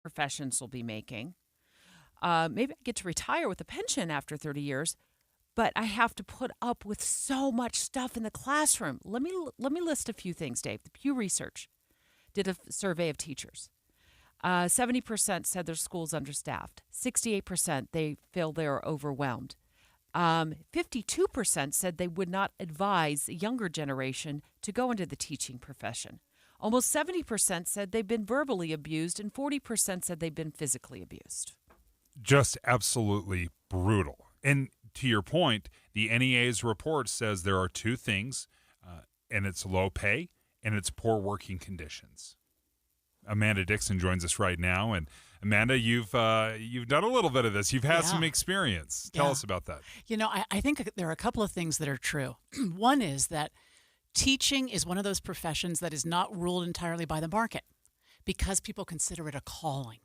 professions will be making. Maybe I get to retire with a pension after 30 years, but I have to put up with so much stuff in the classroom. Let me list a few things, Dave. The Pew Research did a survey of teachers. 70% said their school's understaffed. 68% they feel they're overwhelmed. 52% said they would not advise the younger generation to go into the teaching profession. Almost 70% said they've been verbally abused, and 40% said they've been physically abused. Just absolutely brutal. And to your point, the NEA's report says there are two things, and it's low pay and it's poor working conditions. Amanda Dixon joins us right now, and Amanda, you've done a little bit of this. You've had some experience. Tell us about that. I think there are a couple of things that are true. One is that teaching is one of those professions that is not ruled entirely by the market because people consider it a calling.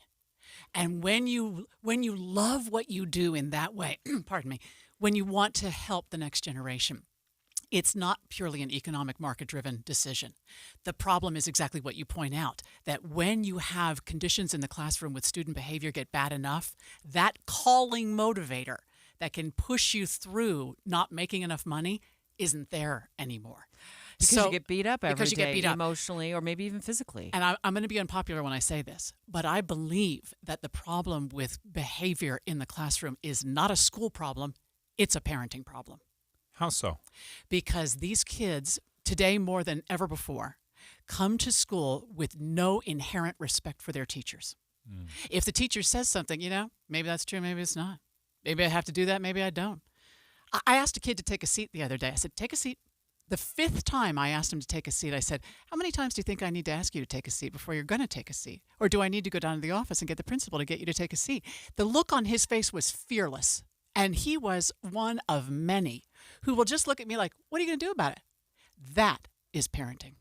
And when you love what you do in that way, pardon me, when you want to help the next generation, it's not purely an economic market-driven decision. The problem is exactly what you point out, that when you have conditions in the classroom with student behavior get bad enough, that calling motivator that can push you through not making enough money isn't there anymore. Because you get beat up every day, emotionally or maybe even physically. And I'm going to be unpopular when I say this, but I believe that the problem with behavior in the classroom is not a school problem, it's a parenting problem. How so? Because these kids, today more than ever before, come to school with no inherent respect for their teachers. If the teacher says something, maybe that's true, maybe it's not. Maybe I have to do that, maybe I don't. I asked a kid to take a seat the other day. I said, take a seat. The fifth time I asked him to take a seat, I said, how many times do you think I need to ask you to take a seat before you're going to take a seat? Or do I need to go down to the office and get the principal to get you to take a seat? The look on his face was fearless. And he was one of many who will just look at me like, what are you going to do about it? That is parenting.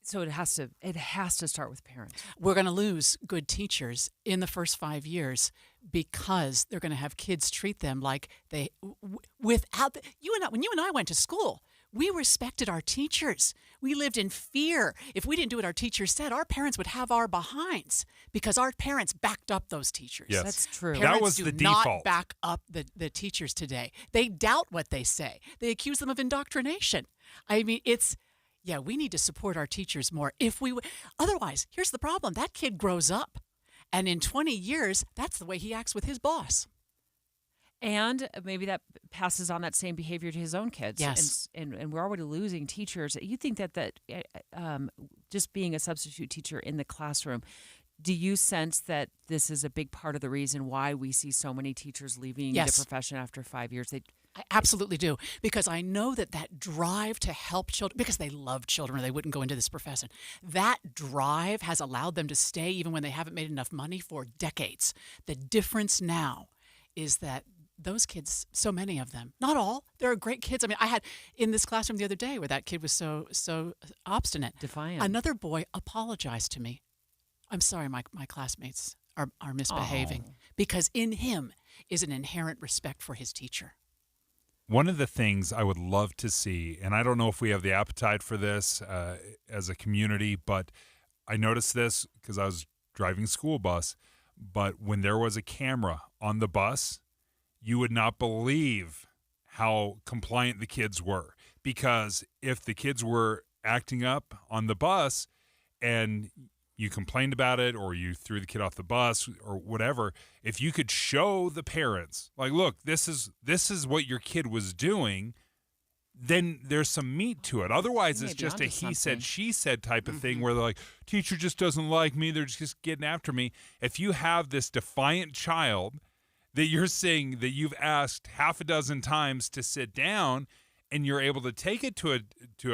So it has to start with parents. We're going to lose good teachers in the first 5 years because they're going to have kids treat them like they without when you and I went to school, we respected our teachers. We lived in fear. If we didn't do what our teachers said, our parents would have our behinds because our parents backed up those teachers. Yes. That's true. Parents that was do the not default. back up the teachers today. They doubt what they say. They accuse them of indoctrination. I mean, we need to support our teachers more. Otherwise, here's the problem. That kid grows up, and in 20 years, that's the way he acts with his boss. And maybe that passes on that same behavior to his own kids. Yes. And we're already losing teachers. You think that just being a substitute teacher in the classroom, do you sense that this is a big part of the reason why we see so many teachers leaving the profession after 5 years? I absolutely do, because I know that drive to help children, because they love children or they wouldn't go into this profession, that drive has allowed them to stay even when they haven't made enough money for decades. The difference now is that those kids, so many of them, not all, there are great kids. I mean, I had in this classroom the other day where that kid was so obstinate. Defiant. Another boy apologized to me. I'm sorry, my classmates are misbehaving. Because in him is an inherent respect for his teacher. One of the things I would love to see, and I don't know if we have the appetite for this as a community, but I noticed this because I was driving school bus, but when there was a camera on the bus, you would not believe how compliant the kids were. Because if the kids were acting up on the bus and you complained about it or you threw the kid off the bus or whatever, if you could show the parents, like, look, this is what your kid was doing, then there's some meat to it. Otherwise, it's just a he said, she said type of thing where they're like, teacher just doesn't like me. They're just getting after me. If you have this defiant child that you're saying that you've asked half a dozen times to sit down and you're able to take it to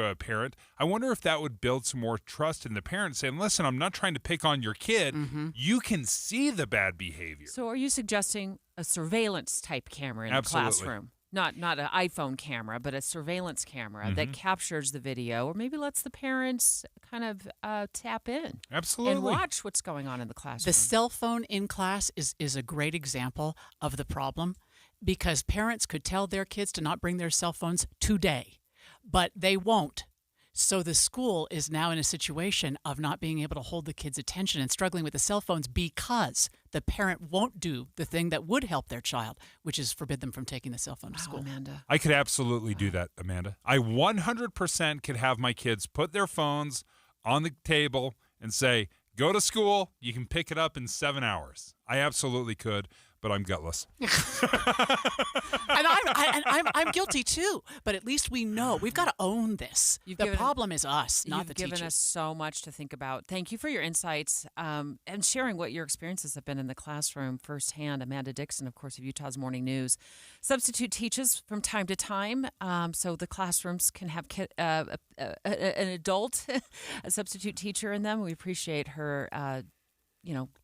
a parent, I wonder if that would build some more trust in the parent saying, listen, I'm not trying to pick on your kid. You can see the bad behavior. So are you suggesting a surveillance type camera in the classroom? Not an iPhone camera, but a surveillance camera that captures the video or maybe lets the parents kind of tap in. Absolutely. And watch what's going on in the classroom. The cell phone in class is a great example of the problem because parents could tell their kids to not bring their cell phones today, but they won't So the school is now in a situation of not being able to hold the kids' attention and struggling with the cell phones because the parent won't do the thing that would help their child, which is forbid them from taking the cell phone to school. Amanda. I could absolutely do that, Amanda. I 100% could have my kids put their phones on the table and say, go to school, you can pick it up in 7 hours. I absolutely could, but I'm gutless. And I'm guilty too, but at least we know. We've got to own this. The problem is us, not the teachers. You've given us so much to think about. Thank you for your insights and sharing what your experiences have been in the classroom firsthand. Amanda Dixon, of course, of Utah's Morning News. Substitute teaches from time to time, so the classrooms can have an adult, a substitute teacher in them. We appreciate her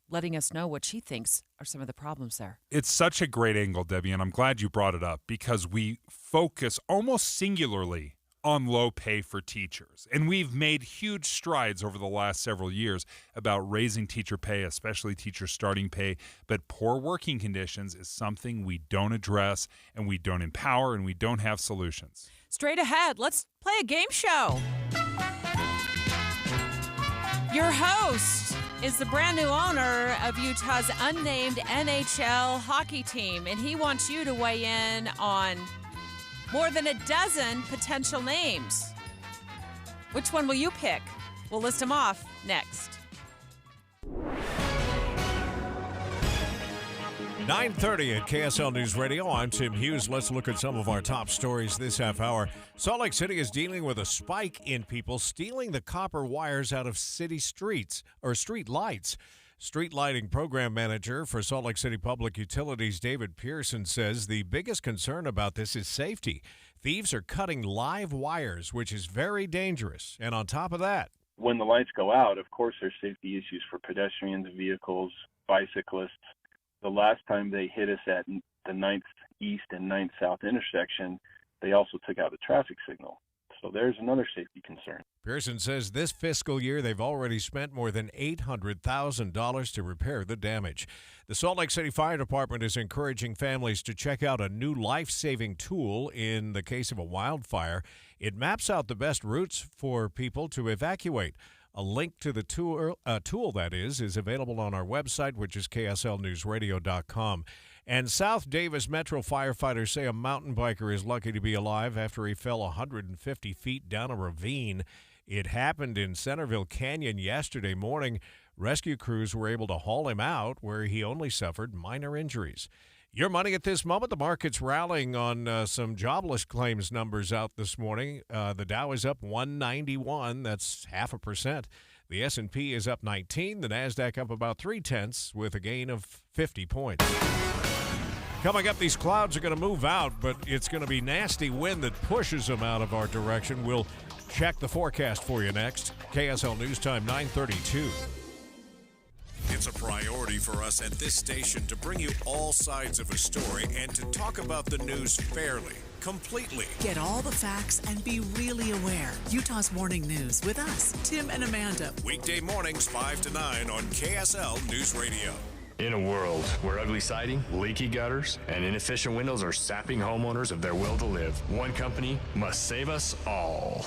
letting us know what she thinks are some of the problems there. It's such a great angle, Debbie, and I'm glad you brought it up because we focus almost singularly on low pay for teachers. And we've made huge strides over the last several years about raising teacher pay, especially teacher starting pay. But poor working conditions is something we don't address, and we don't empower, and we don't have solutions. Straight ahead, let's play a game show. Your host is the brand new owner of Utah's unnamed NHL hockey team, and he wants you to weigh in on more than a dozen potential names. Which one will you pick? We'll list them off next. 9:30 at KSL News Radio. I'm Tim Hughes. Let's look at some of our top stories this half hour. Salt Lake City is dealing with a spike in people stealing the copper wires out of city streets or street lights. Street lighting program manager for Salt Lake City Public Utilities, David Pearson, says the biggest concern about this is safety. Thieves are cutting live wires, which is very dangerous. And on top of that, when the lights go out, of course, there's safety issues for pedestrians, vehicles, bicyclists. The last time they hit us at the 9th East and 9th South intersection, they also took out a traffic signal. So there's another safety concern. Pearson says this fiscal year they've already spent more than $800,000 to repair the damage. The Salt Lake City Fire Department is encouraging families to check out a new life-saving tool in the case of a wildfire. It maps out the best routes for people to evacuate. A link to the tool that is available on our website, which is kslnewsradio.com. And South Davis Metro firefighters say a mountain biker is lucky to be alive after he fell 150 feet down a ravine. It happened in Centerville Canyon yesterday morning. Rescue crews were able to haul him out, where he only suffered minor injuries. Your money at this moment, the market's rallying on some jobless claims numbers out this morning. The Dow is up 191. That's 0.5%. The S&P is up 19. The NASDAQ up about 0.3 with a gain of 50 points. Coming up, these clouds are going to move out, but it's going to be nasty wind that pushes them out of our direction. We'll check the forecast for you next. KSL News Time, 9:32. It's a priority for us at this station to bring you all sides of a story and to talk about the news fairly, completely. Get all the facts and be really aware. Utah's Morning News with us, Tim and Amanda. Weekday mornings 5 to 9 on KSL News Radio. In a world where ugly siding, leaky gutters, and inefficient windows are sapping homeowners of their will to live, one company must save us all.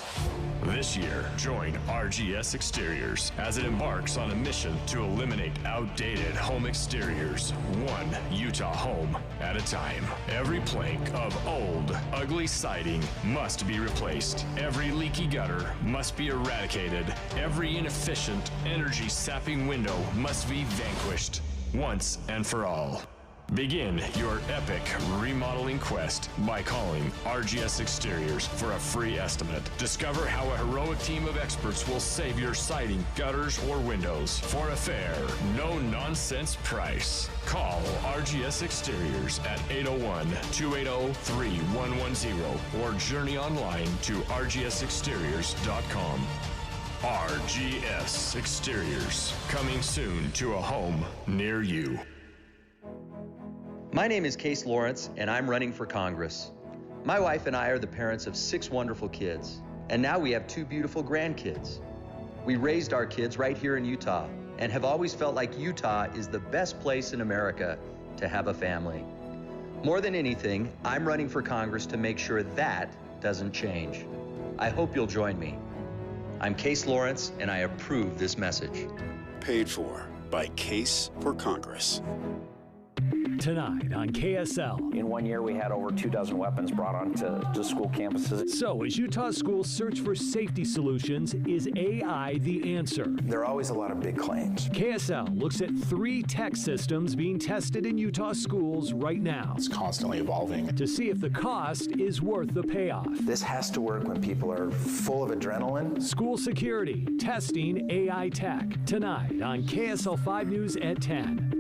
This year, join RGS Exteriors as it embarks on a mission to eliminate outdated home exteriors, one Utah home at a time. Every plank of old, ugly siding must be replaced. Every leaky gutter must be eradicated. Every inefficient, energy-sapping window must be vanquished. Once and for all. Begin your epic remodeling quest by calling RGS Exteriors for a free estimate. Discover how a heroic team of experts will save your siding, gutters, or windows for a fair, no-nonsense price. Call RGS Exteriors at 801-280-3110 or journey online to rgsexteriors.com. RGS Exteriors, coming soon to a home near you. My name is Case Lawrence, and I'm running for Congress. My wife and I are the parents of 6 wonderful kids, and now we have 2 beautiful grandkids. We raised our kids right here in Utah and have always felt like Utah is the best place in America to have a family. More than anything, I'm running for Congress to make sure that doesn't change. I hope you'll join me. I'm Case Lawrence, and I approve this message. Paid for by Case for Congress. Tonight on KSL. In 1 year, we had over 24 weapons brought onto school campuses. So, as Utah schools search for safety solutions, is AI the answer? There are always a lot of big claims. KSL looks at 3 tech systems being tested in Utah schools right now. It's constantly evolving. To see if the cost is worth the payoff. This has to work when people are full of adrenaline. School security, testing AI tech. Tonight on KSL 5 News at 10.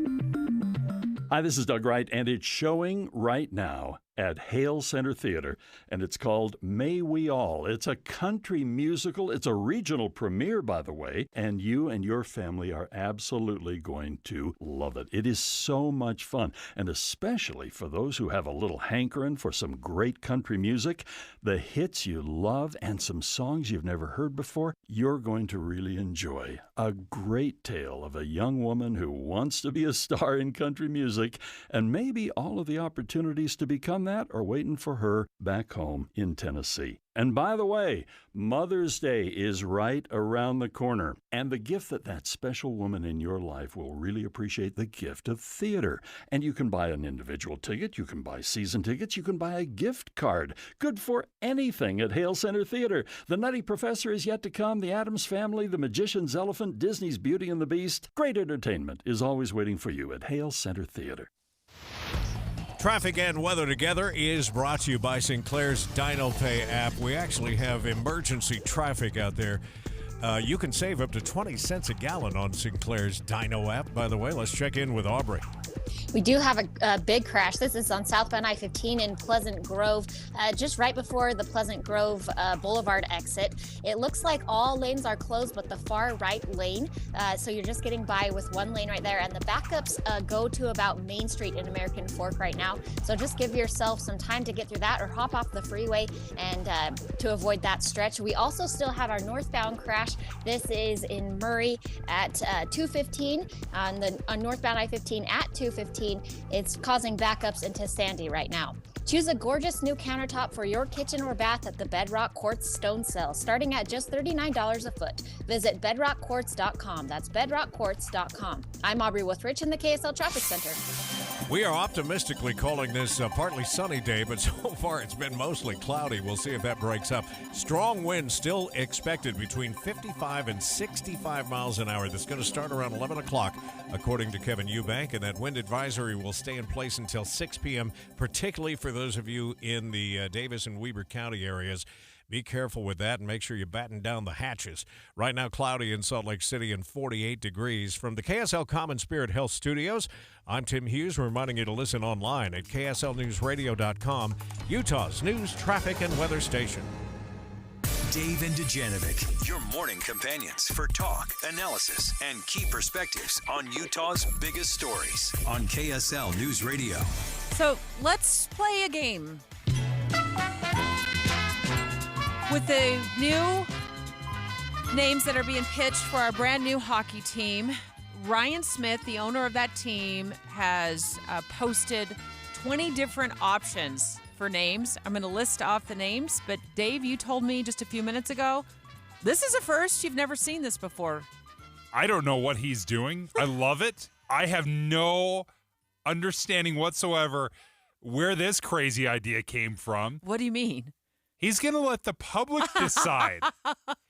Hi, this is Doug Wright, and it's showing right now at Hale Center Theater, and it's called May We All. It's a country musical. It's a regional premiere, by the way, and you and your family are absolutely going to love it. It is so much fun, and especially for those who have a little hankering for some great country music, the hits you love, and some songs you've never heard before, you're going to really enjoy. A great tale of a young woman who wants to be a star in country music, and maybe all of the opportunities to become that are waiting for her back home in Tennessee. And by the way, Mother's Day is right around the corner. And the gift that special woman in your life will really appreciate, the gift of theater. And you can buy an individual ticket, you can buy season tickets, you can buy a gift card. Good for anything at Hale Center Theater. The Nutty Professor is yet to come, The Addams Family, The Magician's Elephant, Disney's Beauty and the Beast. Great entertainment is always waiting for you at Hale Center Theater. Traffic and weather together is brought to you by Sinclair's Dino Pay app. We actually have emergency traffic out there. You can save up to 20 cents a gallon on Sinclair's Dino app. By the way, let's check in with Aubrey. We do have a big crash. This is on southbound I-15 in Pleasant Grove, just right before the Pleasant Grove Boulevard exit. It looks like all lanes are closed but the far right lane, so you're just getting by with one lane right there, and the backups go to about Main Street in American Fork right now, so just give yourself some time to get through that or hop off the freeway and to avoid that stretch. We also still have our northbound crash. This is in Murray at 215 on northbound I-15 at 215. It's causing backups into Sandy right now. Choose a gorgeous new countertop for your kitchen or bath at the Bedrock Quartz Stone Sale, starting at just $39 a foot. Visit bedrockquartz.com. That's bedrockquartz.com. I'm Aubrey Withrich in the KSL Traffic Center. We are optimistically calling this a partly sunny day, but so far it's been mostly cloudy. We'll see if that breaks up. Strong winds still expected between 55 and 65 miles an hour. That's going to start around 11 o'clock, according to Kevin Eubank, and that wind advisory will stay in place until 6 p.m., particularly for those of you in the Davis and Weber County areas. Be careful with that and make sure you batten down the hatches. Right now, cloudy in Salt Lake City and 48 degrees. From the KSL Common Spirit Health Studios, I'm Tim Hughes, reminding you to listen online at kslnewsradio.com, Utah's news, traffic, and weather station. Dave and Dujanovic, your morning companions for talk, analysis, and key perspectives on Utah's biggest stories on KSL News Radio. So let's play a game. With the new names that are being pitched for our brand new hockey team, Ryan Smith, the owner of that team, has posted 20 different options for names. I'm going to list off the names, but Dave, you told me just a few minutes ago, this is a first. You've never seen this before. I don't know what he's doing. I love it. I have no understanding whatsoever where this crazy idea came from. What do you mean? He's going to let the public decide.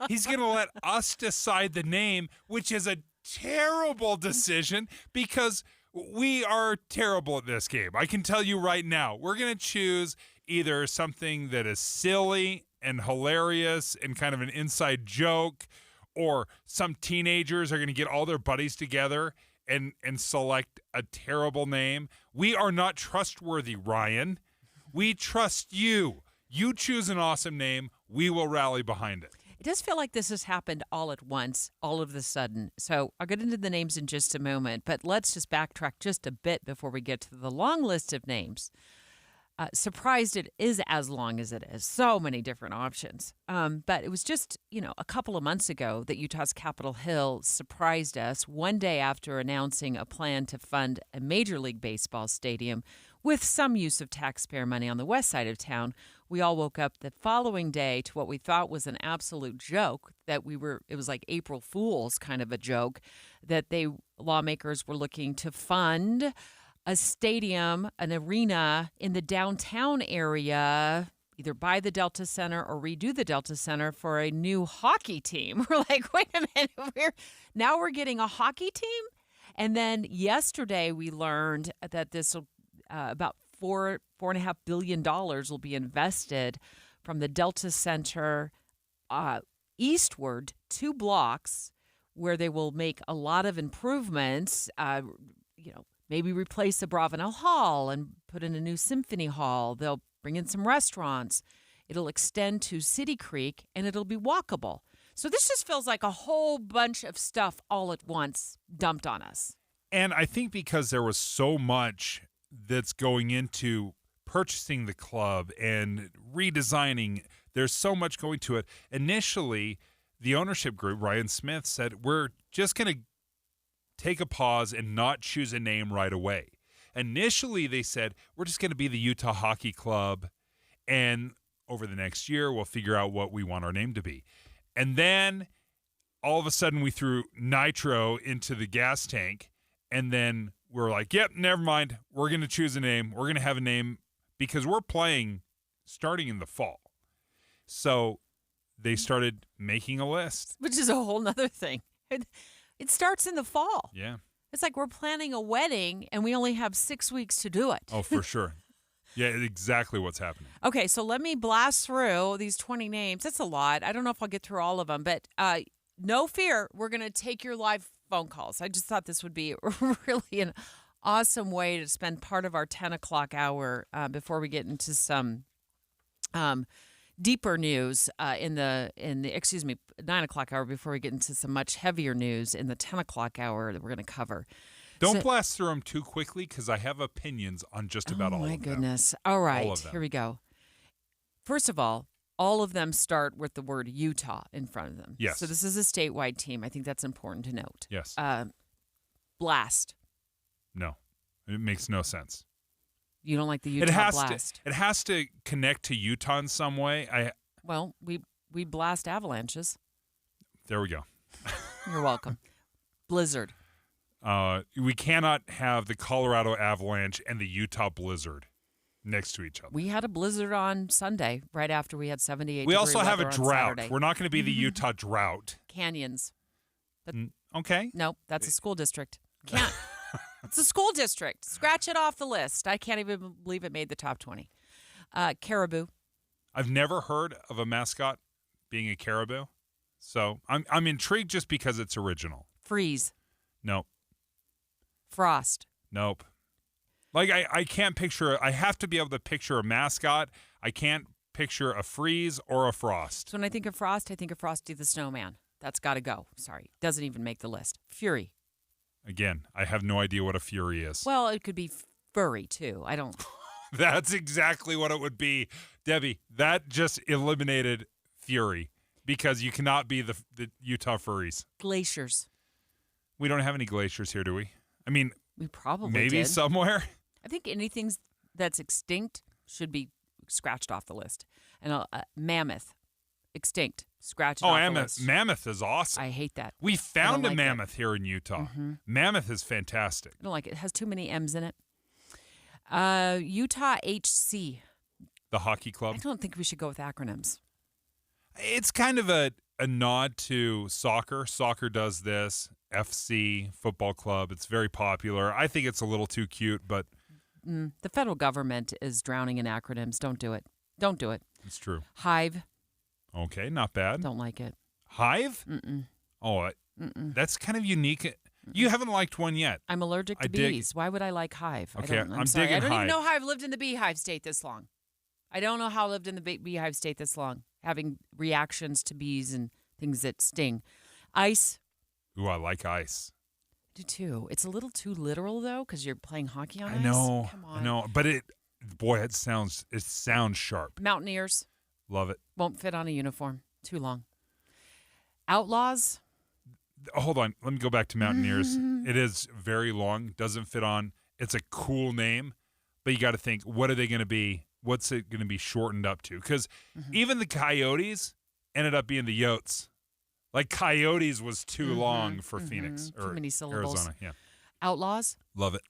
He's going to let us decide the name, which is a terrible decision because we are terrible at this game. I can tell you right now, we're going to choose either something that is silly and hilarious and kind of an inside joke, or some teenagers are going to get all their buddies together and select a terrible name. We are not trustworthy, Ryan. We trust you. You choose an awesome name, we will rally behind it. It does feel like this has happened all at once, all of a sudden. So I'll get into the names in just a moment, but let's just backtrack just a bit before we get to the long list of names. Surprised it is as long as it is. So many different options. But it was just, a couple of months ago that Utah's Capitol Hill surprised us one day after announcing a plan to fund a Major League Baseball stadium with some use of taxpayer money on the west side of town. We all woke up the following day to what we thought was an absolute joke, it was like April Fool's kind of a joke, that lawmakers were looking to fund a stadium, an arena in the downtown area, either buy the Delta Center or redo the Delta Center for a new hockey team. We're like, wait a minute, we're getting a hockey team? And then yesterday we learned that this about $4.5 billion will be invested from the Delta Center eastward 2 blocks, where they will make a lot of improvements. Maybe replace the Bravenel Hall and put in a new Symphony Hall. They'll bring in some restaurants. It'll extend to City Creek, and it'll be walkable. So this just feels like a whole bunch of stuff all at once dumped on us. And I think because there was so much that's going into purchasing the club and redesigning, there's so much going to it. Initially, the ownership group, Ryan Smith, said, we're just going to take a pause and not choose a name right away. Initially, they said, we're just going to be the Utah Hockey Club, and over the next year, we'll figure out what we want our name to be. And then, all of a sudden, we threw nitro into the gas tank, and then we're like, yep, never mind. We're going to choose a name. We're going to have a name because we're playing starting in the fall. So they started making a list. Which is a whole nother thing. It starts in the fall. Yeah. It's like we're planning a wedding and we only have 6 weeks to do it. Oh, for sure. Yeah, exactly what's happening. Okay, so let me blast through these 20 names. That's a lot. I don't know if I'll get through all of them, but no fear. We're going to take your live phone calls. I just thought this would be really an awesome way to spend part of our 10 o'clock hour before we get into some deeper news in the 9 o'clock hour, before we get into some much heavier news in the 10 o'clock hour that we're going to cover. Don't blast through them too quickly, because I have opinions on just about all of them. Oh, my goodness. All right, all of them. Here we go. First of all of them start with the word Utah in front of them. Yes. So this is a statewide team. I think that's important to note. Yes. Blast. No. It makes no sense. You don't like the Utah Blast? It has to connect to Utah in some way. Well, we blast avalanches. There we go. You're welcome. Blizzard. We cannot have the Colorado Avalanche and the Utah Blizzard next to each other. We had a blizzard on Sunday, right after we had 78 We degree also have a weather on drought. Saturday. We're not going to be the Utah drought. Canyons. Okay. No, that's a school district. Can't. It's a school district. Scratch it off the list. I can't even believe it made the top 20. Caribou. I've never heard of a mascot being a caribou, so I'm intrigued just because it's original. Freeze. Nope. Frost. Nope. Like, I can't picture, I have to be able to picture a mascot. I can't picture a freeze or a frost. So when I think of Frost, I think of Frosty the Snowman. That's got to go. Sorry. Doesn't even make the list. Fury. Again, I have no idea what a fury is. Well, it could be furry, too. I don't. That's exactly what it would be. Debbie, that just eliminated fury, because you cannot be the Utah furries. Glaciers. We don't have any glaciers here, do we? I mean, we probably maybe did. Somewhere. I think anything that's extinct should be scratched off the list. And mammoth, extinct, scratched off the list. Mammoth is awesome. I hate that. We found like a mammoth here in Utah. Mm-hmm. Mammoth is fantastic. I don't like it. It has too many M's in it. Utah HC. The hockey club. I don't think we should go with acronyms. It's kind of a nod to soccer. Soccer does this. FC, football club. It's very popular. I think it's a little too cute, but... The federal government is drowning in acronyms. Don't do it. Don't do it. It's true. Hive. Okay, not bad. Don't like it. Hive? Mm-mm. Oh, Mm-mm. That's kind of unique. You haven't liked one yet. I'm allergic to bees. Why would I like Hive? Okay, I'm sorry. digging I don't Hive. even know how I've lived in the beehive state this long. I don't know how I lived in the beehive state this long, having reactions to bees and things that sting. Ice. Ooh, I like ice. I do too. It's a little too literal though, because you're playing hockey on I ice. know. Come on. I know. But it sounds sharp. Mountaineers. Love it. Won't fit on a uniform. Too long. Outlaws. Hold on. Let me go back to Mountaineers. It is very long. Doesn't fit on. It's a cool name, but you got to think, what are they going to be? What's it going to be shortened up to? Because even the Coyotes ended up being the Yotes. Like Coyotes was too long for Phoenix or too many syllables. Arizona. Yeah, Outlaws. love it.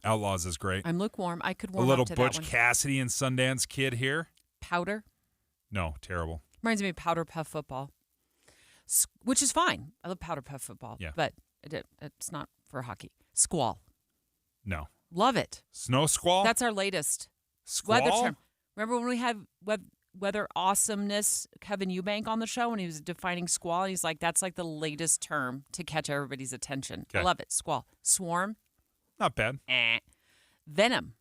Outlaws is great. I'm lukewarm. I could A warm little up to Butch that one. Cassidy and Sundance Kid here. Powder. No, terrible. Reminds me of Powder Puff football, which is fine. I love Powder Puff football, Yeah. but it's not for hockey. Squall. No. Love it. Snow squall? That's our latest Squall? weather term. Remember when we had weather awesomeness, Kevin Eubank on the show, and he was defining squall, and he's like, that's like the latest term to catch everybody's attention. I Okay. love it. Squall. Swarm. Not bad. Venom.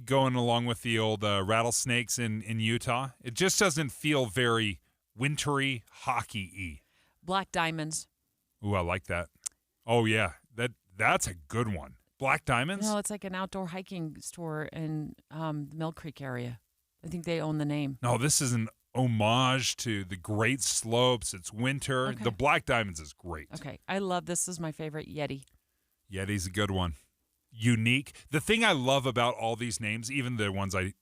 Going along with the old rattlesnakes in Utah. It just doesn't feel very wintry, hockey-y. Black diamonds. Ooh, I like that. Oh, yeah. That's a good one. Black diamonds? No, it's like an outdoor hiking store in the Mill Creek area. I think they own the name. No, this is an homage to the Great Slopes. It's winter. Okay. The Black Diamonds is great. Okay. I love this. Is my favorite Yeti. Yeti's a good one. Unique. The thing I love about all these names, even the ones I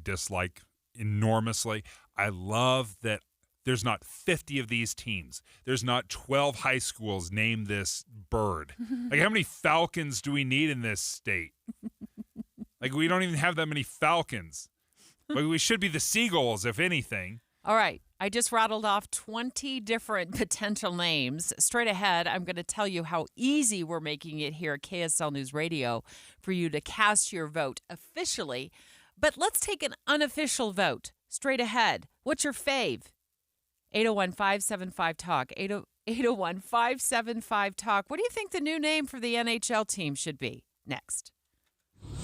dislike enormously, I love that there's not 50 of these teams. There's not 12 high schools named this bird. Like, how many falcons do we need in this state? Like, we don't even have that many falcons. But we should be the seagulls, if anything. All right. I just rattled off 20 different potential names. Straight ahead, I'm going to tell you how easy we're making it here at KSL News Radio for you to cast your vote officially. But let's take an unofficial vote. Straight ahead. What's your fave? 801-575-TALK. 801-575-TALK. What do you think the new name for the NHL team should be? Next.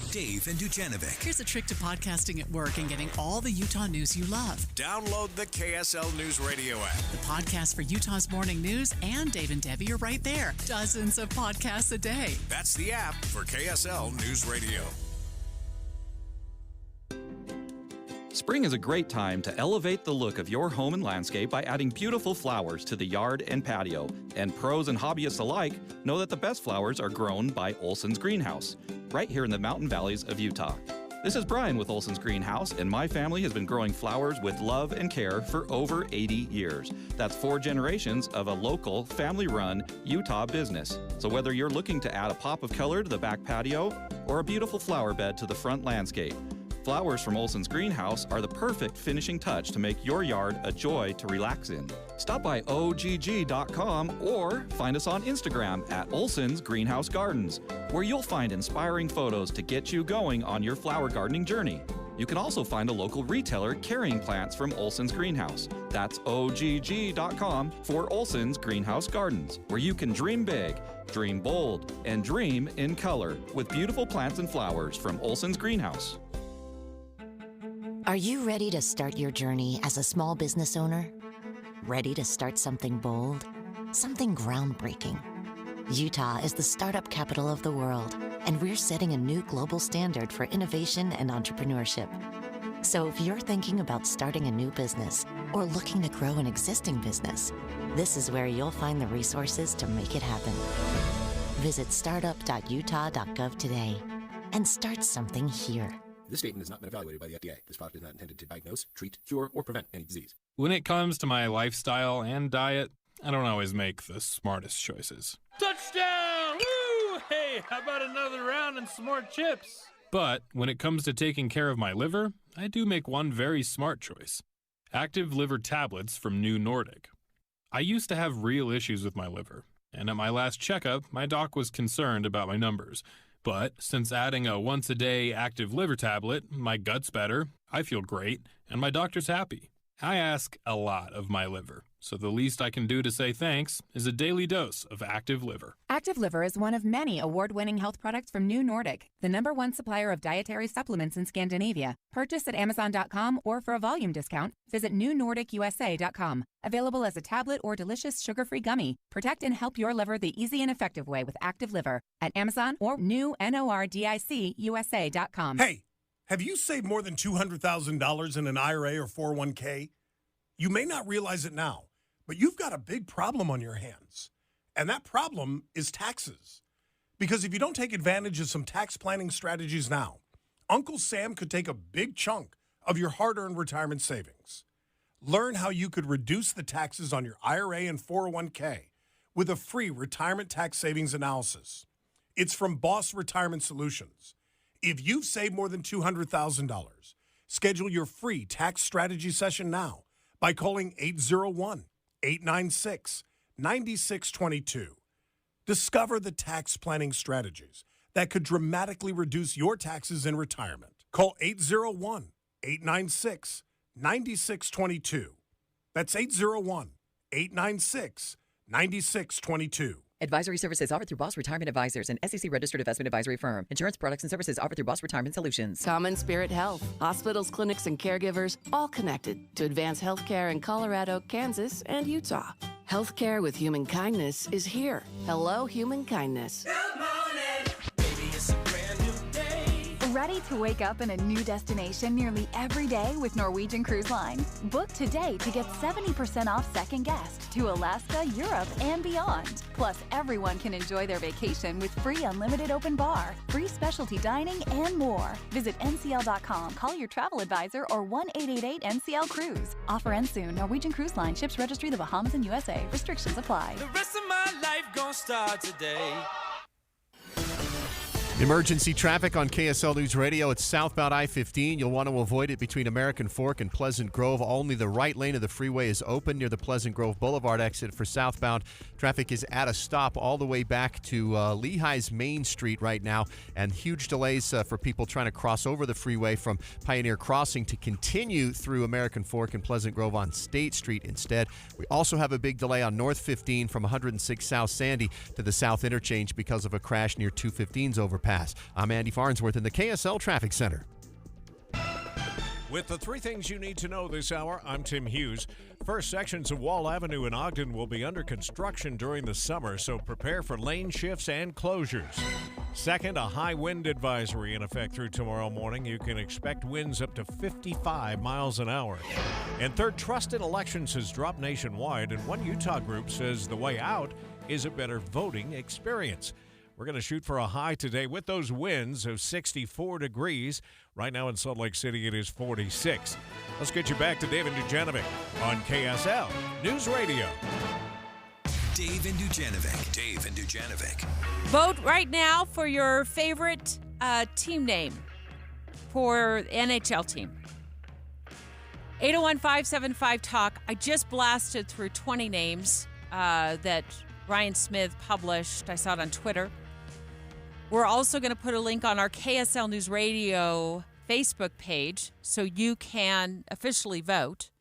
Dave and Dujanovic. Here's a trick to podcasting at work and getting all the Utah news you love. Download the KSL News Radio app. The podcast for Utah's morning news and Dave and Debbie are right there. Dozens of podcasts a day. That's the app for KSL News Radio. Spring is a great time to elevate the look of your home and landscape by adding beautiful flowers to the yard and patio. And pros and hobbyists alike know that the best flowers are grown by Olson's Greenhouse, right here in the mountain valleys of Utah. This is Brian with Olson's Greenhouse, and my family has been growing flowers with love and care for over 80 years. That's 4 generations of a local, family-run Utah business. So whether you're looking to add a pop of color to the back patio or a beautiful flower bed to the front landscape, flowers from Olson's Greenhouse are the perfect finishing touch to make your yard a joy to relax in. Stop by ogg.com or find us on Instagram at Olson's Greenhouse Gardens, where you'll find inspiring photos to get you going on your flower gardening journey. You can also find a local retailer carrying plants from Olson's Greenhouse. That's ogg.com for Olson's Greenhouse Gardens, where you can dream big, dream bold, and dream in color with beautiful plants and flowers from Olson's Greenhouse. Are you ready to start your journey as a small business owner? Ready to start something bold? Something groundbreaking? Utah is the startup capital of the world, and we're setting a new global standard for innovation and entrepreneurship. So if you're thinking about starting a new business or looking to grow an existing business, this is where you'll find the resources to make it happen. Visit startup.utah.gov today and start something here. This statement has not been evaluated by the FDA. This product is not intended to diagnose, treat, cure, or prevent any disease. When it comes to my lifestyle and diet, I don't always make the smartest choices. Touchdown! Woo! Hey, how about another round and some more chips? But when it comes to taking care of my liver, I do make one very smart choice. Active liver tablets from New Nordic. I used to have real issues with my liver, and at my last checkup, my doc was concerned about my numbers. But since adding a once-a-day active liver tablet, my gut's better, I feel great, and my doctor's happy. I ask a lot of my liver, so the least I can do to say thanks is a daily dose of Active Liver. Active Liver is one of many award-winning health products from New Nordic, the #1 supplier of dietary supplements in Scandinavia. Purchase at Amazon.com or for a volume discount, visit newnordicusa.com. Available as a tablet or delicious sugar-free gummy. Protect and help your liver the easy and effective way with Active Liver at Amazon or newnordicusa.com. Hey, have you saved more than $200,000 in an IRA or 401k? You may not realize it now, but you've got a big problem on your hands. And that problem is taxes. Because if you don't take advantage of some tax planning strategies now, Uncle Sam could take a big chunk of your hard-earned retirement savings. Learn how you could reduce the taxes on your IRA and 401k with a free retirement tax savings analysis. It's from Boss Retirement Solutions. If you've saved more than $200,000, schedule your free tax strategy session now by calling 801-896-9622. Discover the tax planning strategies that could dramatically reduce your taxes in retirement. Call 801-896-9622. That's 801-896-9622. Advisory services offered through Boss Retirement Advisors, an SEC-registered investment advisory firm. Insurance products and services offered through Boss Retirement Solutions. Common Spirit Health. Hospitals, clinics, and caregivers all connected to advance healthcare in Colorado, Kansas, and Utah. Healthcare with human kindness is here. Hello, human kindness. Ready to wake up in a new destination nearly every day with Norwegian Cruise Line? Book today to get 70% off second guest to Alaska, Europe, and beyond. Plus, everyone can enjoy their vacation with free unlimited open bar, free specialty dining, and more. Visit ncl.com, call your travel advisor, or 1-888-NCL-CRUISE. Offer ends soon. Norwegian Cruise Line. Ships registry the Bahamas and USA. Restrictions apply. The rest of my life gonna start today. Emergency traffic on KSL News Radio. It's southbound I-15. You'll want to avoid it between American Fork and Pleasant Grove. Only the right lane of the freeway is open near the Pleasant Grove Boulevard exit for southbound. Traffic is at a stop all the way back to Lehigh's Main Street right now, and huge delays for people trying to cross over the freeway from Pioneer Crossing to continue through American Fork and Pleasant Grove on State Street instead. We also have a big delay on North 15 from 106 South Sandy to the South Interchange because of a crash near 215's overpass. I'm Andy Farnsworth in the KSL Traffic Center. With the three things you need to know this hour, I'm Tim Hughes. First, sections of Wall Avenue in Ogden will be under construction during the summer, so prepare for lane shifts and closures. Second, a high wind advisory in effect through tomorrow morning. You can expect winds up to 55 miles an hour. And third, trust in elections has dropped nationwide, and one Utah group says the way out is a better voting experience. We're going to shoot for a high today with those winds of 64 degrees. Right now in Salt Lake City, it is 46. Let's get you back to David Dujanovic on KSL News Radio. Dave and Dujanovic. Dave and Dujanovic. Vote right now for your favorite team name for NHL team. 801-575-TALK. I just blasted through 20 names that Ryan Smith published. I saw it on Twitter. We're also going to put a link on our KSL News Radio Facebook page so you can officially vote.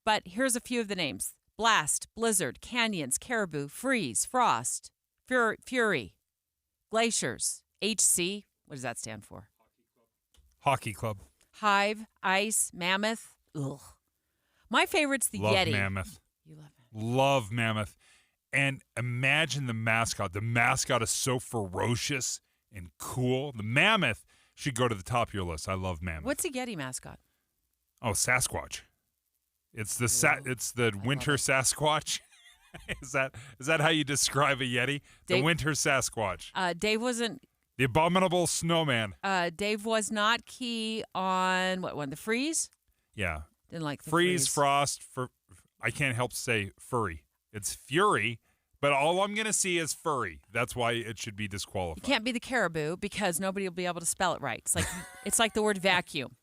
But here's a few of the names. Blast, Blizzard, Canyons, Caribou, Freeze, Frost, Fury, Glaciers, HC. What does that stand for? Hockey Club. Hive, Ice, Mammoth. Ugh. My favorite's the Love Yeti. Mammoth. You love it. Love Mammoth. And imagine the mascot. The mascot is so ferocious and cool. The Mammoth should go to the top of your list. I love Mammoth. What's a Yeti mascot? Oh, Sasquatch. It's the winter Sasquatch. Is that how you describe a Yeti? Dave, the winter Sasquatch. Dave wasn't. The abominable snowman. Dave was not key on what one? The Freeze? Yeah. Didn't like the Freeze, Frost. I can't help to say furry. It's Fury, but all I'm going to see is furry. That's why it should be disqualified. You can't be the Caribou because nobody will be able to spell it right. It's like the word vacuum.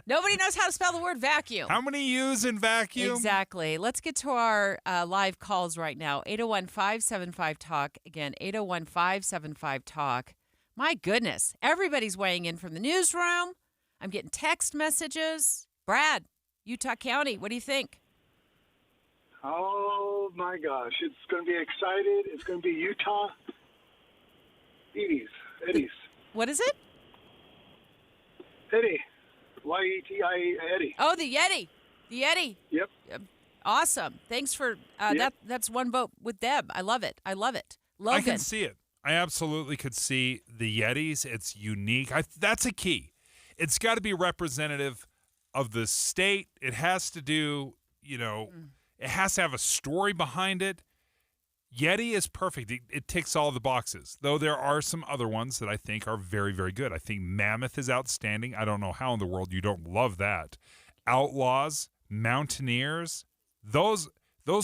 Nobody knows how to spell the word vacuum. How many U's in vacuum? Exactly. Let's get to our live calls right now. 801-575-TALK. Again, 801-575-TALK. My goodness. Everybody's weighing in from the newsroom. I'm getting text messages. Brad, Utah County, what do you think? Oh, my gosh. It's going to be excited. It's going to be Utah. Eddies. What is it? Eddie. Y-E-T-I, Eddie. Oh, the Yeti. Yep. Awesome. Thanks for that's one vote with Deb. I love it. Logan. I can see it. I absolutely could see the Yetis. It's unique. That's a key. It's got to be representative of the state. It has to do, it has to have a story behind it. Yeti is perfect. It ticks all the boxes, though there are some other ones that I think are very, very good. I think Mammoth is outstanding. I don't know how in the world you don't love that. Outlaws, Mountaineers, those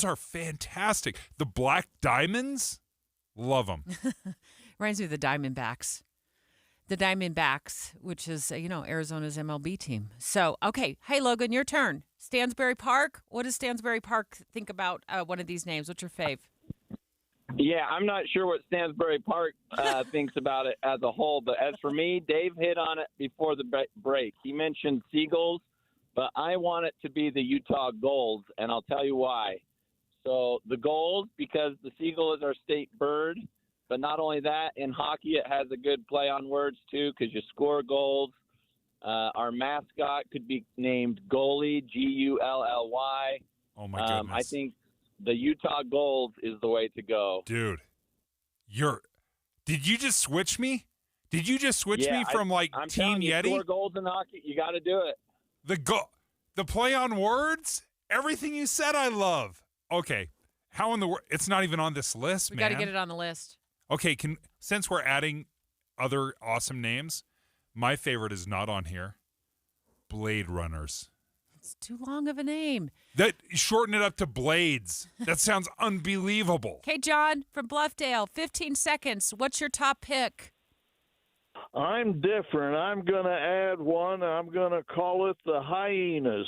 are fantastic. The Black Diamonds, love them. Reminds me of the Diamondbacks. The Diamondbacks, which is, Arizona's MLB team. So, okay. Hey, Logan, your turn. Stansbury Park. What does Stansbury Park think about one of these names? What's your fave? Yeah, I'm not sure what Stansbury Park thinks about it as a whole, but as for me, Dave hit on it before the break. He mentioned Seagulls, but I want it to be the Utah Gulls, and I'll tell you why. So the Gulls, because the seagull is our state bird, but not only that, in hockey it has a good play on words too, because you score goals. Our mascot could be named Goalie, Gully. Oh, my goodness. I think the Utah Gulls is the way to go. Dude, did you just switch me? Did you just switch me from I'm Team you, Yeti? Score goals in hockey, you got to do it. The play on words? Everything you said I love. Okay. How in the world? It's not even on this list, We man. got to get it on the list. Okay, since we're adding other awesome names, my favorite is not on here. Blade Runners. It's too long of a name. Shorten it up to Blades. That sounds unbelievable. Okay, John from Bluffdale, 15 seconds. What's your top pick? I'm different. I'm going to add one. I'm going to call it the Hyenas.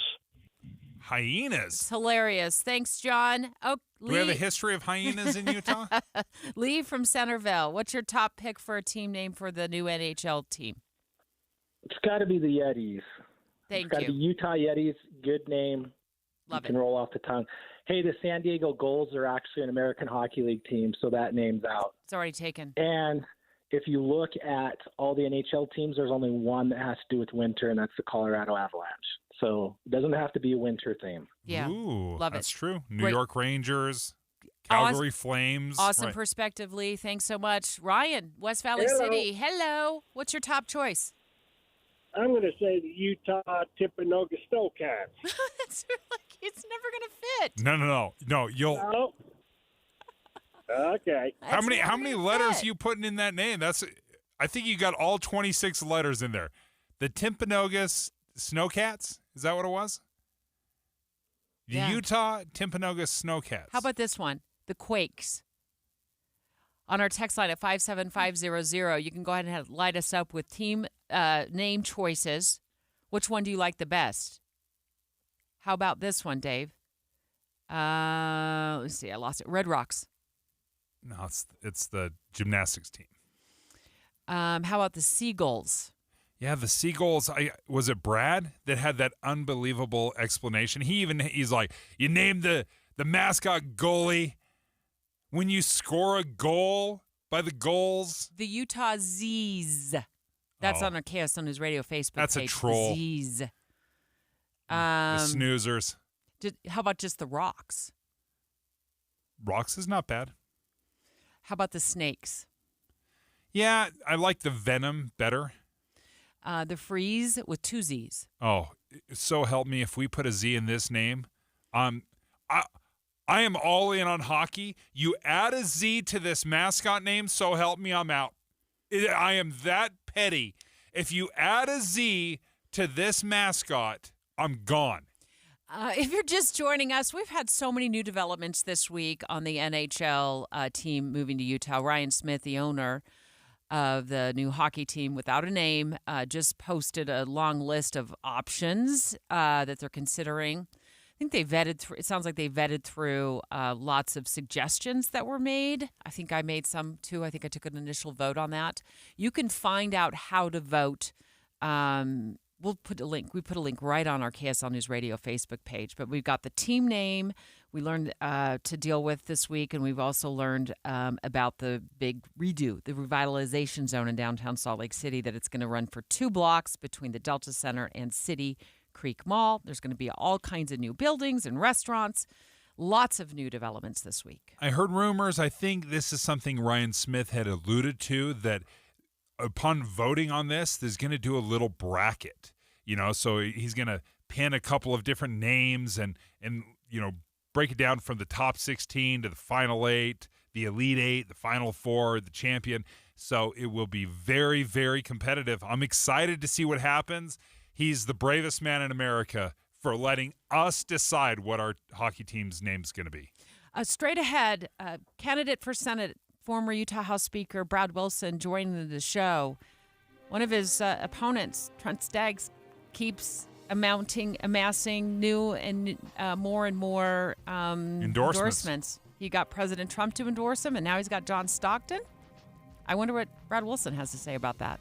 Hyenas? It's hilarious. Thanks, John. Oh, Do we have a history of hyenas in Utah? Lee from Centerville. What's your top pick for a team name for the new NHL team? It's got to be the Yetis. Thank It's got you. to be Utah Yetis. Good name. Love you can roll off the tongue. Hey, the San Diego Gulls are actually an American Hockey League team, so that name's out. It's already taken. And if you look at all the NHL teams, there's only one that has to do with winter, and that's the Colorado Avalanche. So it doesn't have to be a winter theme. Yeah. Ooh, Love that's it. true. New Great. York Rangers, Calgary Flames. Awesome Right. perspective, Lee. Thanks so much. Ryan, West Valley Hello. City. Hello. What's your top choice? I'm going to say the Utah Timpanogos Snowcats. It's never going to fit. No. You'll. No. Okay. How many letters you putting in that name? I think you got all 26 letters in there. The Timpanogos Snowcats? Is that what it was? The Yeah. Utah Timpanogos Snowcats. How about this one? The Quakes. On our text line at 57500, you can go ahead and light us up with team name choices. Which one do you like the best? How about this one, Dave? Let's see. I lost it. Red Rocks. No, it's the gymnastics team. How about the Seagulls? Yeah, the Seagulls. Was it Brad that had that unbelievable explanation? He's like, you named the mascot Goalie when you score a goal by the goals. The Utah Z's. That's on our KSL News Radio Facebook That's page. a troll. Z's. The snoozers. How about just the Rocks? Rocks is not bad. How about the Snakes? Yeah, I like the Venom better. The Freeze with two Z's. Oh, so help me if we put a Z in this name. I am all in on hockey. You add a Z to this mascot name, so help me, I'm out. I am that petty. If you add a Z to this mascot, I'm gone. If you're just joining us, we've had so many new developments this week on the NHL team moving to Utah. Ryan Smith, the owner of the new hockey team without a name, just posted a long list of options that they're considering. I think they vetted through. It sounds like they vetted through lots of suggestions that were made. I think I made some too. I think I took an initial vote on that. You can find out how to vote. We'll put a link. We put a link right on our KSL News Radio Facebook page. But we've got the team name we learned to deal with this week, and we've also learned about the big redo, the revitalization zone in downtown Salt Lake City, that it's going to run for 2 blocks between the Delta Center and City Creek Mall. There's going to be all kinds of new buildings and restaurants. Lots of new developments this week. I heard rumors. I think this is something Ryan Smith had alluded to, that upon voting on this, there's going to do a little bracket, so he's going to pin a couple of different names and break it down from the top 16 to the final 8, the Elite Eight, the Final Four, the champion. So it will be very, very competitive. I'm excited to see what happens. He's the bravest man in America for letting us decide what our hockey team's name is going to be. Straight ahead, candidate for Senate, former Utah House Speaker Brad Wilson joining the show. One of his opponents, Trent Staggs, keeps amassing new and more endorsements. He got President Trump to endorse him, and now he's got John Stockton. I wonder what Brad Wilson has to say about that.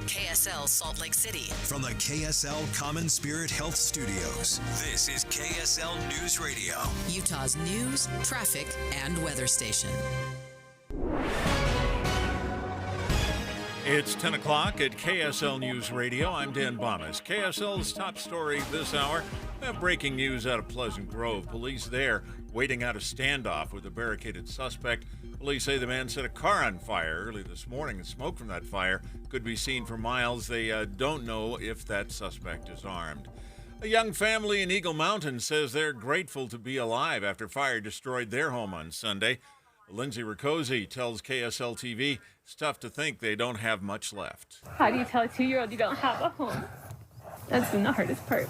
KSL Salt Lake City. From the KSL Common Spirit Health Studios, this is KSL News Radio. Utah's news, traffic, and weather station. It's 10 o'clock at KSL News Radio. I'm Dan Bomas. KSL's top story this hour. We have breaking news out of Pleasant Grove. Police there waiting out a standoff with a barricaded suspect. Police say the man set a car on fire early this morning, and smoke from that fire could be seen for miles. They don't know if that suspect is armed. A young family in Eagle Mountain says they're grateful to be alive after fire destroyed their home on Sunday. Lindsay Riccozzi tells KSL TV it's tough to think they don't have much left. How do you tell a 2-year-old you don't have a home? That's been the hardest part.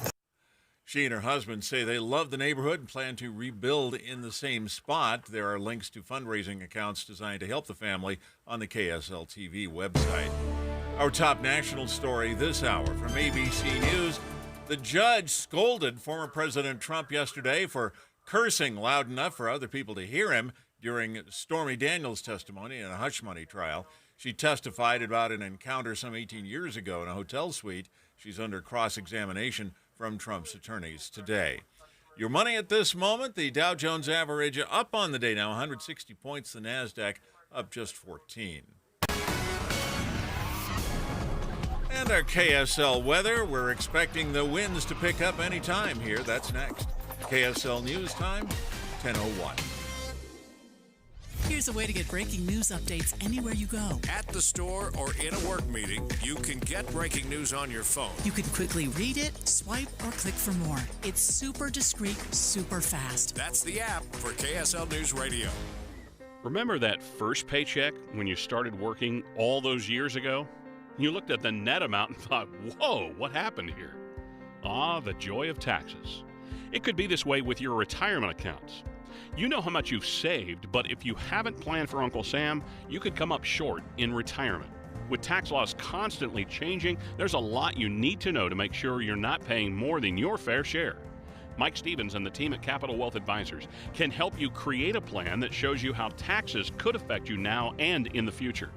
She and her husband say they love the neighborhood and plan to rebuild in the same spot. There are links to fundraising accounts designed to help the family on the KSL TV website. Our top national story this hour from ABC News. The judge scolded former President Trump yesterday for cursing loud enough for other people to hear him during Stormy Daniels' testimony in a hush money trial. She testified about an encounter some 18 years ago in a hotel suite. She's under cross-examination from Trump's attorneys today. Your money at this moment, the Dow Jones average up on the day now, 160 points, the NASDAQ up just 14. And our KSL weather, we're expecting the winds to pick up any time here. That's next. KSL News Time, 10:01. Here's a way to get breaking news updates anywhere you go. At the store or in a work meeting, you can get breaking news on your phone. You can quickly read it, swipe, or click for more. It's super discreet, super fast. That's the app for KSL News Radio. Remember that first paycheck when you started working all those years ago? You looked at the net amount and thought, whoa, what happened here? Ah, the joy of taxes. It could be this way with your retirement accounts. You know how much you've saved, but if you haven't planned for Uncle Sam, you could come up short in retirement. With tax laws constantly changing, there's a lot you need to know to make sure you're not paying more than your fair share. Mike Stevens and the team at Capital Wealth Advisors can help you create a plan that shows you how taxes could affect you now and in the future.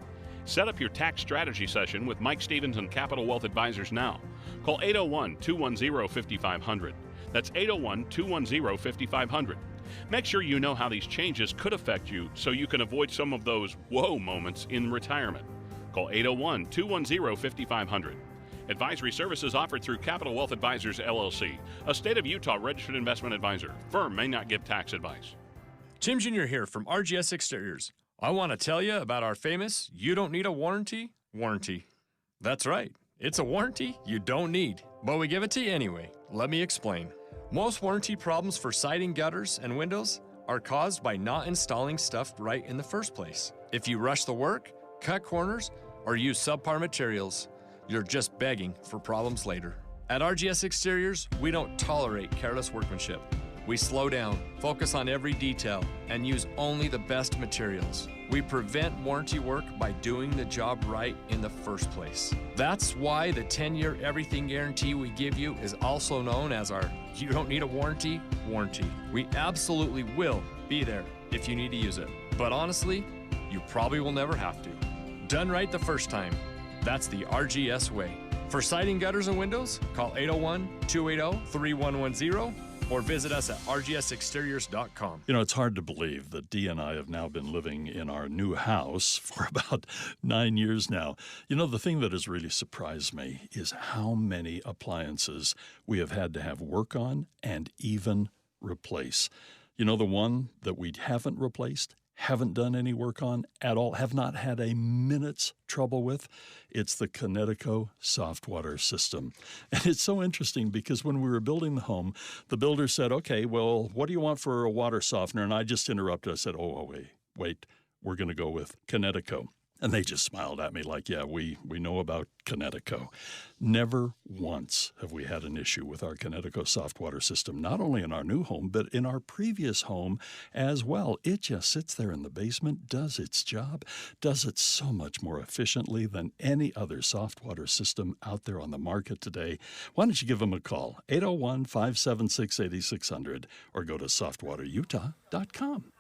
Set up your tax strategy session with Mike Stevens and Capital Wealth Advisors now. Call 801-210-5500. That's 801-210-5500. Make sure you know how these changes could affect you so you can avoid some of those whoa moments in retirement. Call 801-210-5500. Advisory services offered through Capital Wealth Advisors, LLC, a state of Utah registered investment advisor. Firm may not give tax advice. Tim Jr. here from RGS Exteriors. I want to tell you about our famous You Don't Need a Warranty warranty. That's right. It's a warranty you don't need, but we give it to you anyway. Let me explain. Most warranty problems for siding, gutters, and windows are caused by not installing stuff right in the first place. If you rush the work, cut corners, or use subpar materials, you're just begging for problems later. At RGS Exteriors, we don't tolerate careless workmanship. We slow down, focus on every detail, and use only the best materials. We prevent warranty work by doing the job right in the first place. That's why the 10-year everything guarantee we give you is also known as our You Don't Need a Warranty warranty. We absolutely will be there if you need to use it. But honestly, you probably will never have to. Done right the first time. That's the RGS way. For siding, gutters, and windows, call 801-280-3110 or visit us at rgsexteriors.com. You know, it's hard to believe that Dee and I have now been living in our new house for about 9 years now. You know, the thing that has really surprised me is how many appliances we have had to have work on and even replace. You know, the one that we haven't replaced haven't done any work on at all, have not had a minute's trouble with, it's the Connecticut soft water system. And it's so interesting because when we were building the home, the builder said, okay, well, what do you want for a water softener? And I just interrupted. I said, wait, we're going to go with Connecticut. And they just smiled at me like, yeah, we know about Connecticut. Never once have we had an issue with our Connecticut soft water system, not only in our new home, but in our previous home as well. It just sits there in the basement, does its job, does it so much more efficiently than any other soft water system out there on the market today. Why don't you give them a call, 801-576-8600, or go to softwaterutah.com.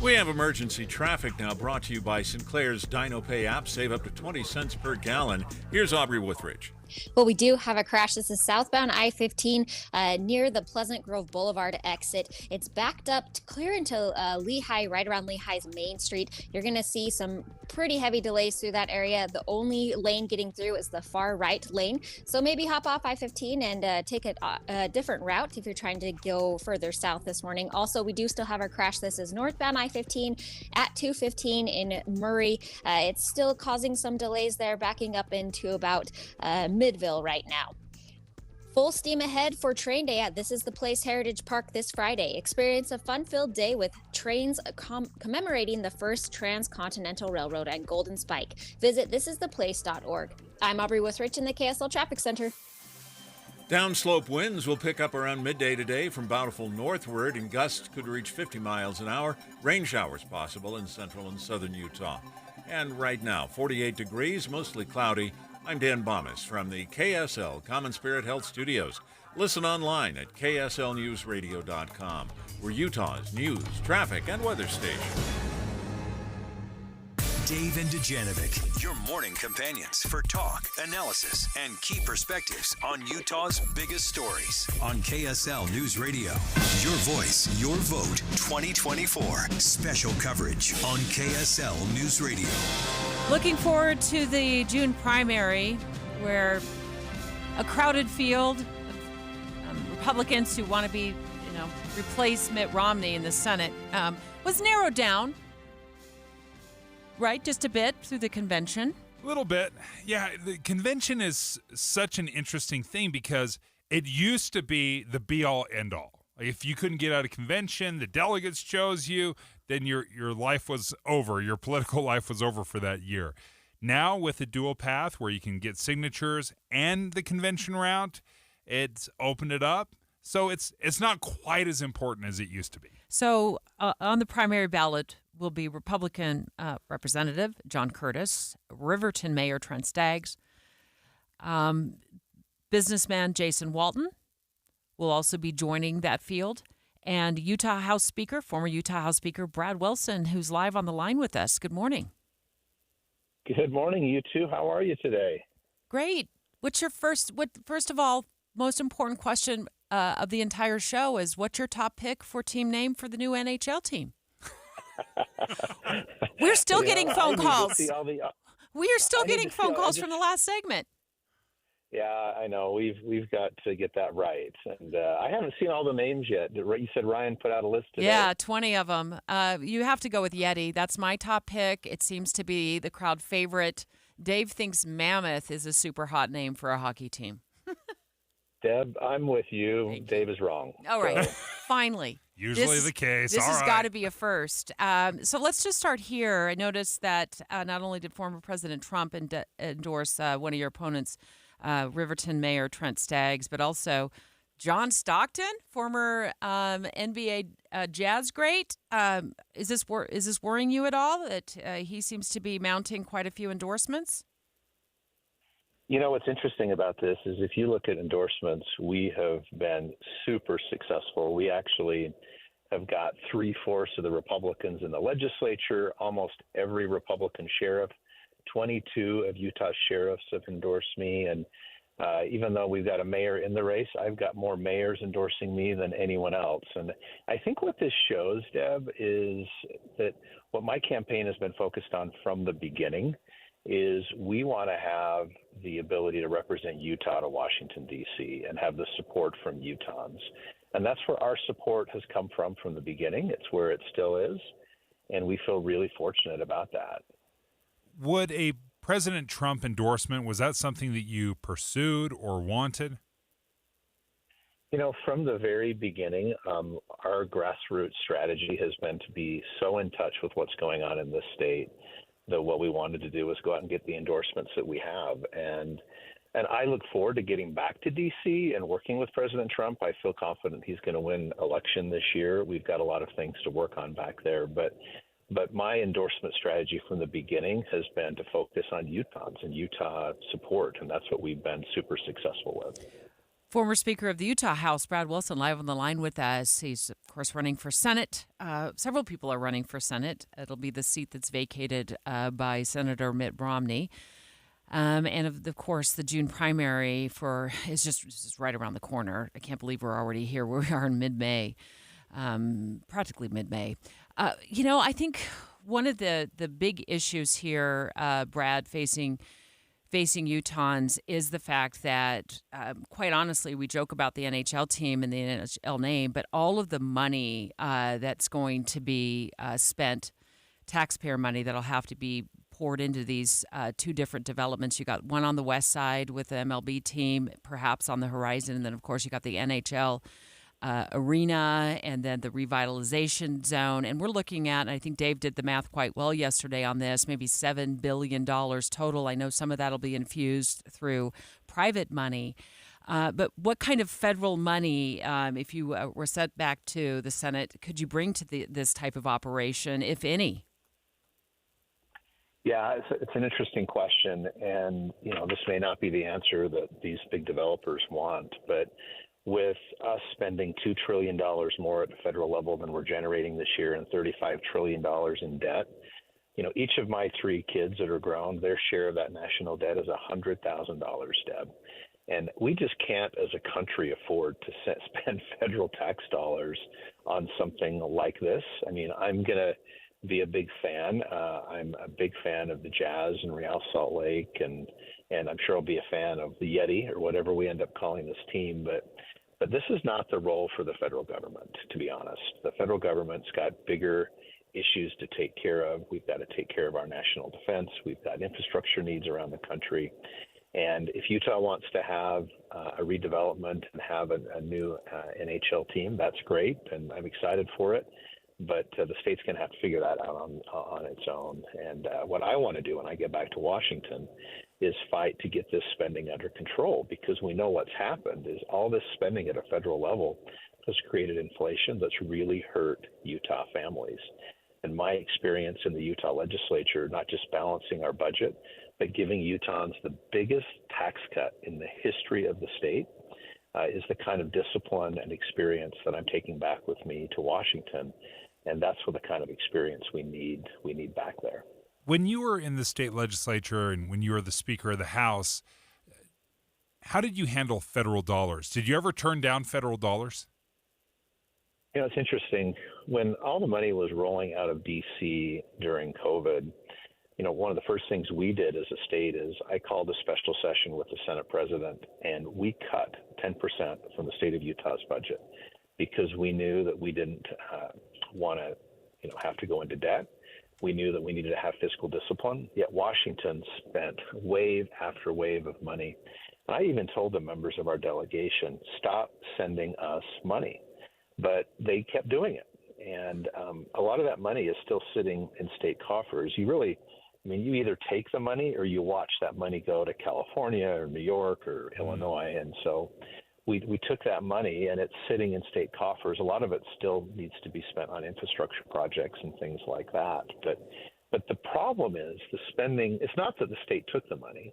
We have emergency traffic now, brought to you by Sinclair's DinoPay app. Save up to 20 cents per gallon. Here's Aubrey Withridge. Well, we do have a crash. This is southbound I-15 near the Pleasant Grove Boulevard exit. It's backed up to clear into Lehigh, right around Lehigh's Main Street. You're going to see some pretty heavy delays through that area. The only lane getting through is the far right lane. So maybe hop off I-15 and take a different route if you're trying to go further south this morning. Also, we do still have our crash. This is northbound I-15 at 215 in Murray. It's still causing some delays there, backing up into about Midville right now. Full steam ahead for Train Day at This Is the Place Heritage Park this Friday. Experience a fun-filled day with trains commemorating the first transcontinental railroad and Golden Spike. Visit thisistheplace.org. I'm Aubrey Withridge in the KSL Traffic Center. Downslope winds will pick up around midday today from Bountiful northward, and gusts could reach 50 miles an hour. Rain showers possible in central and southern Utah. And right now, 48 degrees, mostly cloudy. I'm Dan Bomis from the KSL Common Spirit Health Studios. Listen online at kslnewsradio.com. We're Utah's news, traffic, and weather station. Dave and Dujanovic, your morning companions for talk, analysis, and key perspectives on Utah's biggest stories on KSL News Radio. Your voice, your vote, 2024. Special coverage on KSL News Radio. Looking forward to the June primary, where a crowded field of Republicans who want to be, replace Mitt Romney in the Senate was narrowed down, right? Just a bit through the convention. A little bit. Yeah, the convention is such an interesting thing because it used to be the be-all, end-all. Like if you couldn't get out of convention, the delegates chose you, then your life was over. Your political life was over for that year. Now with the dual path where you can get signatures and the convention route, it's opened it up. So it's not quite as important as it used to be. So on the primary ballot will be Republican Representative John Curtis, Riverton Mayor Trent Staggs, businessman Jason Walton will also be joining that field, and Utah House Speaker, former Utah House Speaker Brad Wilson, who's live on the line with us. Good morning. Good morning, you two. How are you today? Great. First of all, most important question of the entire show is, what's your top pick for team name for the new NHL team? We're still getting phone calls. We are still getting phone calls from the last segment. Yeah, I know. We've got to get that right. And I haven't seen all the names yet. You said Ryan put out a list today. Yeah, 20 of them. You have to go with Yeti. That's my top pick. It seems to be the crowd favorite. Dave thinks Mammoth is a super hot name for a hockey team. Deb, I'm with you. Dave is wrong. All right. Finally. Usually the case. This has got to be a first. So let's just start here. I noticed that not only did former President Trump endorse one of your opponents, Riverton Mayor Trent Staggs, but also John Stockton, former NBA Jazz great. Is this worrying you at all that he seems to be mounting quite a few endorsements? You know, what's interesting about this is if you look at endorsements, we have been super successful. We actually have got 3/4 of the Republicans in the legislature, almost every Republican sheriff. 22 of Utah's sheriffs have endorsed me. And even though we've got a mayor in the race, I've got more mayors endorsing me than anyone else. And I think what this shows, Deb, is that what my campaign has been focused on from the beginning is we want to have the ability to represent Utah to Washington, D.C. and have the support from Utahns. And that's where our support has come from the beginning. It's where it still is. And we feel really fortunate about that. Would a President Trump endorsement, was that something that you pursued or wanted? You know, from the very beginning, our grassroots strategy has been to be so in touch with what's going on in this state that what we wanted to do was go out and get the endorsements that we have. And I look forward to getting back to D.C. and working with President Trump. I feel confident he's going to win election this year. We've got a lot of things to work on back there. But my endorsement strategy from the beginning has been to focus on Utahns and Utah support, and that's what we've been super successful with. Former Speaker of the Utah House, Brad Wilson, live on the line with us. He's, of course, running for Senate. Several people are running for Senate. It'll be the seat that's vacated by Senator Mitt Romney. And of course, the June primary is just right around the corner. I can't believe we're already here. We are in mid-May, practically mid-May. I think one of the big issues here, Brad, facing Utahns is the fact that, quite honestly, we joke about the NHL team and the NHL name, but all of the money that's going to be spent, taxpayer money that'll have to be poured into these two different developments. You got one on the west side with the MLB team, perhaps on the horizon, and then, of course, you got the NHL arena and then the revitalization zone. And we're looking at, and I think Dave did the math quite well yesterday on this, maybe $7 billion total. I know some of that will be infused through private money. But what kind of federal money, if you were sent back to the Senate, could you bring to this type of operation, if any? Yeah, it's an interesting question. And, this may not be the answer that these big developers want, but with us spending $2 trillion more at the federal level than we're generating this year and $35 trillion in debt, each of my three kids that are grown, their share of that national debt is $100,000, Deb. And we just can't, as a country, afford to spend federal tax dollars on something like this. I mean, I'm going to be a big fan. I'm a big fan of the Jazz and Real Salt Lake, and I'm sure I'll be a fan of the Yeti or whatever we end up calling this team. But this is not the role for the federal government, to be honest. The federal government's got bigger issues to take care of. We've got to take care of our national defense. We've got infrastructure needs around the country. And if Utah wants to have a redevelopment and have a new NHL team, that's great, and I'm excited for it. But the state's going to have to figure that out on its own. And what I want to do when I get back to Washington is fight to get this spending under control, because we know what's happened is all this spending at a federal level has created inflation that's really hurt Utah families. And my experience in the Utah legislature, not just balancing our budget, but giving Utahns the biggest tax cut in the history of the state, is the kind of discipline and experience that I'm taking back with me to Washington. And that's what the kind of experience we need back there. When you were in the state legislature and when you were the Speaker of the House, how did you handle federal dollars? Did you ever turn down federal dollars? It's interesting. When all the money was rolling out of D.C. during COVID, one of the first things we did as a state is I called a special session with the Senate president, and we cut 10% from the state of Utah's budget because we knew that we didn't want to, have to go into debt. We knew that we needed to have fiscal discipline, yet Washington spent wave after wave of money. And I even told the members of our delegation, stop sending us money. But they kept doing it. And a lot of that money is still sitting in state coffers. You either take the money or you watch that money go to California or New York or Illinois. And so we took that money and it's sitting in state coffers. A lot of it still needs to be spent on infrastructure projects and things like that. But the problem is the spending. It's not that the state took the money.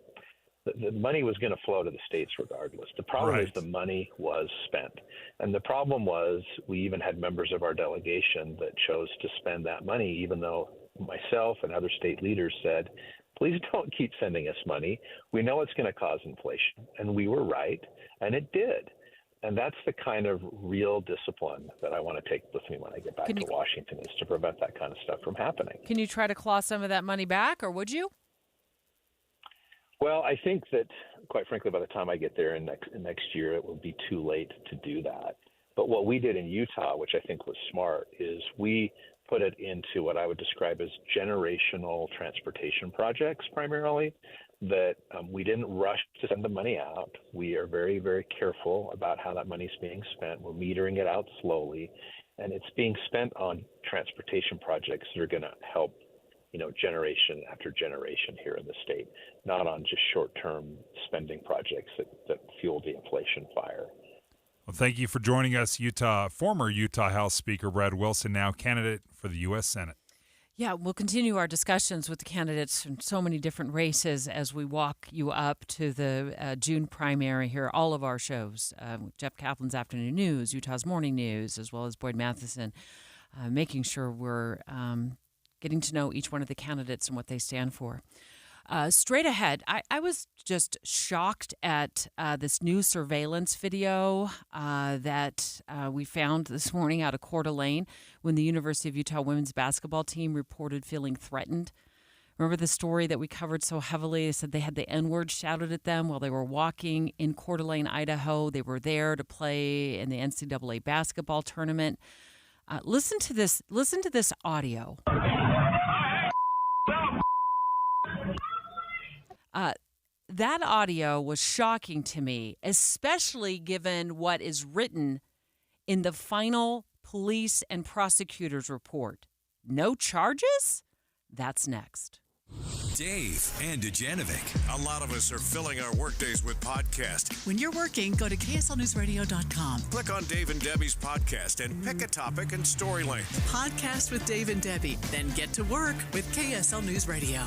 The money was going to flow to the states regardless. The problem is the money was spent. And the problem was we even had members of our delegation that chose to spend that money, even though myself and other state leaders said, please don't keep sending us money. We know it's going to cause inflation. And we were right, and it did. And that's the kind of real discipline that I want to take with me when I get back to Washington, is to prevent that kind of stuff from happening. Can you try to claw some of that money back, or would you? Well, I think that, quite frankly, by the time I get there in next year, it will be too late to do that. But what we did in Utah, which I think was smart, is we put it into what I would describe as generational transportation projects primarily, that we didn't rush to send the money out. We are very, very careful about how that money is being spent. We're metering it out slowly, and it's being spent on transportation projects that are going to help, generation after generation here in the state, not on just short-term spending projects that fuel the inflation fire. Well, thank you for joining us, former Utah House Speaker Brad Wilson, now candidate for the U.S. Senate. Yeah, we'll continue our discussions with the candidates in so many different races as we walk you up to the June primary here. All of our shows, Jeff Kaplan's Afternoon News, Utah's Morning News, as well as Boyd Matheson, making sure we're getting to know each one of the candidates and what they stand for. Straight ahead, I was just shocked at this new surveillance video that we found this morning out of Coeur d'Alene when the University of Utah women's basketball team reported feeling threatened. Remember the story that we covered so heavily? They said they had the N-word shouted at them while they were walking in Coeur d'Alene, Idaho. They were there to play in the NCAA basketball tournament. Listen to this audio. That audio was shocking to me, especially given what is written in the final police and prosecutors report. No charges? That's next. Dave and Dujanovic. A lot of us are filling our workdays with podcasts. When you're working, go to KSLNewsRadio.com. Click on Dave and Debbie's podcast and pick a topic and story length. Podcast with Dave and Debbie. Then get to work with KSL News Radio.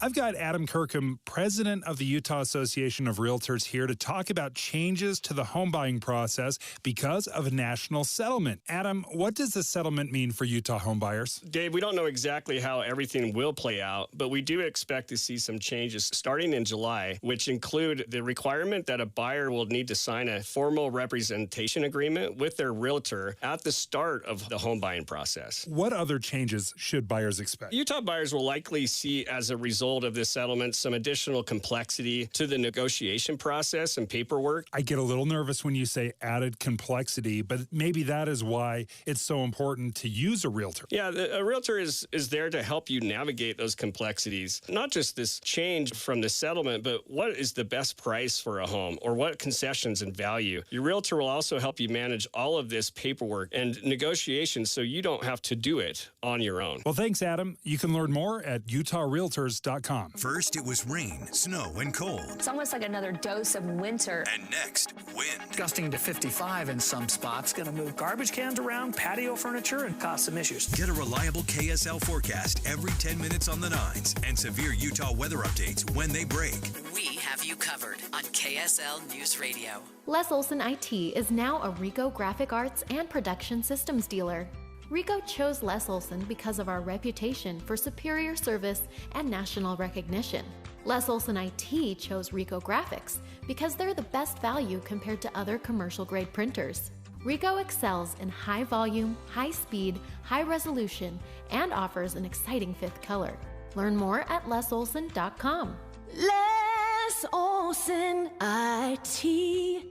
I've got Adam Kirkham, president of the Utah Association of Realtors, here to talk about changes to the home buying process because of a national settlement. Adam, what does the settlement mean for Utah home buyers? Dave, we don't know exactly how everything will play out, but we do expect to see some changes starting in July, which include the requirement that a buyer will need to sign a formal representation agreement with their realtor at the start of the home buying process. What other changes should buyers expect? Utah buyers will likely see, as a result of this settlement, some additional complexity to the negotiation process and paperwork. I get a little nervous when you say added complexity, but maybe that is why it's so important to use a realtor. Yeah, a realtor is there to help you navigate those complexities. Not just this change from the settlement, but what is the best price for a home or what concessions and value. Your realtor will also help you manage all of this paperwork and negotiations so you don't have to do it on your own. Well, thanks, Adam. You can learn more at utahrealtors.com. First, it was rain, snow, and cold. It's almost like another dose of winter. And next, wind. Gusting to 55 in some spots. Going to move garbage cans around, patio furniture, and cause some issues. Get a reliable KSL forecast every 10 minutes on the 9s and severe Utah weather updates when they break. We have you covered on KSL News Radio. Les Olson IT is now a Rico Graphic Arts and Production Systems dealer. Rico chose Les Olson because of our reputation for superior service and national recognition. Les Olson IT chose Rico Graphics because they're the best value compared to other commercial-grade printers. Rico excels in high volume, high speed, high resolution, and offers an exciting fifth color. Learn more at lesolson.com. Les Olson IT.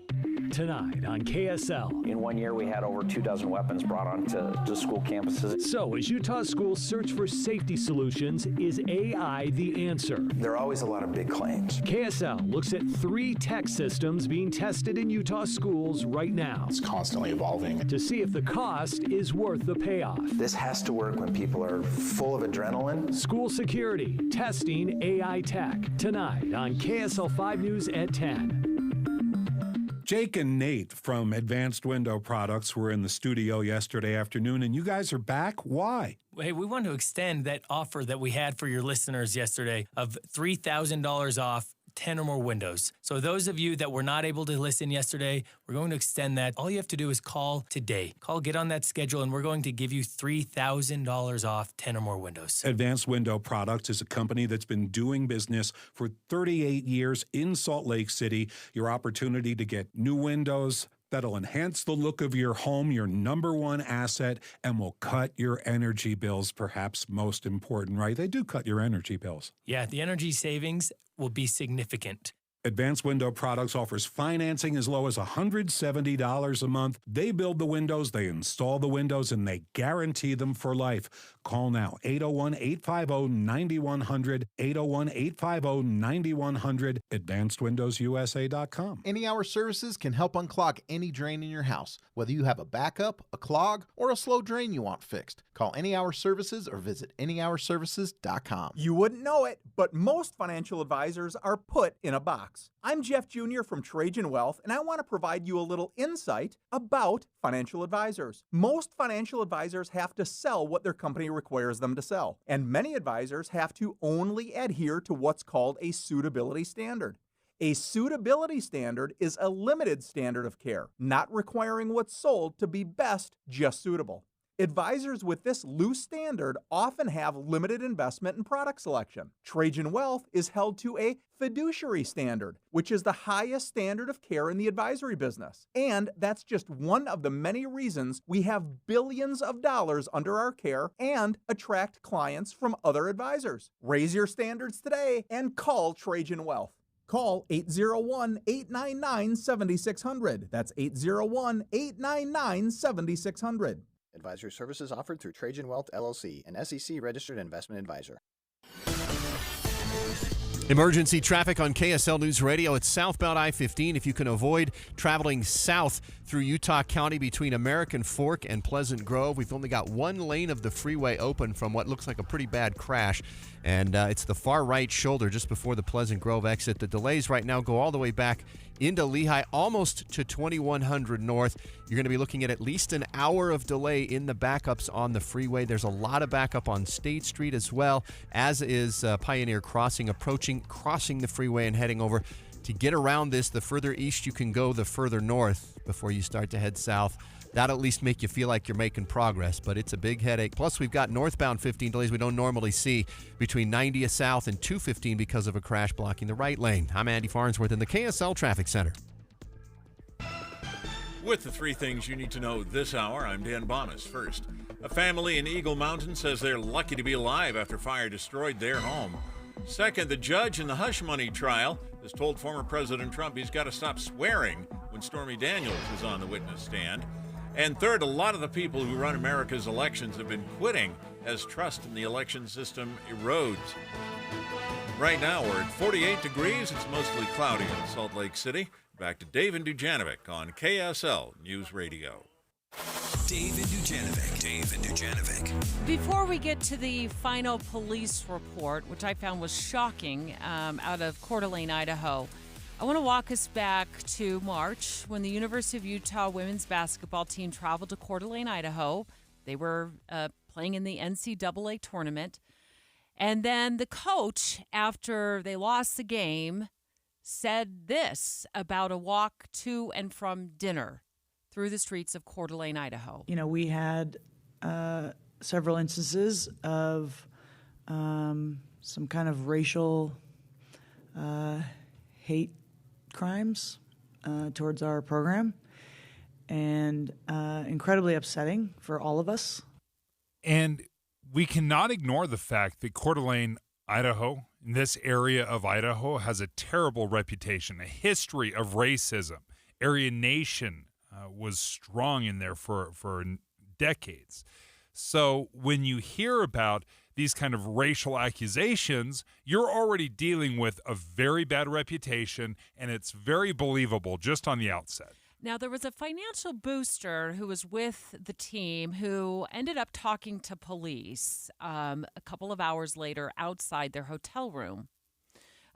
Tonight on KSL. In 1 year, we had over 24 weapons brought onto school campuses. So, as Utah schools search for safety solutions, is AI the answer? There are always a lot of big claims. KSL looks at 3 tech systems being tested in Utah schools right now. It's constantly evolving. To see if the cost is worth the payoff. This has to work when people are full of adrenaline. School security, testing AI tech. Tonight on KSL 5 News at 10. Jake and Nate from Advanced Window Products were in the studio yesterday afternoon, and you guys are back. Why? Hey, we want to extend that offer that we had for your listeners yesterday of $3,000 off 10 or more windows. So those of you that were not able to listen yesterday, we're going to extend that. All you have to do is call today. Get on that schedule, and we're going to give you $3,000 off 10 or more windows. Advanced Window Products is a company that's been doing business for 38 years in Salt Lake City. Your opportunity to get new windows that'll enhance the look of your home, your number one asset, and will cut your energy bills, perhaps most important, right? They do cut your energy bills. Yeah, the energy savings will be significant. Advanced Window Products offers financing as low as $170 a month. They build the windows, they install the windows, and they guarantee them for life. Call now, 801-850-9100, 801-850-9100, advancedwindowsusa.com. Any Hour Services can help unclog any drain in your house, whether you have a backup, a clog, or a slow drain you want fixed. Call Any Hour Services or visit anyhourservices.com. You wouldn't know it, but most financial advisors are put in a box. I'm Jeff Jr. from Trajan Wealth, and I want to provide you a little insight about financial advisors. Most financial advisors have to sell what their company requires them to sell, and many advisors have to only adhere to what's called a suitability standard. A suitability standard is a limited standard of care, not requiring what's sold to be best, just suitable. Advisors with this loose standard often have limited investment and product selection. Trajan Wealth is held to a fiduciary standard, which is the highest standard of care in the advisory business. And that's just one of the many reasons we have billions of dollars under our care and attract clients from other advisors. Raise your standards today and call Trajan Wealth. Call 801-899-7600. That's 801-899-7600. Advisory services offered through Trajan Wealth, LLC, an SEC-registered investment advisor. Emergency traffic on KSL News Radio. It's southbound I-15. If you can avoid traveling south through Utah County between American Fork and Pleasant Grove, we've only got one lane of the freeway open from what looks like a pretty bad crash. And it's the far right shoulder just before the Pleasant Grove exit. The delays right now go all the way back into Lehigh, almost to 2100 North. You're going to be looking at least an hour of delay in the backups on the freeway. There's a lot of backup on State Street as well, as is Pioneer Crossing, crossing the freeway and heading over. To get around this, the further east you can go, the further north before you start to head south. That'll at least make you feel like you're making progress, but it's a big headache. Plus, we've got northbound 15 delays we don't normally see between 90th South and 215 because of a crash blocking the right lane. I'm Andy Farnsworth in the KSL Traffic Center. With the three things you need to know this hour, I'm Dan Bonas. First, a family in Eagle Mountain says they're lucky to be alive after fire destroyed their home. Second, the judge in the hush money trial has told former President Trump he's got to stop swearing when Stormy Daniels is on the witness stand. And third, a lot of the people who run America's elections have been quitting as trust in the election system erodes. Right now, we're at 48 degrees. It's mostly cloudy in Salt Lake City. Back to Dave and Dujanovic on KSL News Radio. Dave and Dujanovic. Before we get to the final police report, which I found was shocking, out of Coeur d'Alene, Idaho, I want to walk us back to March when the University of Utah women's basketball team traveled to Coeur d'Alene, Idaho. They were playing in the NCAA tournament. And then the coach, after they lost the game, said this about a walk to and from dinner through the streets of Coeur d'Alene, Idaho. You know, we had several instances of some kind of racial hate crimes towards our program, and incredibly upsetting for all of us. And we cannot ignore the fact that Coeur d'Alene, Idaho, in this area of Idaho, has a terrible reputation, a history of racism. Aryan Nation was strong in there for decades. So when you hear about these kind of racial accusations, you're already dealing with a very bad reputation, and it's very believable just on the outset. Now, there was a financial booster who was with the team who ended up talking to police a couple of hours later outside their hotel room,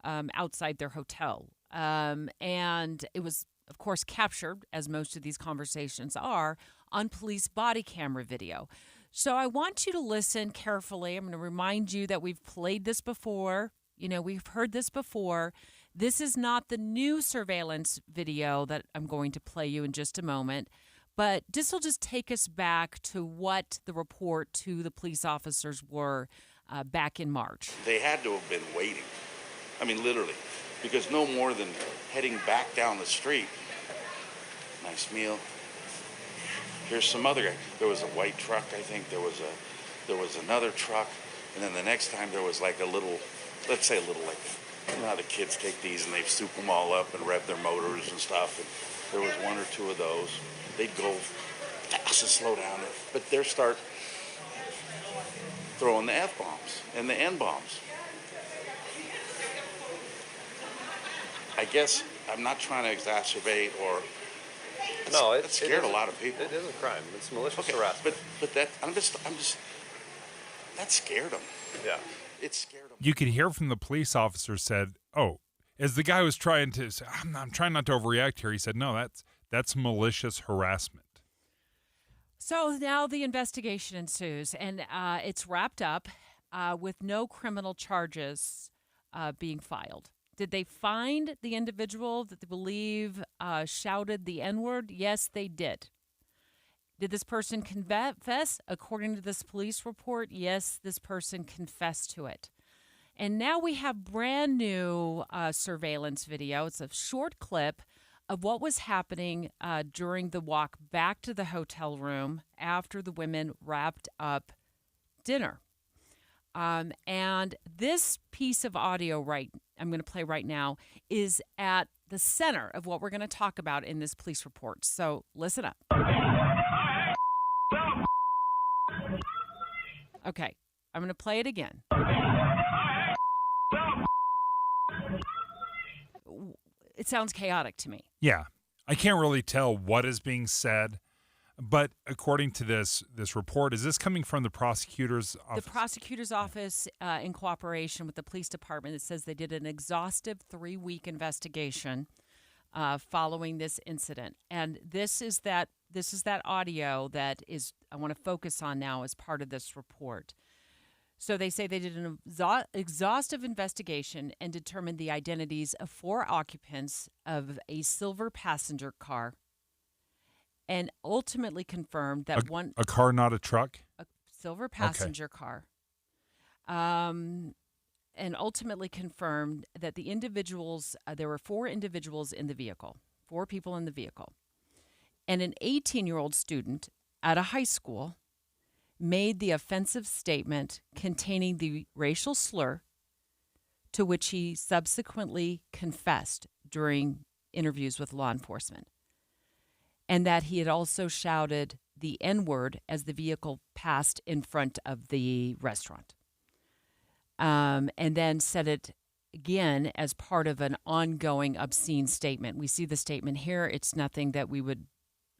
outside their hotel. And it was, of course, captured, as most of these conversations are, on police body camera video. So I want you to listen carefully. I'm going to remind you that we've played this before. You know, we've heard this before. This is not the new surveillance video that I'm going to play you in just a moment, but this will just take us back to what the report to the police officers were back in March. They had to have been waiting. I mean, literally, because no more than heading back down the street. Nice meal. Here's some other guy. There was a white truck, I think. There was another truck, and then the next time there was like a little, let's say a little like You know how the kids take these and they soup them all up and rev their motors and stuff. And there was one or two of those. They'd go fast and slow down, but they'll start throwing the F-bombs and the N-bombs. I guess I'm not trying to exacerbate or... No, it scared a lot of people. It is a crime. It's malicious Okay, harassment. but that I'm just that scared them. Yeah, it scared them. You could hear from the police officer said, "Oh," as the guy was trying to say, I'm trying not to overreact here. He said, "No, that's malicious harassment." So now the investigation ensues, and it's wrapped up with no criminal charges being filed. Did they find the individual that they believe shouted the N-word? Yes, they did. Did this person confess? According to this police report, yes, this person confessed to it. And now we have brand new surveillance video. It's a short clip of what was happening during the walk back to the hotel room after the women wrapped up dinner. And this piece of audio I'm going to play right now is at the center of what we're going to talk about in this police report. So listen up. Okay, I'm going to play it again. It sounds chaotic to me. Yeah. I can't really tell what is being said, but according to this report, is this coming from the prosecutor's office? The prosecutor's office, in cooperation with the police department, it says they did an exhaustive 3-week investigation following this incident. And this is that audio that I want to focus on now as part of this report. So they say they did an exhaustive investigation and determined the identities of 4 occupants of a silver passenger car, and ultimately confirmed that a car, not a truck? A silver passenger car. And ultimately confirmed that the individuals, there were 4 individuals in the vehicle, 4 people in the vehicle. And an 18-year-old student at a high school made the offensive statement containing the racial slur, to which he subsequently confessed during interviews with law enforcement, and that he had also shouted the N-word as the vehicle passed in front of the restaurant, and then said it again as part of an ongoing obscene statement. We see the statement here. It's nothing that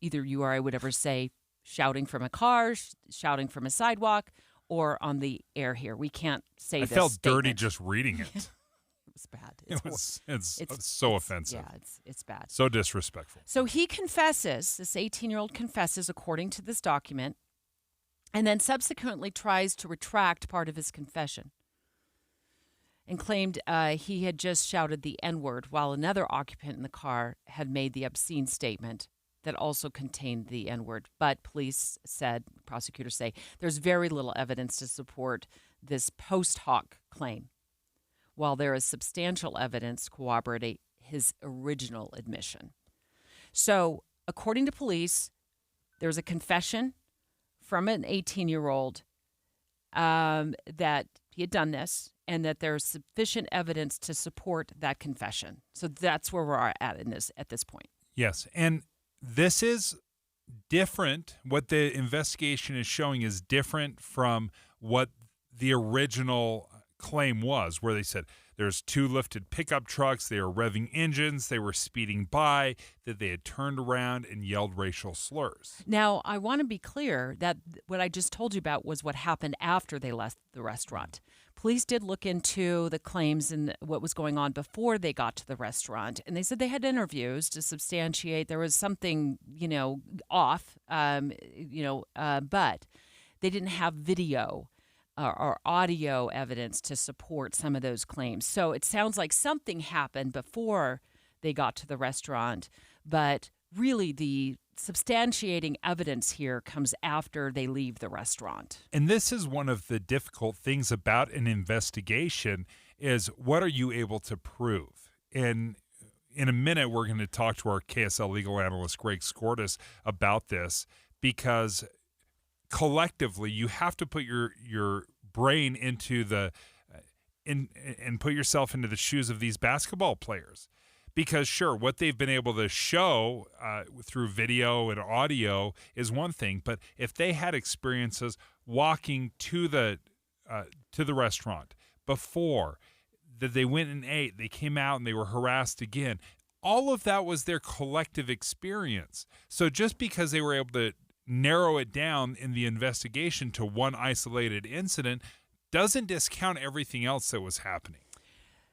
either you or I would ever say shouting from a car, shouting from a sidewalk, or on the air here. We can't say this I felt statement. dirty just reading it. It was bad. It's so offensive. Yeah, it's bad. So disrespectful. So he confesses, this 18-year-old confesses according to this document, and then subsequently tries to retract part of his confession and claimed he had just shouted the N-word while another occupant in the car had made the obscene statement that also contained the N-word. But prosecutors say, there's very little evidence to support this post hoc claim, while there is substantial evidence corroborating his original admission. So, according to police, there's a confession from an 18-year-old that he had done this, and that there's sufficient evidence to support that confession. So that's where we're at at this point. Yes, and this is different. What the investigation is showing is different from what the original claim was, where they said there's 2 lifted pickup trucks, they were revving engines, they were speeding by, that they had turned around and yelled racial slurs. Now, I want to be clear that what I just told you about was what happened after they left the restaurant. Police did look into the claims and what was going on before they got to the restaurant, and they said they had interviews to substantiate there was something, off, but they didn't have video or audio evidence to support some of those claims. So it sounds like something happened before they got to the restaurant, but really the substantiating evidence here comes after they leave the restaurant. And this is one of the difficult things about an investigation is what are you able to prove? And in a minute, we're going to talk to our KSL legal analyst, Greg Skordas, about this, because collectively you have to put your brain into the and put yourself into the shoes of these basketball players. Because sure, what they've been able to show through video and audio is one thing, but if they had experiences walking to the restaurant before, that they went and ate, they came out and they were harassed again, all of that was their collective experience. So just because they were able to narrow it down in the investigation to one isolated incident doesn't discount everything else that was happening.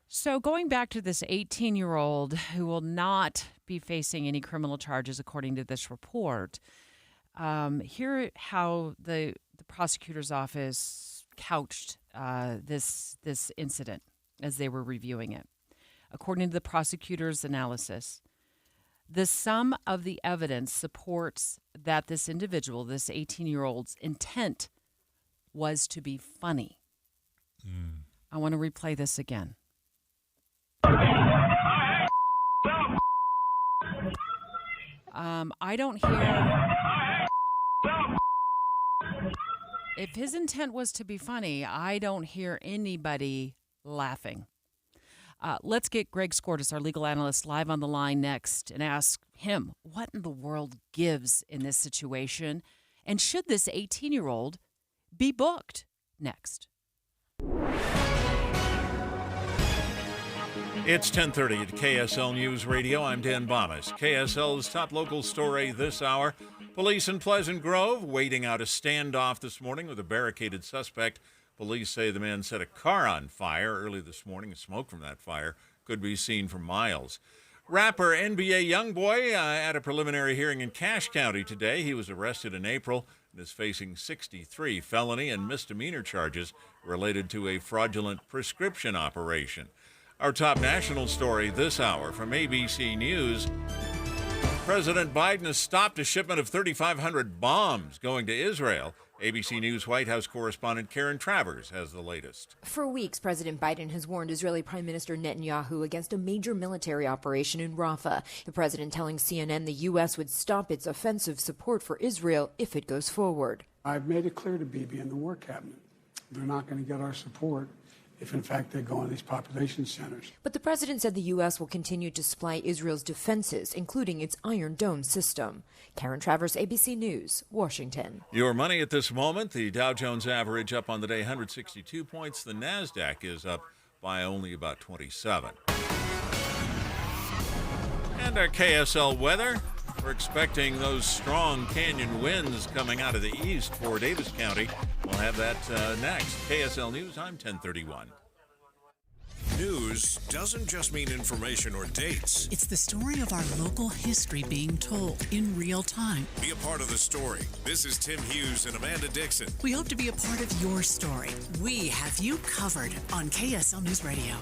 So going back to this 18-year-old who will not be facing any criminal charges according to this report, here how the prosecutor's office couched this incident as they were reviewing it. According to the prosecutor's analysis, the sum of the evidence supports that this individual, this 18-year-old's intent was to be funny. I want to replay this again. I don't hear... If his intent was to be funny, I don't hear anybody laughing. Let's get Greg Skordas, our legal analyst, live on the line next and ask him what in the world gives in this situation, and should this 18-year-old be booked? Next. It's 10:30 at KSL News Radio. I'm Dan Bonas. KSL's top local story this hour. Police in Pleasant Grove waiting out a standoff this morning with a barricaded suspect. Police say the man set a car on fire early this morning. Smoke from that fire could be seen for miles. Rapper NBA Youngboy at a preliminary hearing in Cache County today. He was arrested in April and is facing 63 felony and misdemeanor charges related to a fraudulent prescription operation. Our top national story this hour from ABC News. President Biden has stopped a shipment of 3,500 bombs going to Israel. ABC News White House correspondent Karen Travers has the latest. For weeks, President Biden has warned Israeli Prime Minister Netanyahu against a major military operation in Rafah. The president telling CNN the U.S. would stop its offensive support for Israel if it goes forward. I've made it clear to Bibi and the War Cabinet they're not going to get our support if, in fact, they go in these population centers. But the president said the U.S. will continue to supply Israel's defenses, including its Iron Dome system. Karen Travers, ABC News, Washington. Your money at this moment, the Dow Jones average up on the day 162 points. The NASDAQ is up by only about 27. And our KSL weather. We're expecting those strong canyon winds coming out of the east for Davis County. We'll have that next. KSL News, I'm 1031. News doesn't just mean information or dates. It's the story of our local history being told in real time. Be a part of the story. This is Tim Hughes and Amanda Dixon. We hope to be a part of your story. We have you covered on KSL News Radio.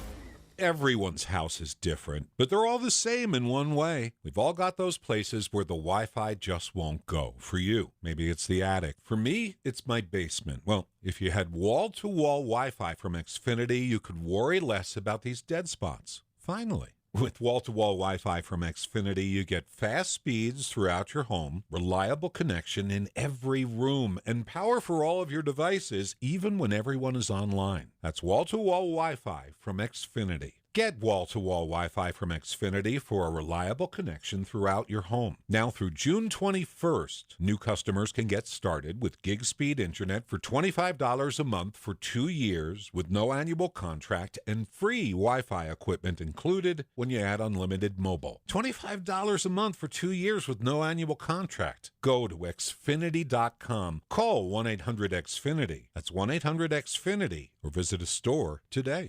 Everyone's house is different, but they're all the same in one way. We've all got those places where the Wi-Fi just won't go. For you, maybe it's the attic. For me, it's my basement. Well, if you had wall-to-wall Wi-Fi from Xfinity, you could worry less about these dead spots. Finally. With wall-to-wall Wi-Fi from Xfinity, you get fast speeds throughout your home, reliable connection in every room, and power for all of your devices, even when everyone is online. That's wall-to-wall Wi-Fi from Xfinity. Get wall-to-wall Wi-Fi from Xfinity for a reliable connection throughout your home. Now through June 21st, new customers can get started with gig speed internet for $25 a month for 2 years with no annual contract and free Wi-Fi equipment included when you add unlimited mobile. $25 a month for 2 years with no annual contract. Go to Xfinity.com. Call 1-800-XFINITY. That's 1-800-XFINITY or visit a store today.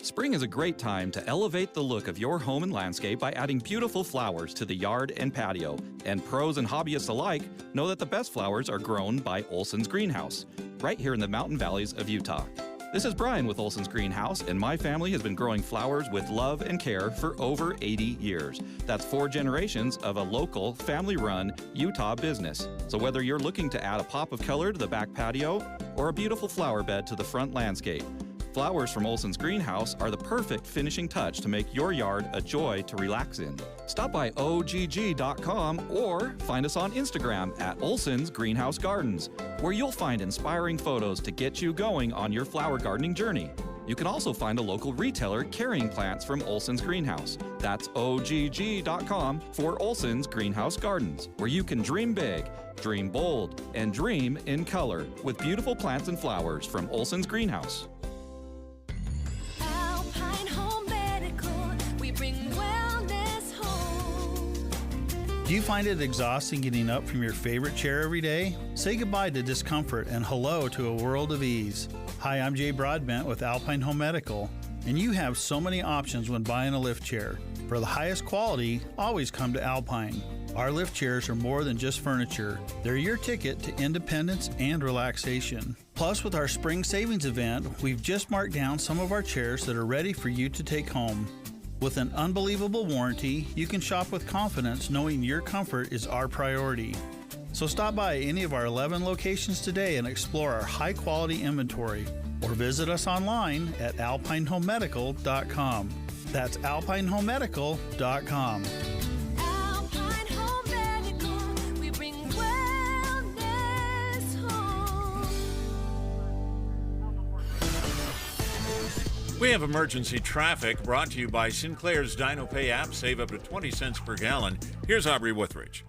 Spring is a great time to elevate the look of your home and landscape by adding beautiful flowers to the yard and patio. And pros and hobbyists alike know that the best flowers are grown by Olson's Greenhouse, right here in the mountain valleys of Utah. This is Brian with Olson's Greenhouse, and my family has been growing flowers with love and care for over 80 years. That's 4 generations of a local, family-run Utah business. So whether you're looking to add a pop of color to the back patio or a beautiful flower bed to the front landscape, flowers from Olson's Greenhouse are the perfect finishing touch to make your yard a joy to relax in. Stop by OGG.com or find us on Instagram at Olson's Greenhouse Gardens, where you'll find inspiring photos to get you going on your flower gardening journey. You can also find a local retailer carrying plants from Olson's Greenhouse. That's OGG.com for Olson's Greenhouse Gardens, where you can dream big, dream bold, and dream in color with beautiful plants and flowers from Olson's Greenhouse. Alpine Home Medical, we bring wellness home. Do you find it exhausting getting up from your favorite chair every day? Say goodbye to discomfort and hello to a world of ease. Hi, I'm Jay Broadbent with Alpine Home Medical, and you have so many options when buying a lift chair. For the highest quality, always come to Alpine. Our lift chairs are more than just furniture. They're your ticket to independence and relaxation. Plus, with our spring savings event, we've just marked down some of our chairs that are ready for you to take home. With an unbelievable warranty, you can shop with confidence knowing your comfort is our priority. So stop by any of our 11 locations today and explore our high-quality inventory, or visit us online at alpinehomemedical.com. That's alpinehomemedical.com. Alpine Home Medical, we bring wellness home. We have emergency traffic brought to you by Sinclair's DinoPay app. Save up to 20 cents per gallon. Here's Aubrey Withridge.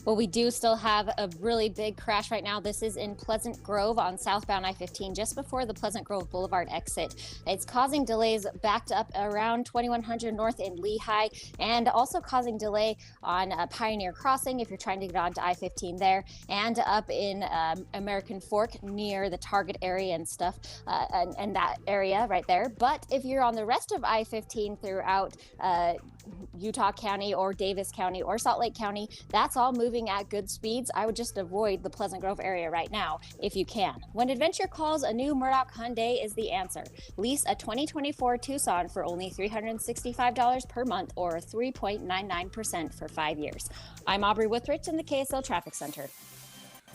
Well, we do still have a really big crash right now. This is in Pleasant Grove on southbound I-15, just before the Pleasant Grove Boulevard exit. It's causing delays backed up around 2100 north in Lehigh, and also causing delay on Pioneer Crossing if you're trying to get onto I-15 there, and up in American Fork near the Target area and stuff, and that area right there. But if you're on the rest of I-15 throughout Utah County or Davis County or Salt Lake County, that's all moving at good speeds. I would just avoid the Pleasant Grove area right now if you can. When adventure calls, a new Murdoch Hyundai is the answer. Lease a 2024 Tucson for only $365 per month or 3.99% for 5 years. I'm Aubrey Withridge in the KSL Traffic Center.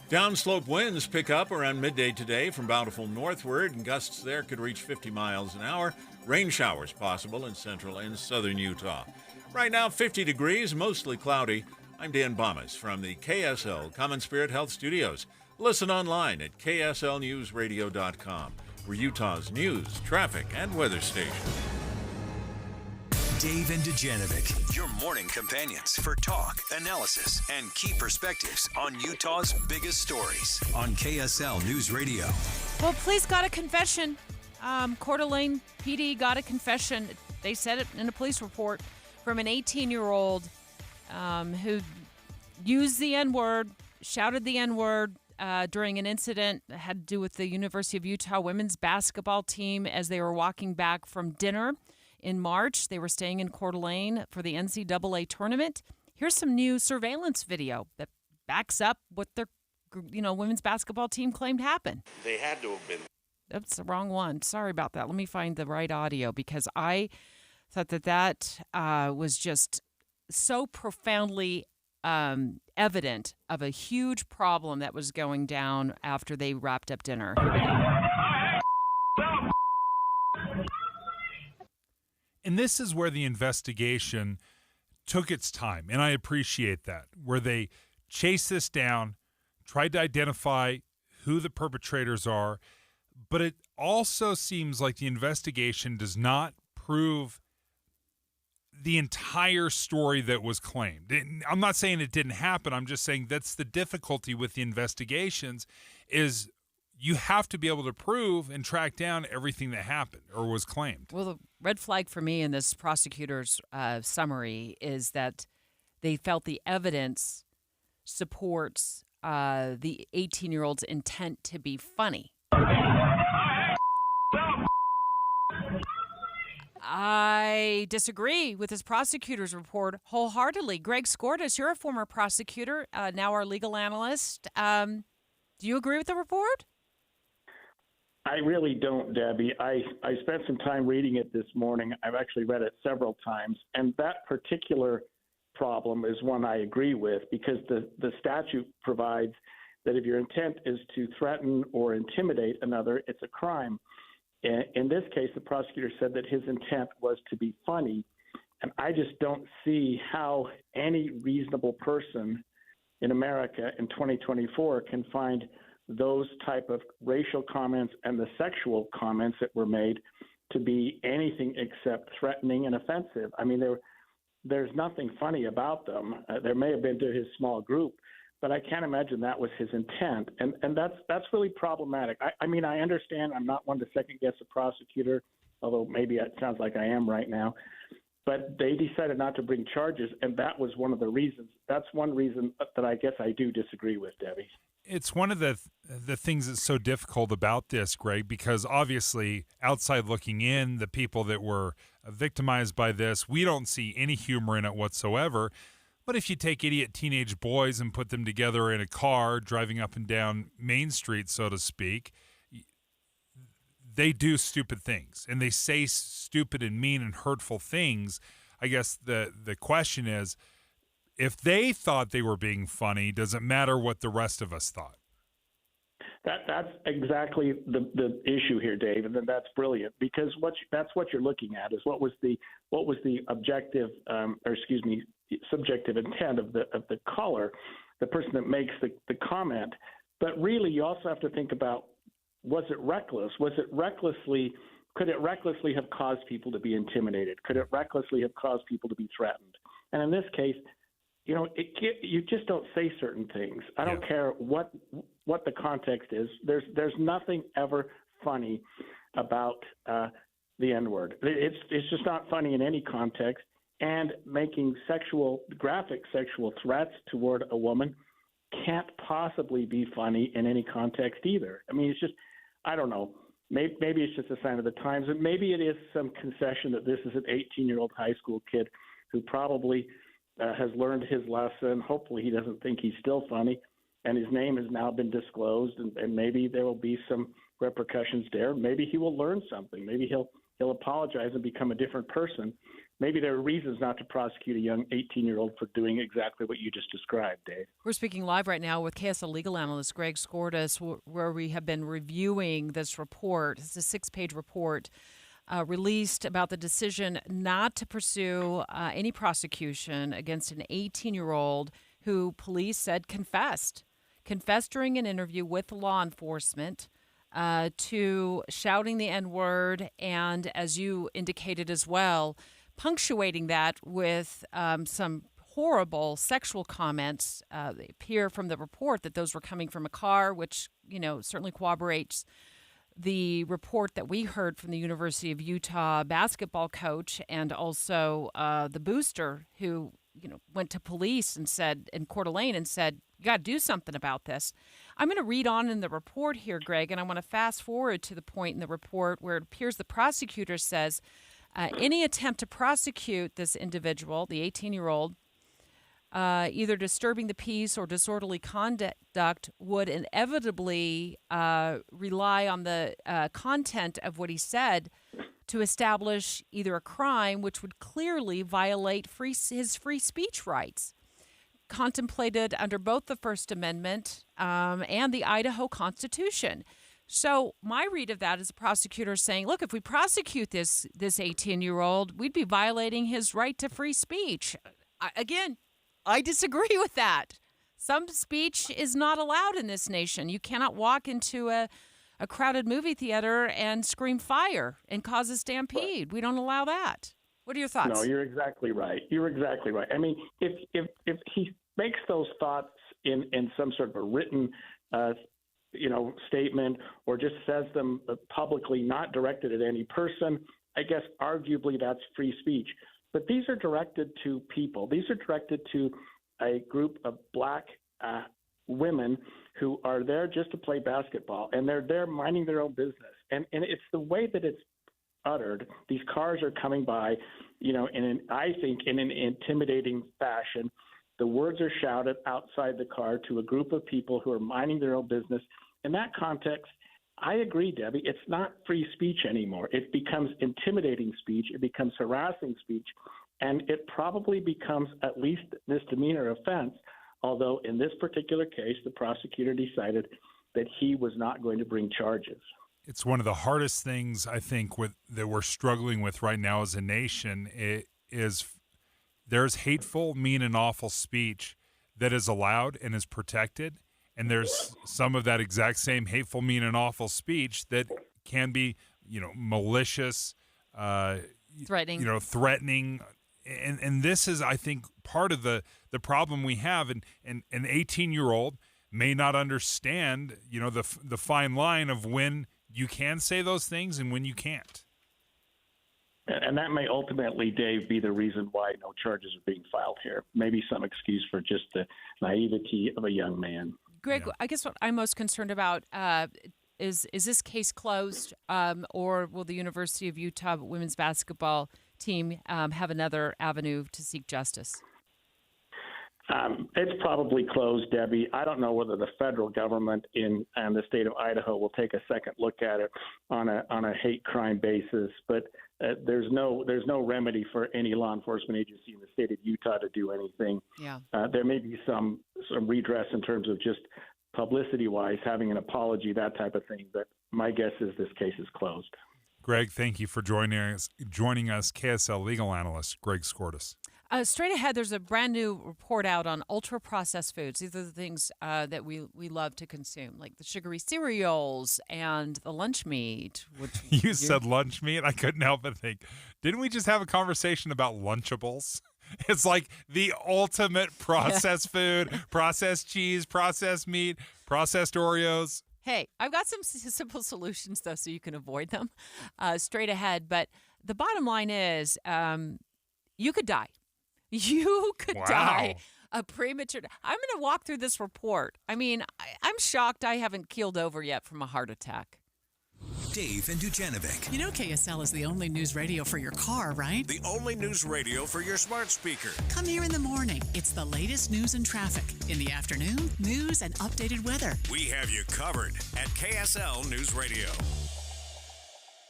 Downslope winds pick up around midday today from Bountiful northward, and gusts there could reach 50 miles an hour. Rain showers possible in central and southern Utah. Right now, 50 degrees, mostly cloudy. I'm Dan Bomas from the KSL Common Spirit Health Studios. Listen online at kslnewsradio.com. We're Utah's news, traffic, and weather station. Dave and Dujanovic, your morning companions for talk, analysis, and key perspectives on Utah's biggest stories on KSL News Radio. Well, police got a confession. Coeur d'Alene PD got a confession. They said it in a police report from an 18-year-old who used the N-word, shouted the N-word during an incident that had to do with the University of Utah women's basketball team as they were walking back from dinner in March. They were staying in Coeur d'Alene for the NCAA tournament. Here's some new surveillance video that backs up what their women's basketball team claimed happened. They had to have been. That's the wrong one. Sorry about that. Let me find the right audio because I thought that was just so profoundly evident of a huge problem that was going down after they wrapped up dinner. And this is where the investigation took its time, and I appreciate that, where they chased this down, tried to identify who the perpetrators are, but it also seems like the investigation does not prove the entire story that was claimed. I'm not saying it didn't happen. I'm just saying that's the difficulty with the investigations is you have to be able to prove and track down everything that happened or was claimed. Well, the red flag for me in this prosecutor's summary is that they felt the evidence supports the 18-year-old's intent to be funny. I disagree with this prosecutor's report wholeheartedly. Greg Skordas, you're a former prosecutor, now our legal analyst. Do you agree with the report? I really don't, Debbie. I spent some time reading it this morning. I've actually read it several times, and that particular problem is one I agree with because the statute provides that if your intent is to threaten or intimidate another, it's a crime. In this case, the prosecutor said that his intent was to be funny, and I just don't see how any reasonable person in America in 2024 can find those type of racial comments and the sexual comments that were made to be anything except threatening and offensive. I mean, there's nothing funny about them. There may have been to his small group, but I can't imagine that was his intent. And that's really problematic. I mean, I understand I'm not one to second guess a prosecutor, although maybe it sounds like I am right now. But they decided not to bring charges, and that was one of the reasons. That's one reason that I guess I do disagree with, Debbie. It's one of the things that's so difficult about this, Greg, because obviously outside looking in, the people that were victimized by this, we don't see any humor in it whatsoever. But if you take idiot teenage boys and put them together in a car driving up and down Main Street, so to speak, they do stupid things and they say stupid and mean and hurtful things. I guess the question is, if they thought they were being funny, does it matter what the rest of us thought? That's exactly the issue here, Dave, and then that's brilliant because that's what you're looking at is what was the objective, subjective intent of the caller, the person that makes the comment. But really, you also have to think about, was it reckless? Could it recklessly have caused people to be intimidated? Could it recklessly have caused people to be threatened? And in this case, you just don't say certain things. I don't care what the context is. There's nothing ever funny about the N-word. It's just not funny in any context. And making graphic sexual threats toward a woman can't possibly be funny in any context either. I mean, it's just, I don't know. Maybe it's just a sign of the times, and maybe it is some concession that this is an 18-year-old high school kid who probably has learned his lesson. Hopefully he doesn't think he's still funny, and his name has now been disclosed, and maybe there will be some repercussions there. Maybe he will learn something. Maybe he'll apologize and become a different person. Maybe there are reasons not to prosecute a young 18-year-old for doing exactly what you just described, Dave. We're speaking live right now with KSL legal analyst Greg Skordas, where we have been reviewing this report. It's a 6-page report released about the decision not to pursue any prosecution against an 18-year-old who police said confessed during an interview with law enforcement to shouting the N-word, and as you indicated as well, punctuating that with some horrible sexual comments. They appear from the report that those were coming from a car, which certainly corroborates the report that we heard from the University of Utah basketball coach and also the booster who went to police and said in Coeur d'Alene and said, you got to do something about this. I'm going to read on in the report here, Greg, and I want to fast forward to the point in the report where it appears the prosecutor says any attempt to prosecute this individual, the 18-year-old, either disturbing the peace or disorderly conduct would inevitably rely on the content of what he said to establish either a crime which would clearly violate his free speech rights, contemplated under both the First Amendment and the Idaho Constitution. So my read of that is the prosecutor saying, look, if we prosecute this 18-year-old, we'd be violating his right to free speech. Again, I disagree with that. Some speech is not allowed in this nation. You cannot walk into a crowded movie theater and scream fire and cause a stampede. We don't allow that. What are your thoughts? No, you're exactly right. I mean, if he makes those thoughts in some sort of a written statement or just says them publicly, not directed at any person, I guess arguably that's free speech. But these are directed to people. These are directed to a group of black women who are there just to play basketball, and they're there minding their own business. And it's the way that it's uttered. These cars are coming by, in an intimidating fashion. The words are shouted outside the car to a group of people who are minding their own business. In that context, I agree, Debbie. It's not free speech anymore. It becomes intimidating speech. It becomes harassing speech. And it probably becomes at least misdemeanor offense, although in this particular case, the prosecutor decided that he was not going to bring charges. It's one of the hardest things, I think, that we're struggling with right now as a nation. There's hateful, mean, and awful speech that is allowed and is protected. And there's some of that exact same hateful, mean, and awful speech that can be, malicious, Threatening. threatening. And this is, I think, part of the problem we have. And an 18-year-old may not understand, the fine line of when you can say those things and when you can't. And that may ultimately, Dave, be the reason why no charges are being filed here. Maybe some excuse for just the naivety of a young man. Greg, I guess what I'm most concerned about is this case closed, or will the University of Utah women's basketball team have another avenue to seek justice? It's probably closed, Debbie. I don't know whether the federal government and the state of Idaho will take a second look at it on a hate crime basis, but there's no remedy for any law enforcement agency in the state of Utah to do anything. Yeah. There may be some redress in terms of just publicity-wise, having an apology, that type of thing, but my guess is this case is closed. Greg, thank you for joining us, KSL legal analyst Greg Skordas. Straight ahead, there's a brand new report out on ultra-processed foods. These are the things that we love to consume, like the sugary cereals and the lunch meat. Which you said lunch meat? I couldn't help but think, didn't we just have a conversation about Lunchables? It's like the ultimate processed food, processed cheese, processed meat, processed Oreos. Hey, I've got some simple solutions, though, so you can avoid them straight ahead. But the bottom line is you could die. You could die a premature. I'm going to walk through this report. I mean, I'm shocked I haven't keeled over yet from a heart attack. Dave and Dujanovic. You know KSL is the only news radio for your car, right? The only news radio for your smart speaker. Come here in the morning. It's the latest news and traffic. In the afternoon, news and updated weather. We have you covered at KSL News Radio.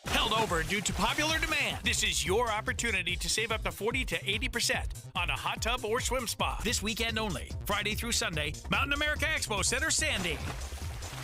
Held over due to popular demand. This is your opportunity to save up to 40 to 80% on a hot tub or swim spa. This weekend only, Friday through Sunday, Mountain America Expo Center, Sandy.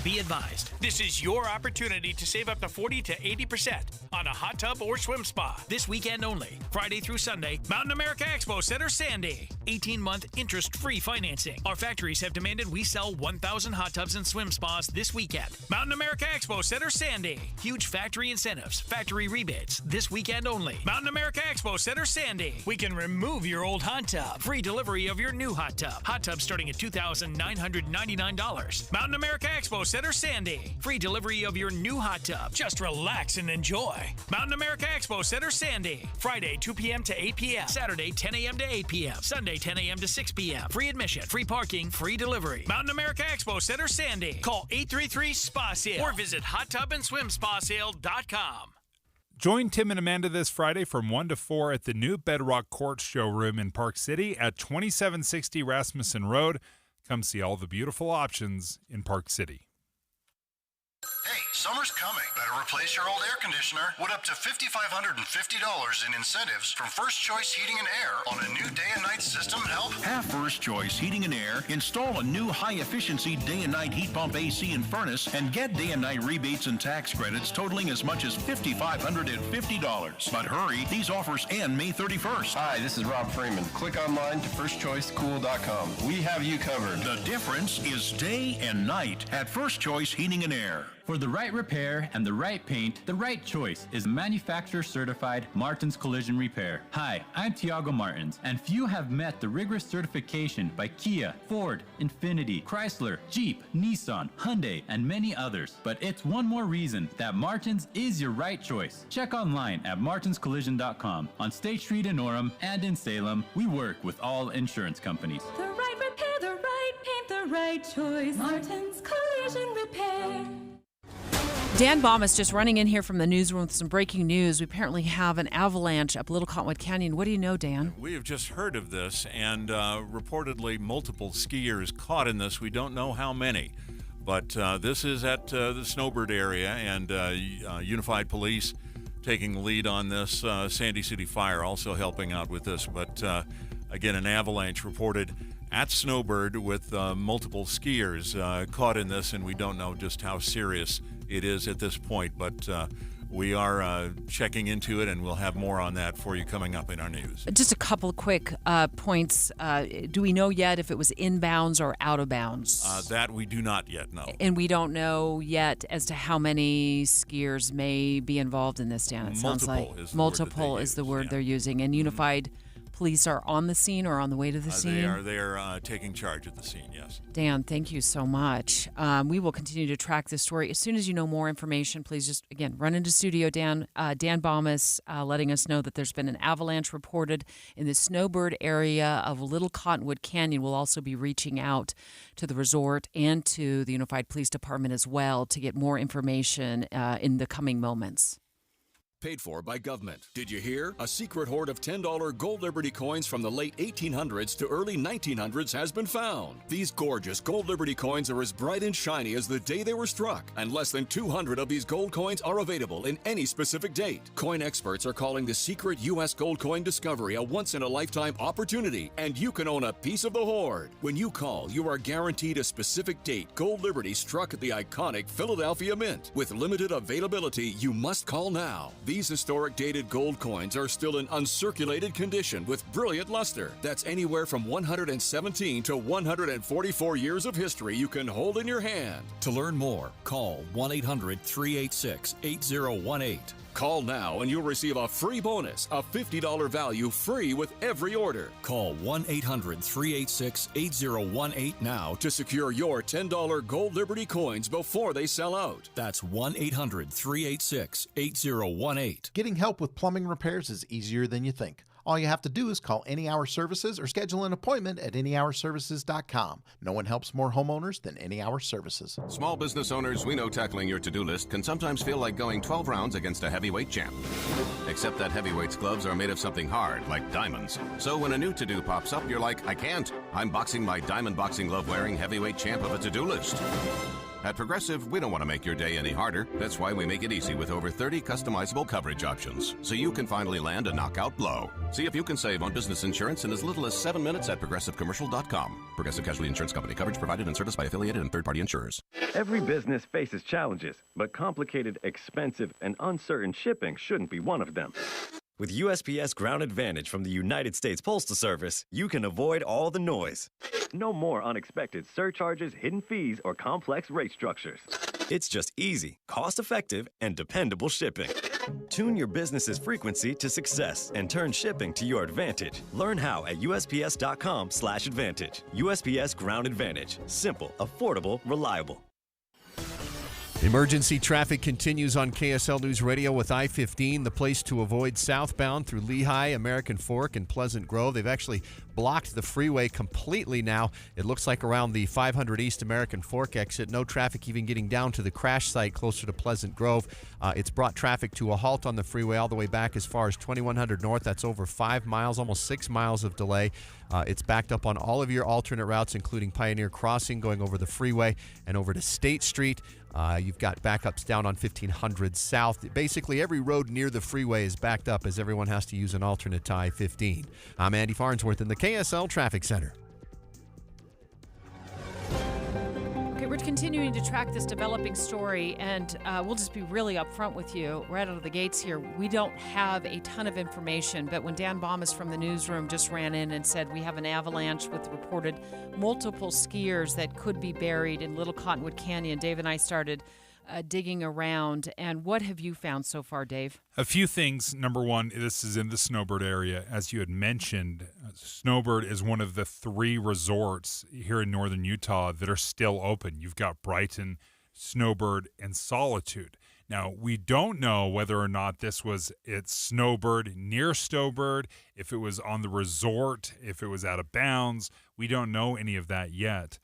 Be advised, this is your opportunity to save up to 40 to 80% on a hot tub or swim spa. This weekend only, Friday through Sunday, Mountain America Expo Center, Sandy. 18-month interest-free financing. Our factories have demanded we sell 1,000 hot tubs and swim spas this weekend. Mountain America Expo Center, Sandy. Huge factory incentives, factory rebates. This weekend only, Mountain America Expo Center, Sandy. We can remove your old hot tub. Free delivery of your new hot tub. Hot tub starting at $2,999. Mountain America Expo Center, Sandy. Free delivery of your new hot tub. Just relax and enjoy. Mountain America Expo Center, Sandy. Friday, 2 p.m. to 8 p.m. Saturday, 10 a.m. to 8 p.m. Sunday, 10 a.m. to 6 p.m. Free admission, free parking, free delivery. Mountain America Expo Center, Sandy. Call 833-SPA-SALE or visit hottubandSwimSpaSale.com. Join Tim and Amanda this Friday from 1 to 4 at the new Bedrock Court showroom in Park City at 2760 Rasmussen Road. Come see all the beautiful options in Park City. Hey, summer's coming. Better replace your old air conditioner with up to $5,550 in incentives from First Choice Heating and Air on a new day and night system help. Have First Choice Heating and Air install a new high-efficiency day and night heat pump AC and furnace and get day and night rebates and tax credits totaling as much as $5,550. But hurry, these offers end May 31st. Hi, this is Rob Freeman. Click online to firstchoicecool.com. We have you covered. The difference is day and night at First Choice Heating and Air. For the right repair and the right paint, the right choice is manufacturer-certified Martins Collision Repair. Hi, I'm Tiago Martins, and few have met the rigorous certification by Kia, Ford, Infiniti, Chrysler, Jeep, Nissan, Hyundai, and many others. But it's one more reason that Martins is your right choice. Check online at martinscollision.com. On State Street in Orem and in Salem, we work with all insurance companies. The right repair, the right paint, the right choice. Martin's Collision Repair. Dan Baum is just running in here from the newsroom with some breaking news. We apparently have an avalanche up Little Cottonwood Canyon. What do you know, Dan? We have just heard of this, and reportedly multiple skiers caught in this. We don't know how many, but this is at the Snowbird area, and Unified Police taking the lead on this. Sandy City Fire also helping out with this, but again, an avalanche reported at Snowbird with multiple skiers caught in this, and we don't know just how serious it is at this point, but we are checking into it, and we'll have more on that for you coming up in our news. Just a couple of quick points. Do we know yet if it was inbounds or out of bounds? That we do not yet know. And we don't know yet as to how many skiers may be involved in this, Dan. It sounds like multiple is the word they're using. And Unified Police are on the scene or on the way to the scene? They are taking charge at the scene, yes. Dan, thank you so much. We will continue to track this story. As soon as you know more information, please just, again, run into studio, Dan. Dan Bomas letting us know that there's been an avalanche reported in the Snowbird area of Little Cottonwood Canyon. We'll also be reaching out to the resort and to the Unified Police Department as well to get more information in the coming moments. Paid for by government. Did you hear? A secret hoard of $10 Gold Liberty coins from the late 1800s to early 1900s has been found. These gorgeous Gold Liberty coins are as bright and shiny as the day they were struck, and less than 200 of these gold coins are available in any specific date. Coin experts are calling the secret U.S. gold coin discovery a once-in-a-lifetime opportunity, and you can own a piece of the hoard. When you call, you are guaranteed a specific date Gold Liberty struck at the iconic Philadelphia Mint. With limited availability, you must call now. These historic dated gold coins are still in uncirculated condition with brilliant luster. That's anywhere from 117 to 144 years of history you can hold in your hand. To learn more, call 1-800-386-8018. Call now and you'll receive a free bonus, a $50 value free with every order. Call 1-800-386-8018 now to secure your $10 Gold Liberty coins before they sell out. That's 1-800-386-8018. Getting help with plumbing repairs is easier than you think. All you have to do is call Any Hour Services or schedule an appointment at anyhourservices.com. No one helps more homeowners than Any Hour Services. Small business owners, we know tackling your to-do list can sometimes feel like going 12 rounds against a heavyweight champ. Except that heavyweight's gloves are made of something hard, like diamonds. So when a new to-do pops up, you're like, I can't. I'm boxing my diamond boxing glove-wearing heavyweight champ of a to-do list. At Progressive, we don't want to make your day any harder. That's why we make it easy with over 30 customizable coverage options, so you can finally land a knockout blow. See if you can save on business insurance in as little as 7 minutes at ProgressiveCommercial.com. Progressive Casualty Insurance Company. Coverage provided and serviced by affiliated and third-party insurers. Every business faces challenges, but complicated, expensive, and uncertain shipping shouldn't be one of them. With USPS Ground Advantage from the United States Postal Service, you can avoid all the noise. No more unexpected surcharges, hidden fees, or complex rate structures. It's just easy, cost-effective, and dependable shipping. Tune your business's frequency to success and turn shipping to your advantage. Learn how at USPS.com/advantage. USPS Ground Advantage. Simple, affordable, reliable. Emergency traffic continues on KSL News Radio with I-15, the place to avoid southbound through Lehigh, American Fork, and Pleasant Grove. They've actually blocked the freeway completely now. It looks like around the 500 East American Fork exit. No traffic even getting down to the crash site closer to Pleasant Grove. It's brought traffic to a halt on the freeway all the way back as far as 2100 North. That's over 5 miles, almost 6 miles of delay. It's backed up on all of your alternate routes, including Pioneer Crossing going over the freeway and over to State Street. You've got backups down on 1500 South. Basically, every road near the freeway is backed up as everyone has to use an alternate to I-15. I'm Andy Farnsworth in the KSL Traffic Center. Okay, we're continuing to track this developing story, and we'll just be really upfront with you right out of the gates here. We don't have a ton of information, but when Dan Bomas from the newsroom just ran in and said we have an avalanche with reported multiple skiers that could be buried in Little Cottonwood Canyon, Dave and I started digging around. And what have you found so far, Dave? A few things. Number one, this is in the Snowbird area. As you had mentioned, Snowbird is one of the 3 resorts here in northern Utah that are still open. You've got Brighton, Snowbird, and Solitude. Now, we don't know whether or not this was at Snowbird, near Snowbird, if it was on the resort, if it was out of bounds. We don't know any of that yet.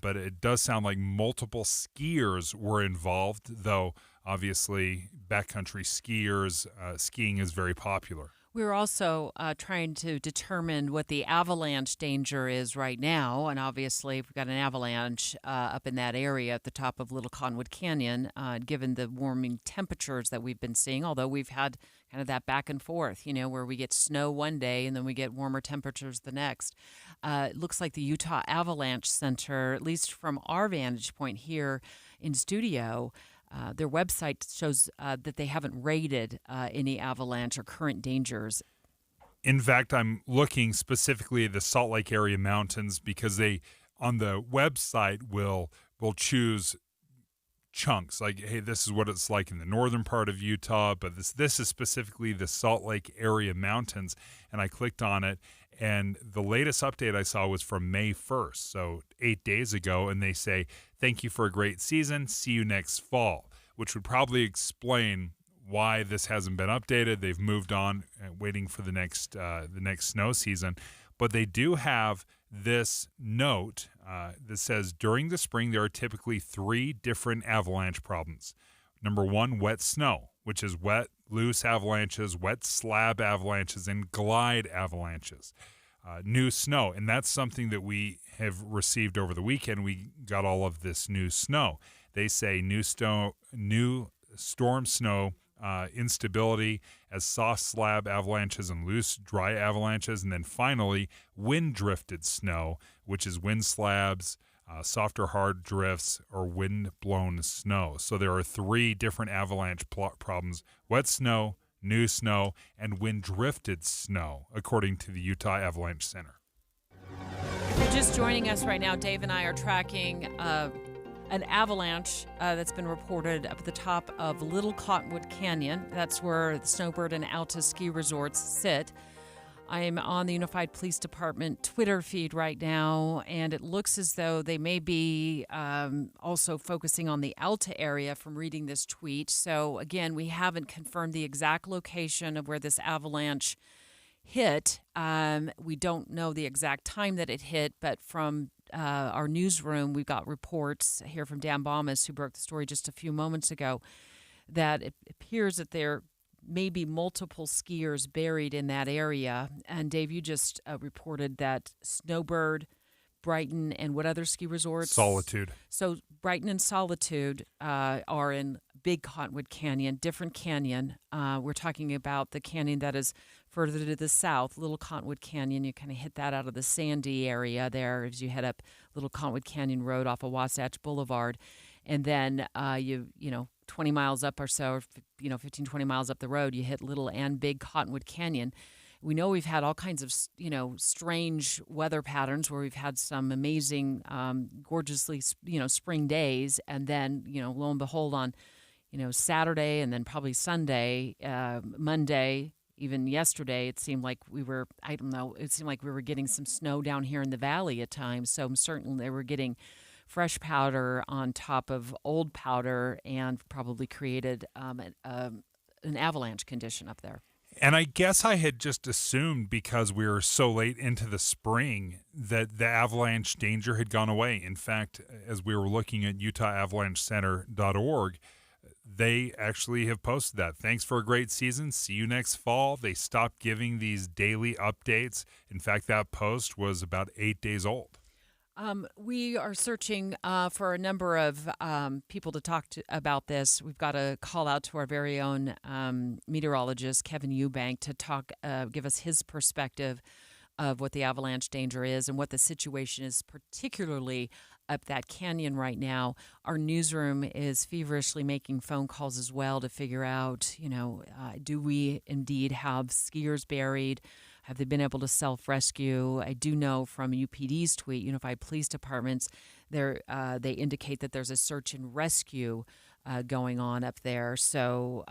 But it does sound like multiple skiers were involved, though obviously backcountry skiers, skiing is very popular. We're also trying to determine what the avalanche danger is right now. And obviously, we've got an avalanche up in that area at the top of Little Cottonwood Canyon, given the warming temperatures that we've been seeing, although we've had kind of that back and forth, where we get snow one day and then we get warmer temperatures the next. It looks like the Utah Avalanche Center, at least from our vantage point here in studio, their website shows that they haven't rated any avalanche or current dangers. In fact, I'm looking specifically at the Salt Lake area mountains because they, on the website, will choose chunks like, hey, this is what it's like in the northern part of Utah, but this is specifically the Salt Lake area mountains. And I clicked on it, and the latest update I saw was from May 1st, so 8 days ago, and they say, thank you for a great season, see you next fall, which would probably explain why this hasn't been updated. They've moved on, waiting for the next snow season. But they do have this note that says, during the spring, there are typically 3 different avalanche problems. Number 1, wet snow, which is wet, loose avalanches, wet slab avalanches, and glide avalanches. New snow, and that's something that we have received over the weekend. We got all of this new snow. They say new storm snow, instability as soft slab avalanches and loose dry avalanches, and then finally wind drifted snow, which is wind slabs, softer hard drifts, or wind blown snow. So there are 3 different avalanche problems: wet snow, new snow, and wind drifted snow, according to the Utah Avalanche Center. If you're just joining us right now, Dave and I are tracking an avalanche that's been reported up at the top of Little Cottonwood Canyon. That's where the Snowbird and Alta ski resorts sit. I'm on the Unified Police Department Twitter feed right now, and it looks as though they may be also focusing on the Alta area from reading this tweet. So, again, we haven't confirmed the exact location of where this avalanche hit. We don't know the exact time that it hit, but from our newsroom, we've got reports here from Dan Baumas, who broke the story just a few moments ago, that it appears that there may be multiple skiers buried in that area. And Dave, you just reported that Snowbird, Brighton, and what other ski resorts? Solitude. So Brighton and Solitude are in Big Cottonwood Canyon, different canyon. We're talking about the canyon that is further to the south, Little Cottonwood Canyon. You kind of hit that out of the sandy area there as you head up Little Cottonwood Canyon Road off of Wasatch Boulevard. And then you 20 miles up or so, 15, 20 miles up the road, you hit Little and Big Cottonwood Canyon. We know we've had all kinds of, strange weather patterns where we've had some amazing, gorgeously, spring days. And then, lo and behold, on, Saturday and then probably Sunday, Monday, even yesterday, it seemed like we were getting some snow down here in the valley at times. So certainly they were getting fresh powder on top of old powder and probably created an avalanche condition up there. And I guess I had just assumed, because we were so late into the spring, that the avalanche danger had gone away. In fact, as we were looking at UtahAvalancheCenter.org, they actually have posted that. Thanks for a great season. See you next fall. They stopped giving these daily updates. In fact, that post was about 8 days old. We are searching for a number of people to talk to about this. We've got a call out to our very own meteorologist, Kevin Eubank, to give us his perspective of what the avalanche danger is and what the situation is, particularly up that canyon right now. Our newsroom is feverishly making phone calls as well to figure out, do we indeed have skiers buried? Have they been able to self-rescue? I do know from UPD's tweet, Unified Police Departments, they indicate that there's a search and rescue going on up there. So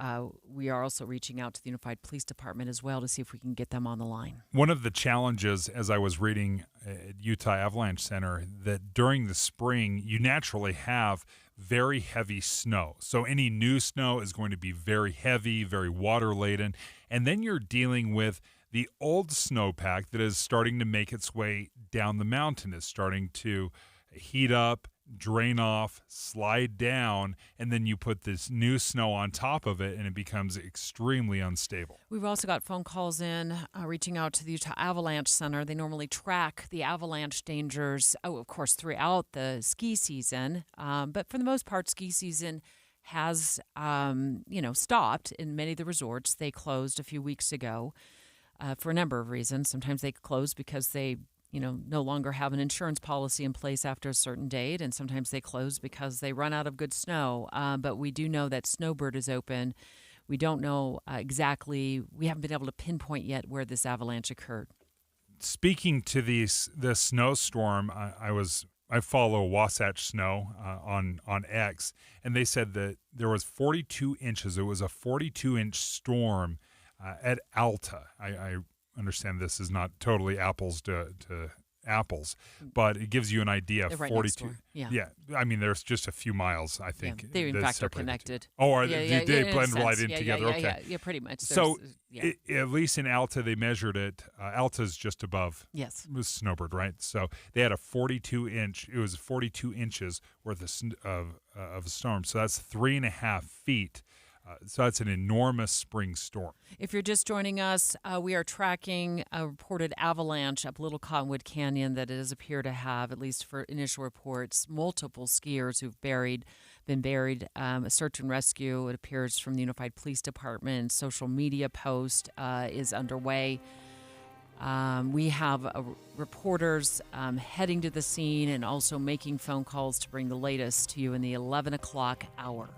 we are also reaching out to the Unified Police Department as well to see if we can get them on the line. One of the challenges, as I was reading at Utah Avalanche Center, that during the spring, you naturally have very heavy snow. So any new snow is going to be very heavy, very water-laden. And then you're dealing with the old snowpack that is starting to make its way down the mountain, is starting to heat up, drain off, slide down, and then you put this new snow on top of it, and it becomes extremely unstable. We've also got phone calls in reaching out to the Utah Avalanche Center. They normally track the avalanche dangers, of course, throughout the ski season. But for the most part, ski season has, stopped in many of the resorts. They closed a few weeks ago. For a number of reasons. Sometimes they close because they no longer have an insurance policy in place after a certain date, and sometimes they close because they run out of good snow. But we do know that Snowbird is open. We don't know exactly. We haven't been able to pinpoint yet where this avalanche occurred. Speaking to the snowstorm, I follow Wasatch Snow on X, and they said that there was 42 inches. It was a 42-inch storm at Alta. I understand this is not totally apples to apples, but it gives you an idea. They're right 42. next door. Yeah. I mean, there's just a few miles, I think. Yeah. They, in fact, are connected. Oh, are they blend right in together? Yeah, pretty much. So, at least in Alta, they measured it. Alta's just above Snowbird, right? So, they had a 42-inch, it was 42 inches worth of a storm. So, that's 3.5 feet. So that's an enormous spring storm. If you're just joining us, we are tracking a reported avalanche up Little Cottonwood Canyon that it does appear to have, at least for initial reports, multiple skiers who've been buried. A search and rescue, it appears, from the Unified Police Department. Social media post is underway. We have reporters heading to the scene and also making phone calls to bring the latest to you in the 11 o'clock hour.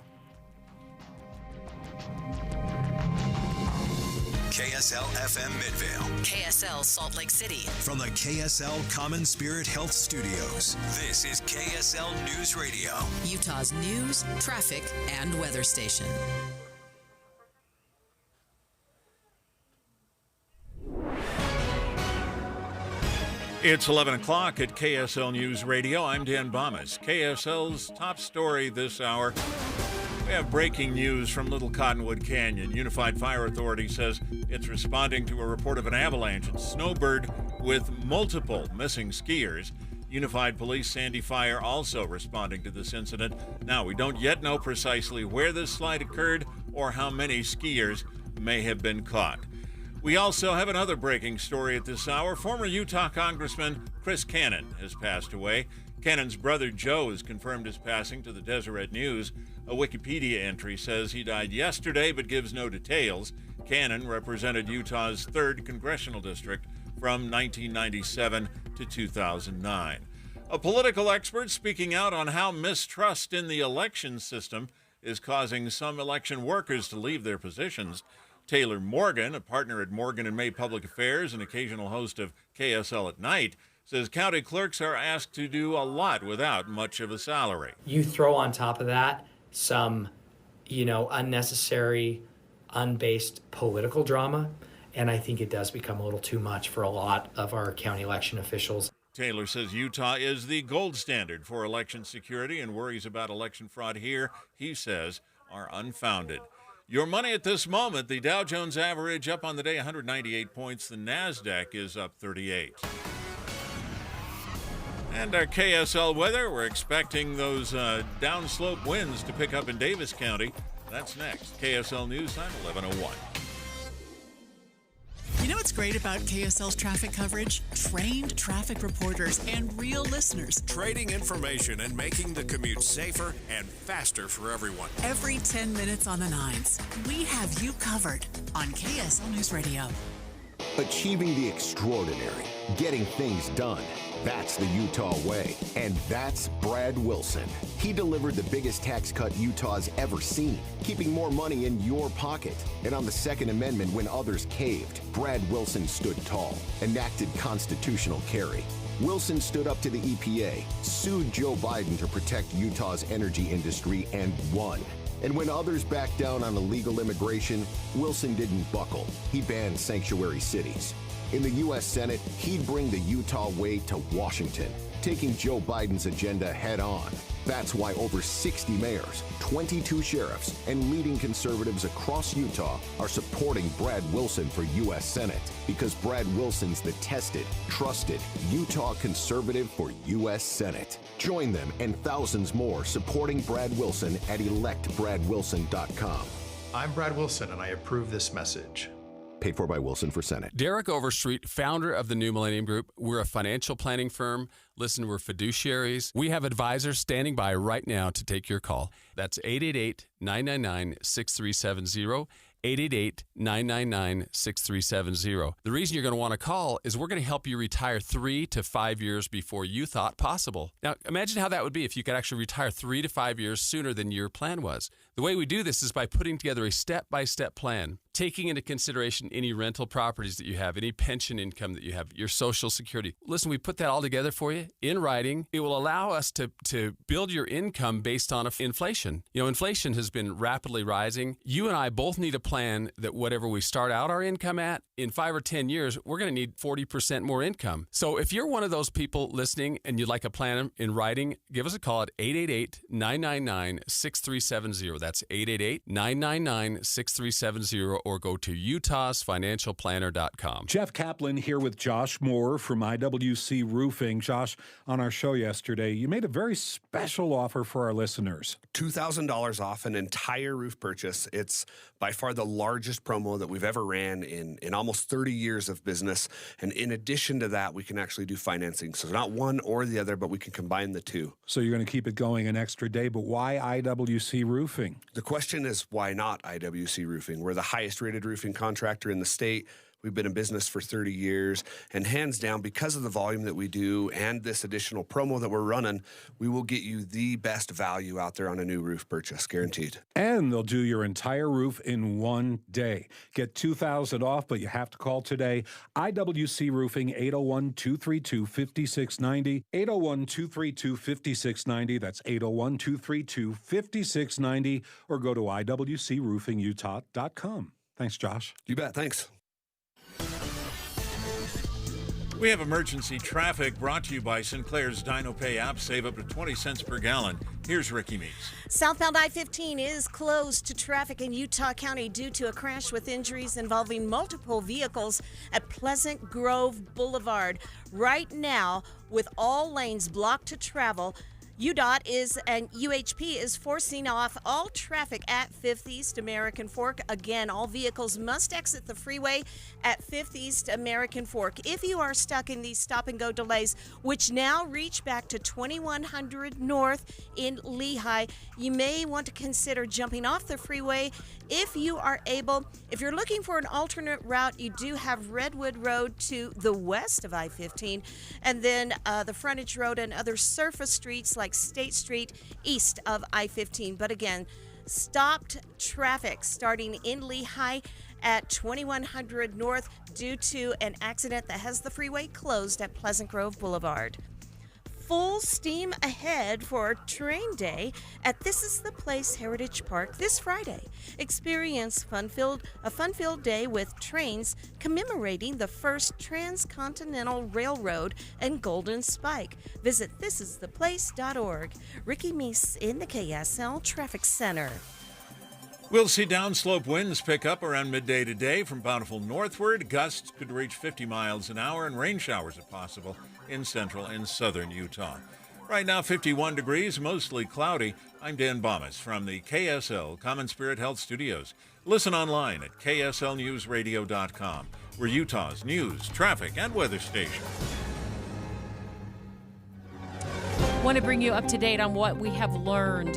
KSL FM Midvale. KSL Salt Lake City. From the KSL Common Spirit Health Studios, this is KSL News Radio. Utah's news, traffic, and weather station. It's 11 o'clock at KSL News Radio. I'm Dan Bomas. KSL's top story this hour. We have breaking news from Little Cottonwood Canyon. Unified Fire Authority says it's responding to a report of an avalanche at Snowbird with multiple missing skiers. Unified Police Sandy Fire also responding to this incident. Now, we don't yet know precisely where this slide occurred or how many skiers may have been caught. We also have another breaking story at this hour. Former Utah Congressman Chris Cannon has passed away. Cannon's brother Joe has confirmed his passing to the Deseret News. A Wikipedia entry says he died yesterday but gives no details. Cannon represented Utah's 3rd Congressional District from 1997 to 2009. A political expert speaking out on how mistrust in the election system is causing some election workers to leave their positions. Taylor Morgan, a partner at Morgan & May Public Affairs and occasional host of KSL at Night, says county clerks are asked to do a lot without much of a salary. You throw on top of that some, unnecessary, unbased political drama, and I think it does become a little too much for a lot of our county election officials. Taylor says Utah is the gold standard for election security, and worries about election fraud here, he says, are unfounded. Your money at this moment, the Dow Jones average up on the day 198 points. The NASDAQ is up 38. And our KSL weather, we're expecting those downslope winds to pick up in Davis County. That's next. KSL News Time, 11:01. You know what's great about KSL's traffic coverage? Trained traffic reporters and real listeners. Trading information and making the commute safer and faster for everyone. Every 10 minutes on the 9s, we have you covered on KSL News Radio. Achieving the extraordinary, getting things done. That's the Utah way. And that's Brad Wilson. He delivered the biggest tax cut Utah's ever seen, keeping more money in your pocket. And on the Second Amendment, when others caved, Brad Wilson stood tall, enacted constitutional carry. Wilson stood up to the EPA, sued Joe Biden to protect Utah's energy industry, and won. And when others backed down on illegal immigration, Wilson didn't buckle. He banned sanctuary cities. In the U.S. Senate, he'd bring the Utah way to Washington, taking Joe Biden's agenda head on. That's why over 60 mayors, 22 sheriffs, and leading conservatives across Utah are supporting Brad Wilson for U.S. Senate, because Brad Wilson's the tested, trusted Utah conservative for U.S. Senate. Join them and thousands more supporting Brad Wilson at electbradwilson.com. I'm Brad Wilson, and I approve this message. Paid for by Wilson for Senate. Derek Overstreet, founder of the New Millennium Group. We're a financial planning firm. Listen, we're fiduciaries. We have advisors standing by right now to take your call. That's 888-999-6370, 888-999-6370. The reason you're going to want to call is we're going to help you retire 3 to 5 years before you thought possible. Now, imagine how that would be if you could actually retire 3 to 5 years sooner than your plan was. The way we do this is by putting together a step-by-step plan, taking into consideration any rental properties that you have, any pension income that you have, your Social Security. Listen, we put that all together for you in writing. It will allow us to build your income based on inflation. You know, inflation has been rapidly rising. You and I both need a plan that whatever we start out our income at, in 5 or 10 years, we're going to need 40% more income. So if you're one of those people listening and you'd like a plan in writing, give us a call at 888-999-6370. That's 888-999-6370, or go to utahsfinancialplanner.com. Jeff Kaplan here with Josh Moore from IWC Roofing. Josh, on our show yesterday, you made a very special offer for our listeners. $2,000 off an entire roof purchase. It's by far the largest promo that we've ever ran in almost 30 years of business. And in addition to that, we can actually do financing. So not one or the other, but we can combine the two. So you're going to keep it going an extra day, but why IWC Roofing? The question is, why not IWC Roofing? We're the highest rated roofing contractor in the state. We've been in business for 30 years, and hands down, because of the volume that we do and this additional promo that we're running, we will get you the best value out there on a new roof purchase, guaranteed. And they'll do your entire roof in one day. Get $2,000 off, but you have to call today. IWC Roofing, 801-232-5690, 801-232-5690. That's 801-232-5690, or go to iwcroofingutah.com. Thanks, Josh. You bet. Thanks. We have emergency traffic brought to you by Sinclair's Dino Pay app. Save up to 20 cents per gallon. Here's Ricky Meeks. Southbound I-15 is closed to traffic in Utah County due to a crash with injuries involving multiple vehicles at Pleasant Grove Boulevard. Right now, with all lanes blocked to travel, UDOT and UHP is forcing off all traffic at 5th East American Fork. Again, all vehicles must exit the freeway at 5th East American Fork. If you are stuck in these stop-and-go delays, which now reach back to 2100 North in Lehigh, you may want to consider jumping off the freeway if you are able. If you're looking for an alternate route, you do have Redwood Road to the west of I-15, and then the frontage road and other surface streets like State Street east of I-15. But again, stopped traffic starting in Lehigh at 2100 North due to an accident that has the freeway closed at Pleasant Grove Boulevard. Full steam ahead for Train Day at This Is the Place Heritage Park this Friday. Experience a fun-filled day with trains commemorating the first transcontinental railroad and Golden Spike. Visit thisistheplace.org. Ricky Meese in the KSL Traffic Center. We'll see downslope winds pick up around midday today from Bountiful northward. Gusts could reach 50 miles an hour, and rain showers if possible in central and southern Utah. Right now, 51 degrees, mostly cloudy. I'm Dan Bomas from the KSL Common Spirit Health Studios. Listen online at kslnewsradio.com. We're Utah's news, traffic, and weather station. I want to bring you up to date on what we have learned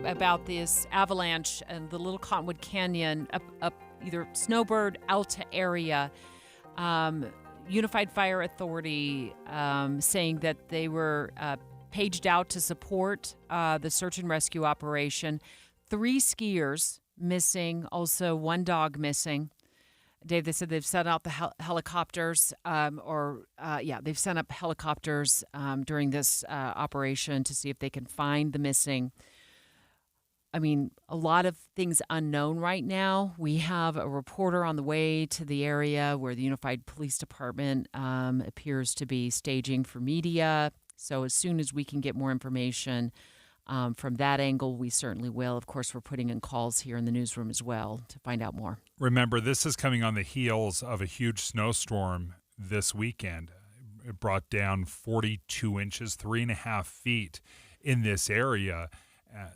about this avalanche and the Little Cottonwood Canyon up either Snowbird, Alta area. Unified Fire Authority saying that they were paged out to support the search and rescue operation. 3 skiers missing, also 1 dog missing. Dave, they said they've sent out the helicopters, they've sent up helicopters during this operation to see if they can find the missing. I mean, a lot of things unknown right now. We have a reporter on the way to the area where the Unified Police Department appears to be staging for media. So as soon as we can get more information from that angle, we certainly will. Of course, we're putting in calls here in the newsroom as well to find out more. Remember, this is coming on the heels of a huge snowstorm this weekend. It brought down 42 inches, 3.5 feet in this area.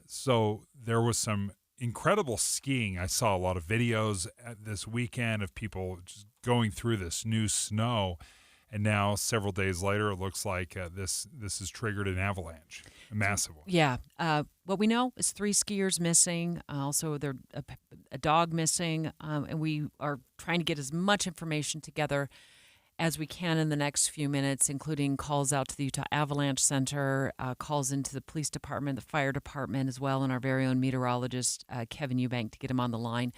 So there was some incredible skiing. I saw a lot of videos at this weekend of people just going through this new snow. And now, several days later, it looks like this has triggered an avalanche, a massive one. Yeah. What we know is 3 skiers missing. Also, a dog missing, and we are trying to get as much information together as we can in the next few minutes, including calls out to the Utah Avalanche Center, calls into the police department, the fire department as well, and our very own meteorologist, Kevin Eubank, to get him on the line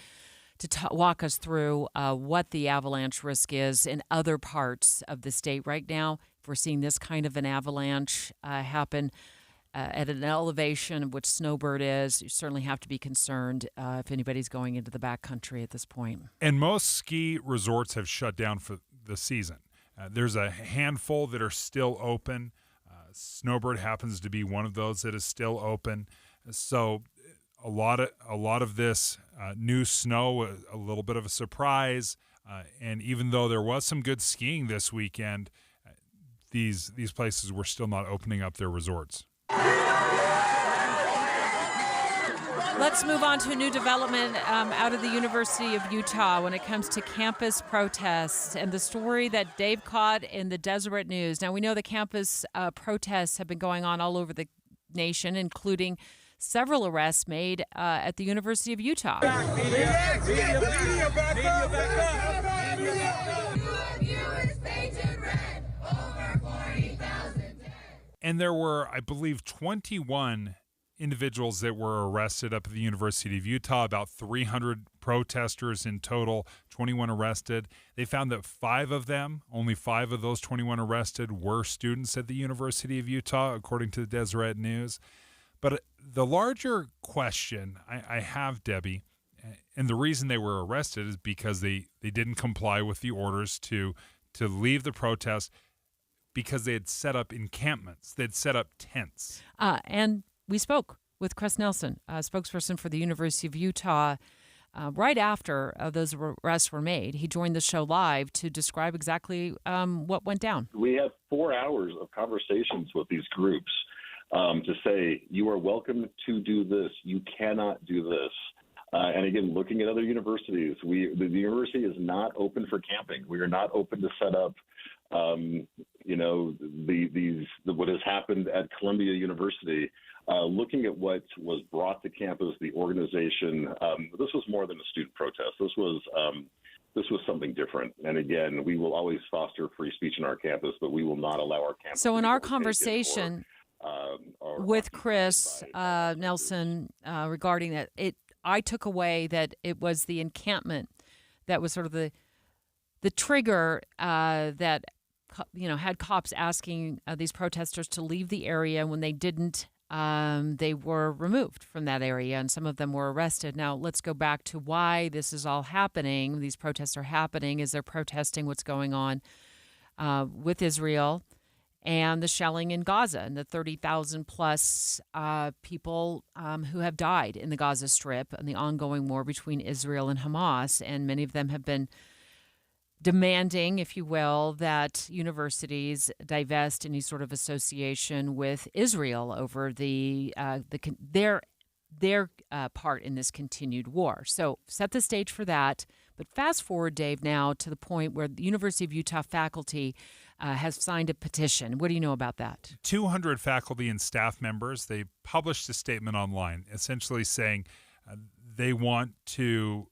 to walk us through what the avalanche risk is in other parts of the state right now. If we're seeing this kind of an avalanche happen at an elevation of which Snowbird is, you certainly have to be concerned if anybody's going into the backcountry at this point. And most ski resorts have shut down for the season. There's a handful that are still open. Snowbird happens to be one of those that is still open. So a lot of this new snow, a little bit of a surprise. And even though there was some good skiing this weekend, these places were still not opening up their resorts. Let's move on to a new development out of the University of Utah when it comes to campus protests and the story that Dave caught in the Deseret News. Now, we know the campus protests have been going on all over the nation, including several arrests made at the University of Utah. And there were, I believe, 21 individuals that were arrested up at the University of Utah, about 300 protesters in total, 21 arrested. They found that only five of those 21 arrested were students at the University of Utah, according to the Deseret News. But the larger question I have, Debbie, and the reason they were arrested is because they didn't comply with the orders to leave the protest because they had set up encampments. They'd set up tents. And we spoke with Chris Nelson, spokesperson for the University of Utah, right after those arrests were made. He joined the show live to describe exactly what went down. We had 4 hours of conversations with these groups to say, you are welcome to do this. You cannot do this. And again, looking at other universities, the university is not open for camping. We are not open to set up what has happened at Columbia University. Looking at what was brought to campus, the organization, this was more than a student protest. This was something different. And again, we will always foster free speech on our campus, but we will not allow our campus. So in our conversation with Chris Nelson regarding that, I took away that it was the encampment that was sort of the trigger that had cops asking these protesters to leave the area. When they didn't, they were removed from that area, and some of them were arrested. Now, let's go back to why this is all happening. These protests are happening is they're protesting what's going on with Israel and the shelling in Gaza and the 30,000 plus people who have died in the Gaza Strip and the ongoing war between Israel and Hamas. And many of them have been demanding, if you will, that universities divest any sort of association with Israel over their part in this continued war. So set the stage for that. But fast forward, Dave, now to the point where the University of Utah faculty has signed a petition. What do you know about that? 200 faculty and staff members, they published a statement online essentially saying they want to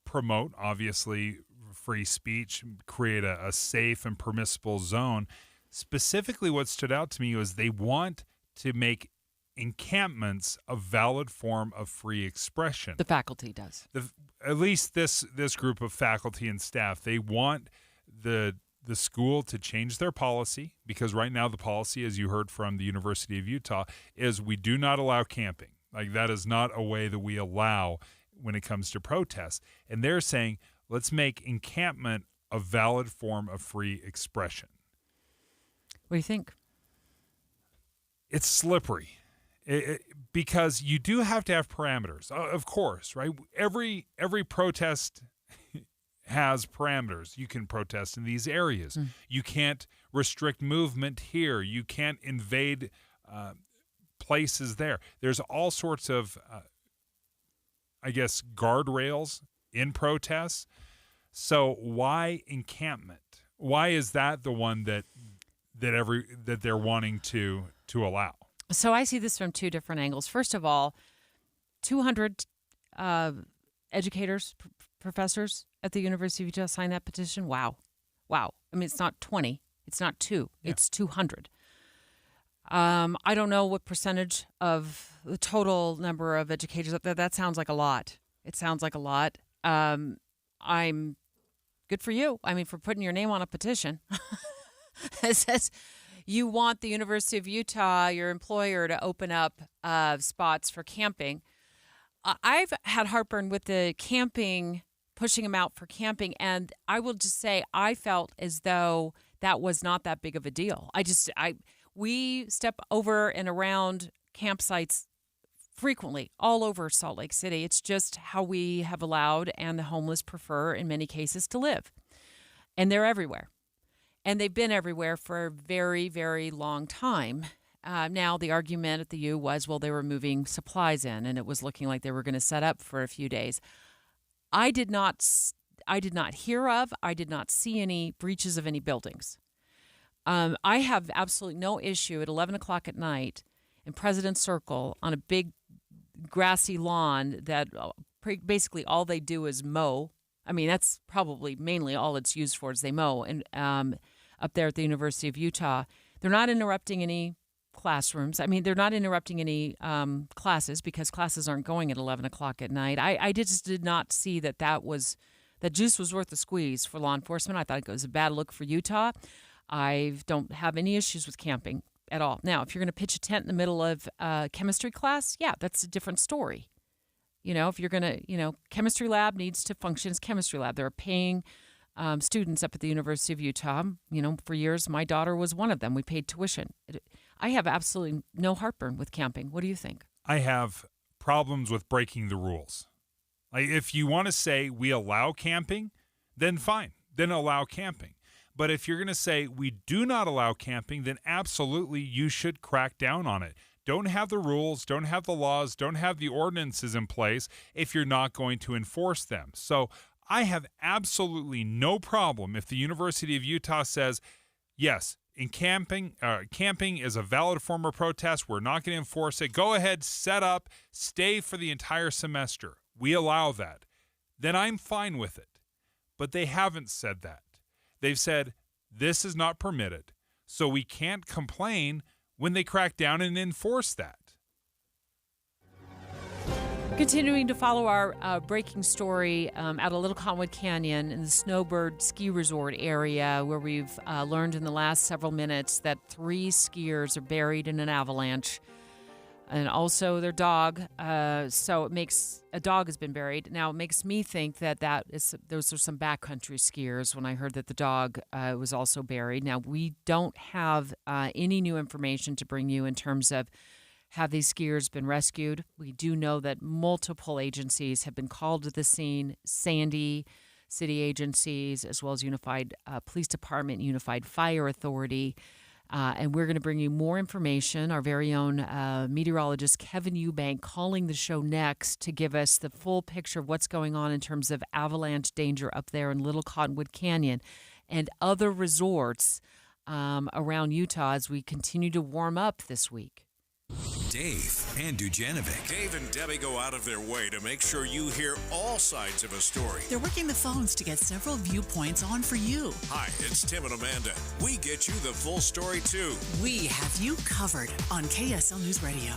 promote, obviously, free speech, create a safe and permissible zone. Specifically, what stood out to me was they want to make encampments a valid form of free expression. The faculty does. At least this group of faculty and staff, they want the school to change their policy, because right now the policy, as you heard from the University of Utah, is we do not allow camping. Like, that is not a way that we allow when it comes to protests. And they're saying, let's make encampment a valid form of free expression. What do you think? It's slippery because you do have to have parameters, of course, right? Every protest has parameters. You can protest in these areas. You can't restrict movement here. You can't invade places there. There's all sorts of, guardrails in protests. So why encampment? Why is that the one that they're wanting to allow? So I see this from two different angles. First of all, 200 educators, professors at the University of Utah signed that petition. Wow. I mean, it's not 20. It's not 2. Yeah. It's 200. I don't know what percentage of the total number of educators up there. That sounds like a lot. It sounds like a lot. I'm good for you. I mean, for putting your name on a petition. It says you want the University of Utah, your employer, to open up spots for camping. I've had heartburn with the camping, pushing them out for camping, and I will just say I felt as though that was not that big of a deal. We step over and around campsites frequently all over Salt Lake City. It's just how we have allowed and the homeless prefer in many cases to live. And they're everywhere. And they've been everywhere for a very, very long time. Now, the argument at the U was, well, they were moving supplies in, and it was looking like they were going to set up for a few days. I did not hear of, I did not see any breaches of any buildings. I have absolutely no issue at 11 o'clock at night in President's Circle on a big grassy lawn that basically all they do is mow. I mean, that's probably mainly all it's used for is they mow. And up there at the University of Utah, they're not interrupting any classrooms. I mean, they're not interrupting any classes because classes aren't going at 11 o'clock at night. I just did not see that juice was worth the squeeze for law enforcement. I thought it was a bad look for Utah. I don't have any issues with camping at all. Now, if you're going to pitch a tent in the middle of chemistry class, yeah, that's a different story. You know, if you're going to, chemistry lab needs to function as chemistry lab. There are paying students up at the University of Utah. For years, my daughter was one of them. We paid tuition. I have absolutely no heartburn with camping. What do you think? I have problems with breaking the rules. Like, if you want to say we allow camping, then fine. Then allow camping. But if you're going to say we do not allow camping, then absolutely you should crack down on it. Don't have the rules, don't have the laws, don't have the ordinances in place if you're not going to enforce them. So I have absolutely no problem if the University of Utah says, yes, in camping is a valid form of protest. We're not going to enforce it. Go ahead, set up, stay for the entire semester. We allow that. Then I'm fine with it. But they haven't said that. They've said this is not permitted. So we can't complain when they crack down and enforce that. Continuing to follow our breaking story out of Little Cottonwood Canyon in the Snowbird Ski Resort area, where we've learned in the last several minutes that 3 skiers are buried in an avalanche, and also their dog. So a dog has been buried. Now, it makes me think that those are some backcountry skiers when I heard that the dog was also buried. Now, we don't have any new information to bring you in terms of have these skiers been rescued. We do know that multiple agencies have been called to the scene, Sandy, city agencies, as well as Unified Police Department, Unified Fire Authority. And we're going to bring you more information. Our very own meteorologist, Kevin Eubank, calling the show next to give us the full picture of what's going on in terms of avalanche danger up there in Little Cottonwood Canyon and other resorts around Utah as we continue to warm up this week. Dave and Dujanovic. Dave and Debbie go out of their way to make sure you hear all sides of a story. They're working the phones to get several viewpoints on for you. Hi, it's Tim and Amanda. We get you the full story, too. We have you covered on KSL News Radio.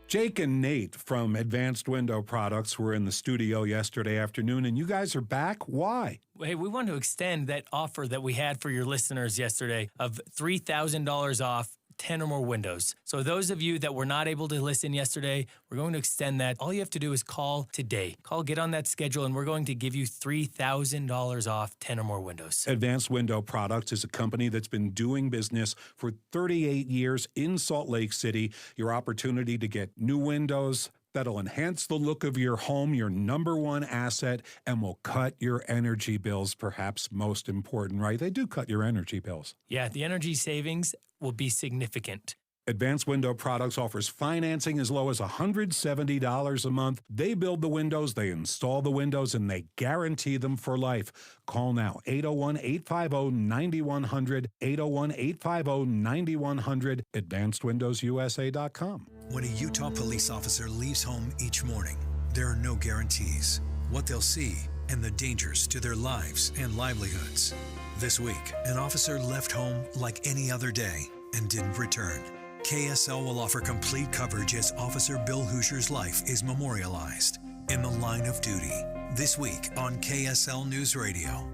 Jake and Nate from Advanced Window Products were in the studio yesterday afternoon, and you guys are back. Why? Hey, we want to extend that offer that we had for your listeners yesterday of $3,000 off 10 or more windows. So those of you that were not able to listen yesterday, we're going to extend that. All you have to do is call today. Get on that schedule, and we're going to give you $3,000 off 10 or more windows. Advanced Window Products is a company that's been doing business for 38 years in Salt Lake City. Your opportunity to get new windows that'll enhance the look of your home, your number one asset, and will cut your energy bills, perhaps most important, right? They do cut your energy bills. Yeah, the energy savings will be significant. Advanced Window Products offers financing as low as $170 a month. They build the windows, they install the windows, and they guarantee them for life. Call now, 801-850-9100, 801-850-9100, advancedwindowsusa.com. When a Utah police officer leaves home each morning, there are no guarantees, what they'll see, and the dangers to their lives and livelihoods. This week, an officer left home like any other day and didn't return. KSL will offer complete coverage as Officer Bill Hoosier's life is memorialized in the line of duty this week on KSL News Radio.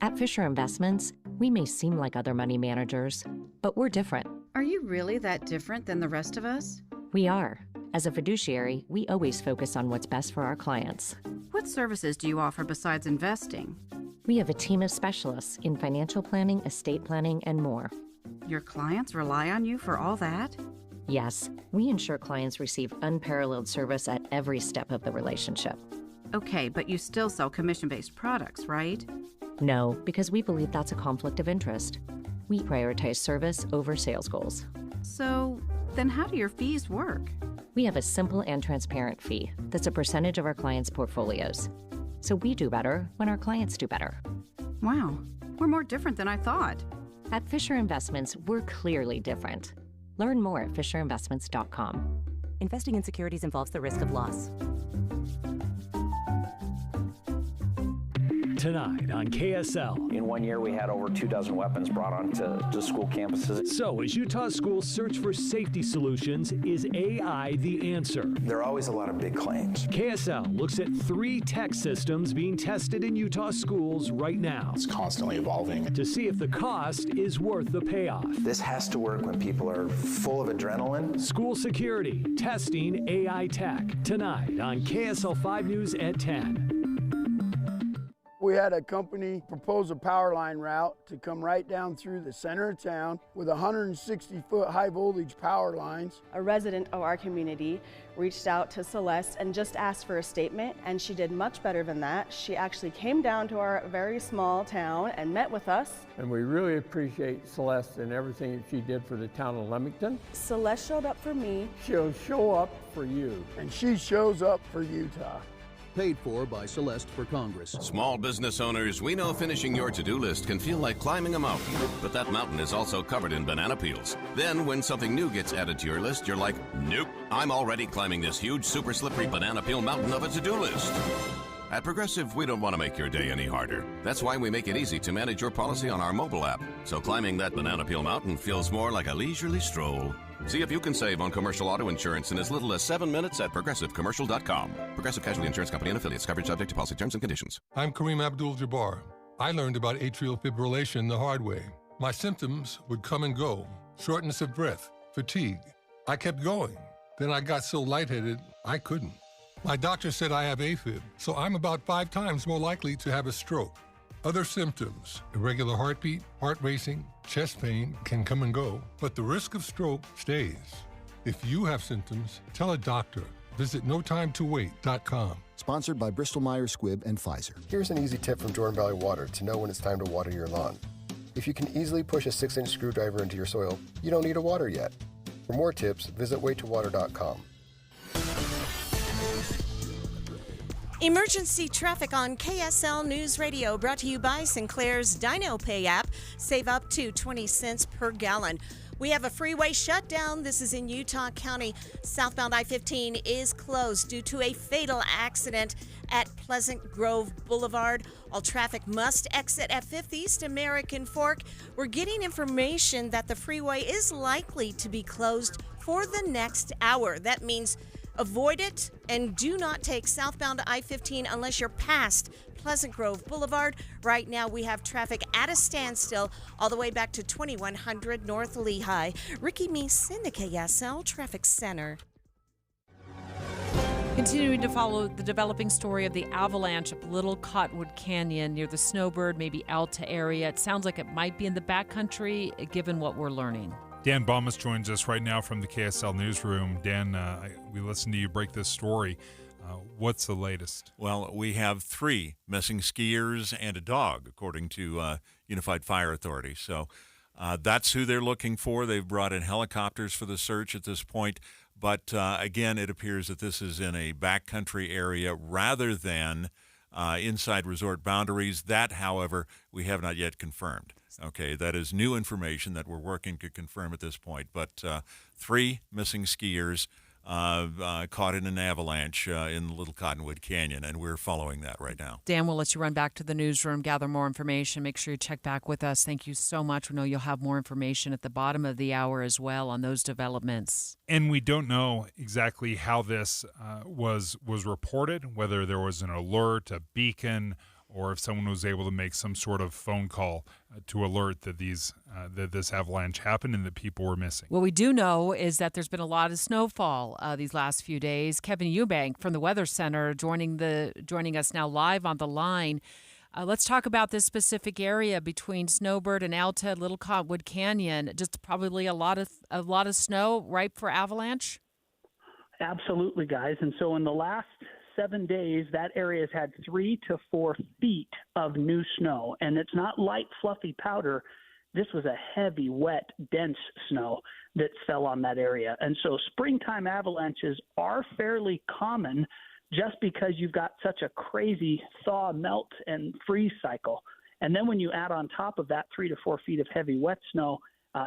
At Fisher Investments, we may seem like other money managers, but we're different. Are you really that different than the rest of us? We are. As a fiduciary, we always focus on what's best for our clients. What services do you offer besides investing? We have a team of specialists in financial planning, estate planning, and more. Your clients rely on you for all that? Yes, we ensure clients receive unparalleled service at every step of the relationship. Okay, but you still sell commission-based products, right? No, because we believe that's a conflict of interest. We prioritize service over sales goals. So, then how do your fees work? We have a simple and transparent fee that's a percentage of our clients' portfolios. So we do better when our clients do better. Wow, we're more different than I thought. At Fisher Investments, we're clearly different. Learn more at fisherinvestments.com. Investing in securities involves the risk of loss. Tonight on KSL. In 1 year, we had over 24 weapons brought onto school campuses. So, as Utah schools search for safety solutions, is AI the answer? There are always a lot of big claims. KSL looks at 3 tech systems being tested in Utah schools right now. It's constantly evolving. To see if the cost is worth the payoff. This has to work when people are full of adrenaline. School security, testing AI tech. Tonight on KSL 5 News at 10. We had a company propose a power line route to come right down through the center of town with 160-foot high voltage power lines. A resident of our community reached out to Celeste and just asked for a statement, and she did much better than that. She actually came down to our very small town and met with us. And we really appreciate Celeste and everything that she did for the town of Leamington. Celeste showed up for me. She'll show up for you, and she shows up for Utah. Paid for by Celeste for Congress. Small business owners, we know finishing your to-do list can feel like climbing a mountain, but that mountain is also covered in banana peels. Then when something new gets added to your list, you're like, nope, I'm already climbing this huge, super slippery banana peel mountain of a to-do list. At Progressive, we don't want to make your day any harder. That's why we make it easy to manage your policy on our mobile app. So climbing that banana peel mountain feels more like a leisurely stroll. See if you can save on commercial auto insurance in as little as 7 minutes at progressivecommercial.com. Progressive Casualty Insurance Company and affiliates. Coverage subject to policy terms and conditions. I'm Kareem Abdul-Jabbar. I learned about atrial fibrillation the hard way. My symptoms would come and go. Shortness of breath, fatigue. I kept going. Then I got so lightheaded, I couldn't. My doctor said I have AFib, so I'm about 5 times more likely to have a stroke. Other symptoms, irregular heartbeat, heart racing, chest pain can come and go, but the risk of stroke stays. If you have symptoms, tell a doctor. Visit notimetowait.com. Sponsored by Bristol-Myers Squibb and Pfizer. Here's an easy tip from Jordan Valley Water to know when it's time to water your lawn. If you can easily push a 6-inch screwdriver into your soil, you don't need to water yet. For more tips, visit waittowater.com. Emergency traffic on KSL News Radio, brought to you by Sinclair's Dino Pay app. Save up to 20 cents per gallon. We have a freeway shutdown. This is in Utah County. Southbound I-15 is closed due to a fatal accident at Pleasant Grove Boulevard. All traffic must exit at 5th East American Fork. We're getting information that the freeway is likely to be closed for the next hour. That means avoid it and do not take southbound I-15 unless you're past Pleasant Grove Boulevard. Right now we have traffic at a standstill all the way back to 2100 North Lehigh. Ricky Meese in the KSL Traffic Center. Continuing to follow the developing story of the avalanche up Little Cottonwood Canyon near the Snowbird, maybe Alta area. It sounds like it might be in the backcountry, given what we're learning. Dan Bomas joins us right now from the KSL newsroom. Dan, we listened to you break this story. What's the latest? Well, we have 3 missing skiers and a dog, according to Unified Fire Authority. So that's who they're looking for. They've brought in helicopters for the search at this point. But, again, it appears that this is in a backcountry area rather than inside resort boundaries. That, however, we have not yet confirmed. Okay, that is new information that we're working to confirm at this point. But 3 missing skiers, caught in an avalanche in the Little Cottonwood Canyon, and we're following that right now. Dan, we'll let you run back to the newsroom, gather more information. Make sure you check back with us. Thank you so much. We know you'll have more information at the bottom of the hour as well on those developments. And we don't know exactly how this was reported, whether there was an alert, a beacon, or if someone was able to make some sort of phone call to alert that that this avalanche happened and that people were missing. What we do know is that there's been a lot of snowfall these last few days. Kevin Eubank from the Weather Center joining us now live on the line. Let's talk about this specific area between Snowbird and Alta, Little Cottonwood Canyon. Just probably a lot of snow ripe for avalanche. Absolutely, guys. And so in the last 7 days, that area has had 3 to 4 feet of new snow. And it's not light, fluffy powder. This was a heavy, wet, dense snow that fell on that area. And so springtime avalanches are fairly common just because you've got such a crazy thaw, melt, and freeze cycle. And then when you add on top of that 3 to 4 feet of heavy, wet snow,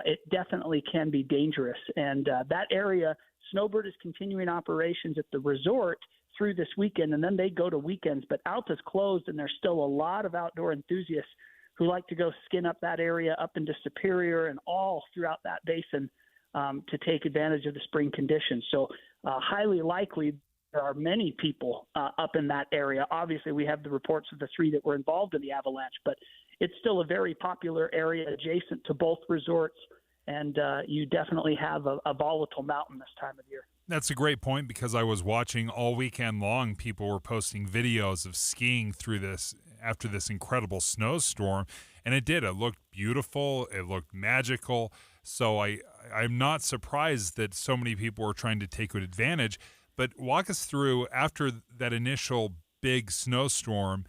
it definitely can be dangerous. And that area, Snowbird is continuing operations at the resort through this weekend, and then they go to weekends. But Alta's closed, and there's still a lot of outdoor enthusiasts who like to go skin up that area up into Superior and all throughout that basin to take advantage of the spring conditions. So highly likely there are many people up in that area. Obviously, we have the reports of the 3 that were involved in the avalanche, but it's still a very popular area adjacent to both resorts, and you definitely have a volatile mountain this time of year. That's a great point, because I was watching all weekend long. People were posting videos of skiing through this after this incredible snowstorm, and it looked beautiful. It looked magical. So I'm not surprised that so many people were trying to take good advantage. But walk us through, after that initial big snowstorm,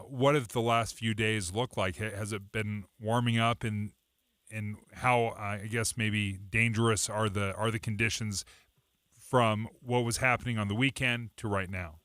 what have the last few days looked like? Has it been warming up, and how I guess maybe dangerous are the conditions from what was happening on the weekend to right now?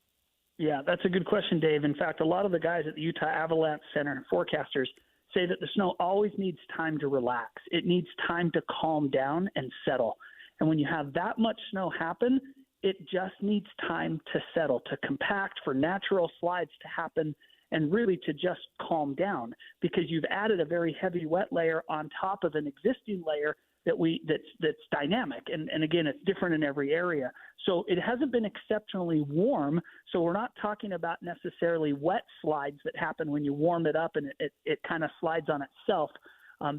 Yeah, that's a good question, Dave. In fact, a lot of the guys at the Utah Avalanche Center, forecasters, say that the snow always needs time to relax. It needs time to calm down and settle. And when you have that much snow happen, it just needs time to settle, to compact, for natural slides to happen, and really to just calm down, because you've added a very heavy wet layer on top of an existing layer that's dynamic. And again, it's different in every area. So it hasn't been exceptionally warm. So we're not talking about necessarily wet slides that happen when you warm it up and it kind of slides on itself.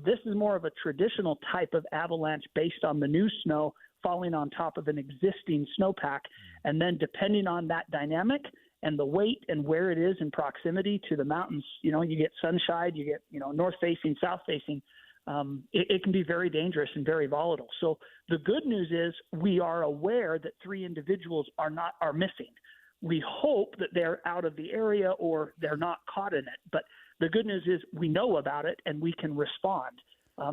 This is more of a traditional type of avalanche based on the new snow falling on top of an existing snowpack. And then depending on that dynamic and the weight and where it is in proximity to the mountains, you get sunshine, you get, north facing, south facing. It can be very dangerous and very volatile. So the good news is we are aware that 3 individuals are missing. We hope that they're out of the area or they're not caught in it. But the good news is we know about it and we can respond.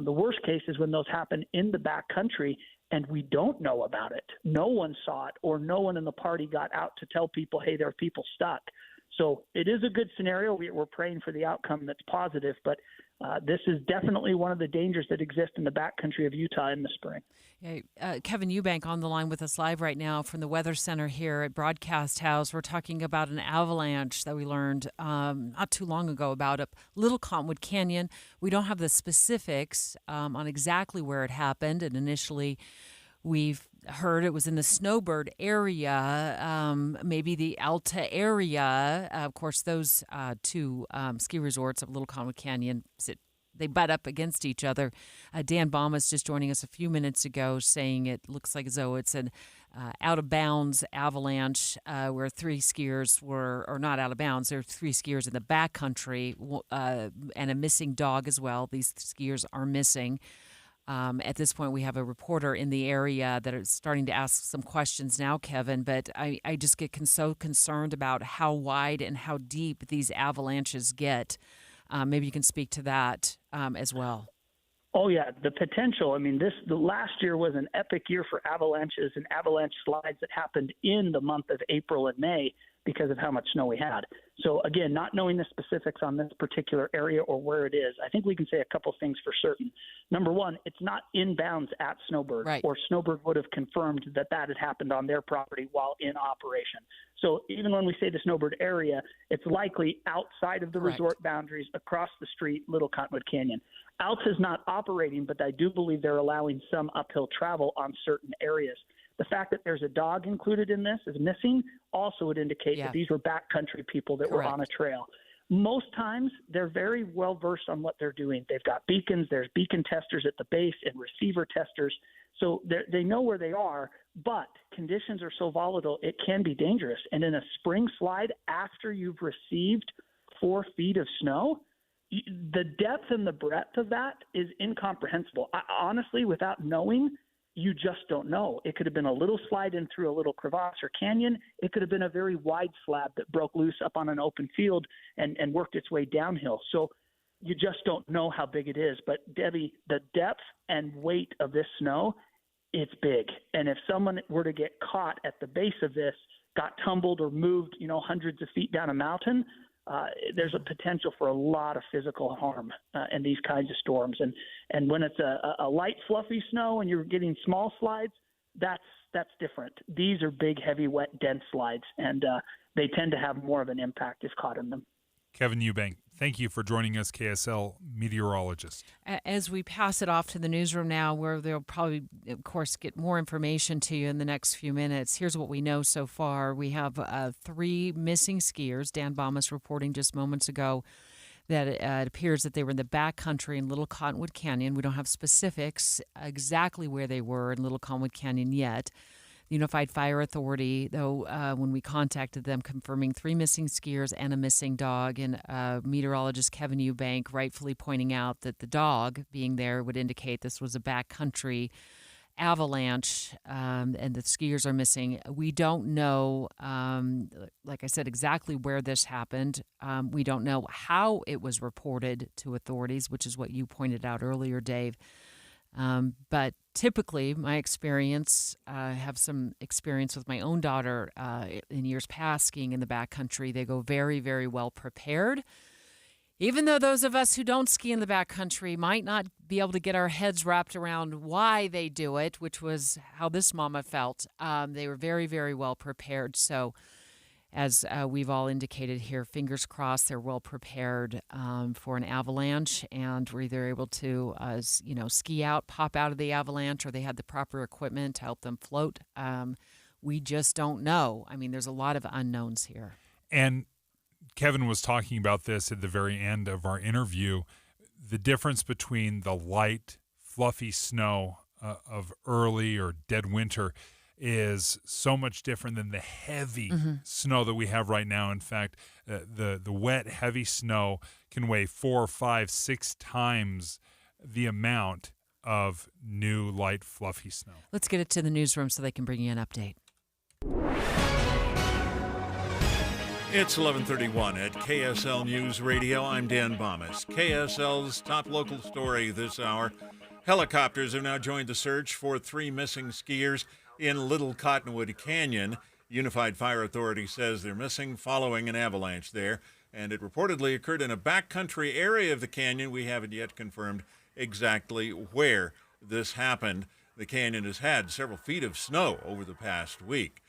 The worst case is when those happen in the back country and we don't know about it. No one saw it, or no one in the party got out to tell people, hey, there are people stuck. So it is a good scenario. We're praying for the outcome that's positive, but this is definitely one of the dangers that exist in the backcountry of Utah in the spring. Yeah, Kevin Eubank on the line with us live right now from the Weather Center here at Broadcast House. We're talking about an avalanche that we learned not too long ago about up Little Cottonwood Canyon. We don't have the specifics on exactly where it happened, and initially we've heard it was in the Snowbird area, maybe the Alta area. Of course, those 2 ski resorts of Little Cottonwood Canyon they butt up against each other. Dan Baum was just joining us a few minutes ago, saying it looks like as though it's an out-of-bounds avalanche where 3 skiers or not out of bounds. There are 3 skiers in the backcountry and a missing dog as well. These skiers are missing. At this point, we have a reporter in the area that is starting to ask some questions now, Kevin, but I just get so concerned about how wide and how deep these avalanches get. Maybe you can speak to that as well. Oh, yeah, the potential. I mean, the last year was an epic year for avalanches and avalanche slides that happened in the month of April and May. because of how much snow we had. So again, not knowing the specifics on this particular area or where it is, I think we can say a couple things for certain. Number one, it's not inbounds at Snowbird, right, or Snowbird would have confirmed that that had happened on their property while in operation. So even when we say the Snowbird area, it's likely outside of the Correct. resort boundaries, across the street, Little Cottonwood Canyon. Alta is not operating, but I do believe they're allowing some uphill travel on certain areas. The fact that there's a dog included in this is missing also would indicate that these were backcountry people that were on a trail. Most times, they're very well versed on what they're doing. They've got beacons. There's beacon testers at the base and receiver testers. So they know where they are, but conditions are so volatile, it can be dangerous. And in a spring slide, after you've received 4 feet of snow, the depth and the breadth of that is incomprehensible. Honestly, without knowing, you just don't know. It could have been a little slide in through a little crevasse or canyon. It could have been a very wide slab that broke loose up on an open field and worked its way downhill. So you just don't know how big it is. But, Debbie, the depth and weight of this snow, it's big. And if someone were to get caught at the base of this, got tumbled or moved, hundreds of feet down a mountain, there's a potential for a lot of physical harm in these kinds of storms. And when it's a light, fluffy snow and you're getting small slides, that's different. These are big, heavy, wet, dense slides, and they tend to have more of an impact if caught in them. Kevin Eubank, thank you for joining us, KSL meteorologist. As we pass it off to the newsroom now, where they'll probably, of course, get more information to you in the next few minutes, here's what we know so far. We have 3 missing skiers. Dan Bomas reporting just moments ago that it appears that they were in the backcountry in Little Cottonwood Canyon. We don't have specifics exactly where they were in Little Cottonwood Canyon yet. The Unified Fire Authority, though, when we contacted them, confirming 3 missing skiers and a missing dog, and meteorologist Kevin Eubank rightfully pointing out that the dog being there would indicate this was a backcountry avalanche, and the skiers are missing. We don't know, like I said, exactly where this happened. We don't know how it was reported to authorities, which is what you pointed out earlier, Dave. But typically, my experience, I have some experience with my own daughter in years past skiing in the backcountry. They go very, very well prepared. Even though those of us who don't ski in the backcountry might not be able to get our heads wrapped around why they do it, which was how this mama felt, they were very, very well prepared. So as we've all indicated here, fingers crossed they're well prepared for an avalanche, and were either able to, ski out, pop out of the avalanche, or they had the proper equipment to help them float. We just don't know. I mean, there's a lot of unknowns here. And Kevin was talking about this at the very end of our interview, the difference between the light, fluffy snow of early or dead winter is so much different than the heavy snow that we have right now. In fact, the wet, heavy snow can weigh 4, 5, 6 times the amount of new, light, fluffy snow. Let's get it to the newsroom so they can bring you an update. It's 11:31 at KSL News Radio. I'm Dan Bomas. KSL's top local story this hour. Helicopters have now joined the search for 3 missing skiers in Little Cottonwood Canyon. Unified Fire Authority says they're missing following an avalanche there, and it reportedly occurred in a backcountry area of the canyon. We haven't yet confirmed exactly where this happened. The canyon has had several feet of snow over the past week.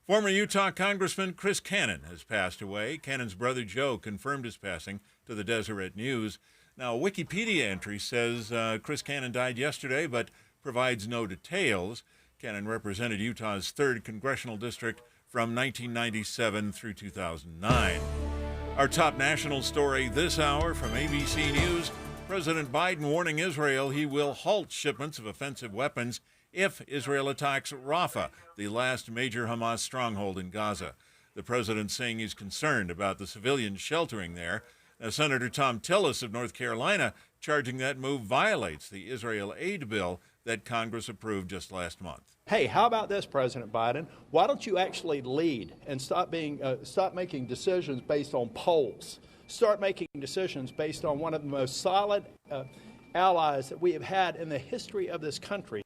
Former Utah Congressman Chris Cannon has passed away. Cannon's brother Joe confirmed his passing to the Deseret News. Now, a Wikipedia entry says Chris Cannon died yesterday, but provides no details. Cannon represented Utah's 3rd congressional district from 1997 through 2009. Our top national story this hour from ABC News. President Biden warning Israel he will halt shipments of offensive weapons if Israel attacks Rafah, the last major Hamas stronghold in Gaza. The president saying he's concerned about the civilians sheltering there. Now, Senator Tom Tillis of North Carolina charging that move violates the Israel aid bill that Congress approved just last month. Hey, how about this, President Biden? Why don't you actually lead and stop making decisions based on polls? Start making decisions based on one of the most solid allies that we have had in the history of this country.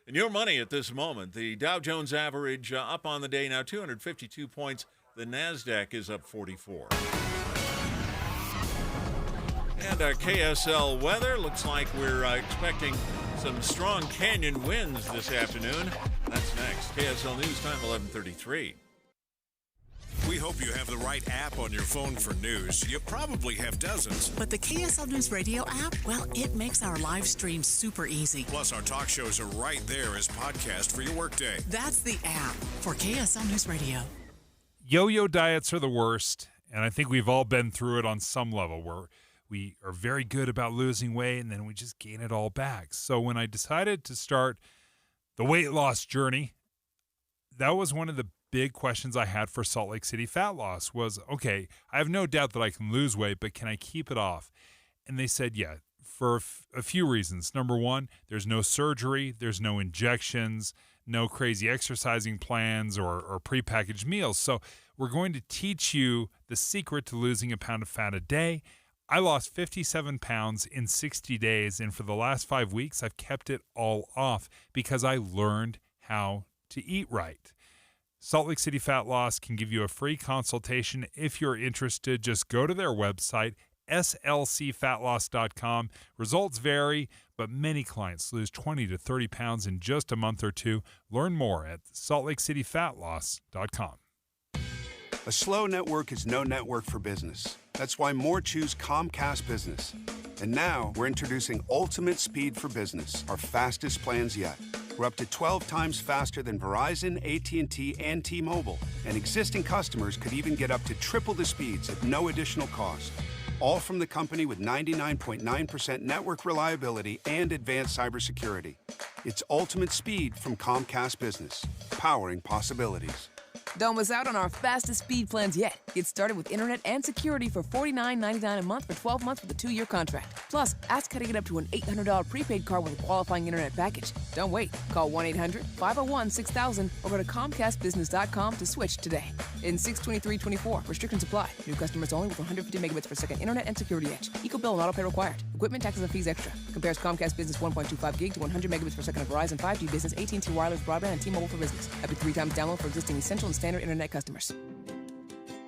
In your money at this moment, the Dow Jones average up on the day now 252 points, The NASDAQ is up 44. And our KSL weather looks like we're expecting some strong canyon winds this afternoon. That's next. KSL News Time, 11:33. We hope you have the right app on your phone for news. You probably have dozens. But the KSL News Radio app, well, it makes our live stream super easy. Plus, our talk shows are right there as podcast for your workday. That's the app for KSL News Radio. Yo-yo diets are the worst, and I think we've all been through it on some level where we are very good about losing weight and then we just gain it all back. So when I decided to start the weight loss journey, that was one of the big questions I had for Salt Lake City Fat Loss was, okay, I have no doubt that I can lose weight, but can I keep it off? And they said, yeah, for a few reasons. Number one, there's no surgery, there's no injections, no crazy exercising plans or prepackaged meals. So we're going to teach you the secret to losing a pound of fat a day. I lost 57 pounds in 60 days, and for the last 5 weeks, I've kept it all off because I learned how to eat right. Salt Lake City Fat Loss can give you a free consultation. If you're interested, just go to their website, slcfatloss.com. Results vary, but many clients lose 20 to 30 pounds in just a month or two. Learn more at saltlakeCityFatLoss.com. A slow network is no network for business. That's why more choose Comcast Business. And now we're introducing Ultimate Speed for Business, our fastest plans yet. We're up to 12 times faster than Verizon, AT&T, and T-Mobile. And existing customers could even get up to triple the speeds at no additional cost. All from the company with 99.9% network reliability and advanced cybersecurity. It's Ultimate Speed from Comcast Business, powering possibilities. Don't miss out on our fastest speed plans yet. Get started with internet and security for $49.99 a month for 12 months with a 2-year contract. Plus, ask how to get up to an $800 prepaid card with a qualifying internet package. Don't wait. Call 1-800-501-6000 or go to ComcastBusiness.com to switch today. In 62324, restrictions apply. New customers only with 150 megabits per second internet and security edge. Eco-bill and auto-pay required. Equipment, taxes, and fees extra. Compares Comcast Business 1.25 gig to 100 megabits per second of Verizon 5G Business, AT&T Wireless Broadband, and T-Mobile for Business. Up to 3 times download for existing essential and standard internet customers.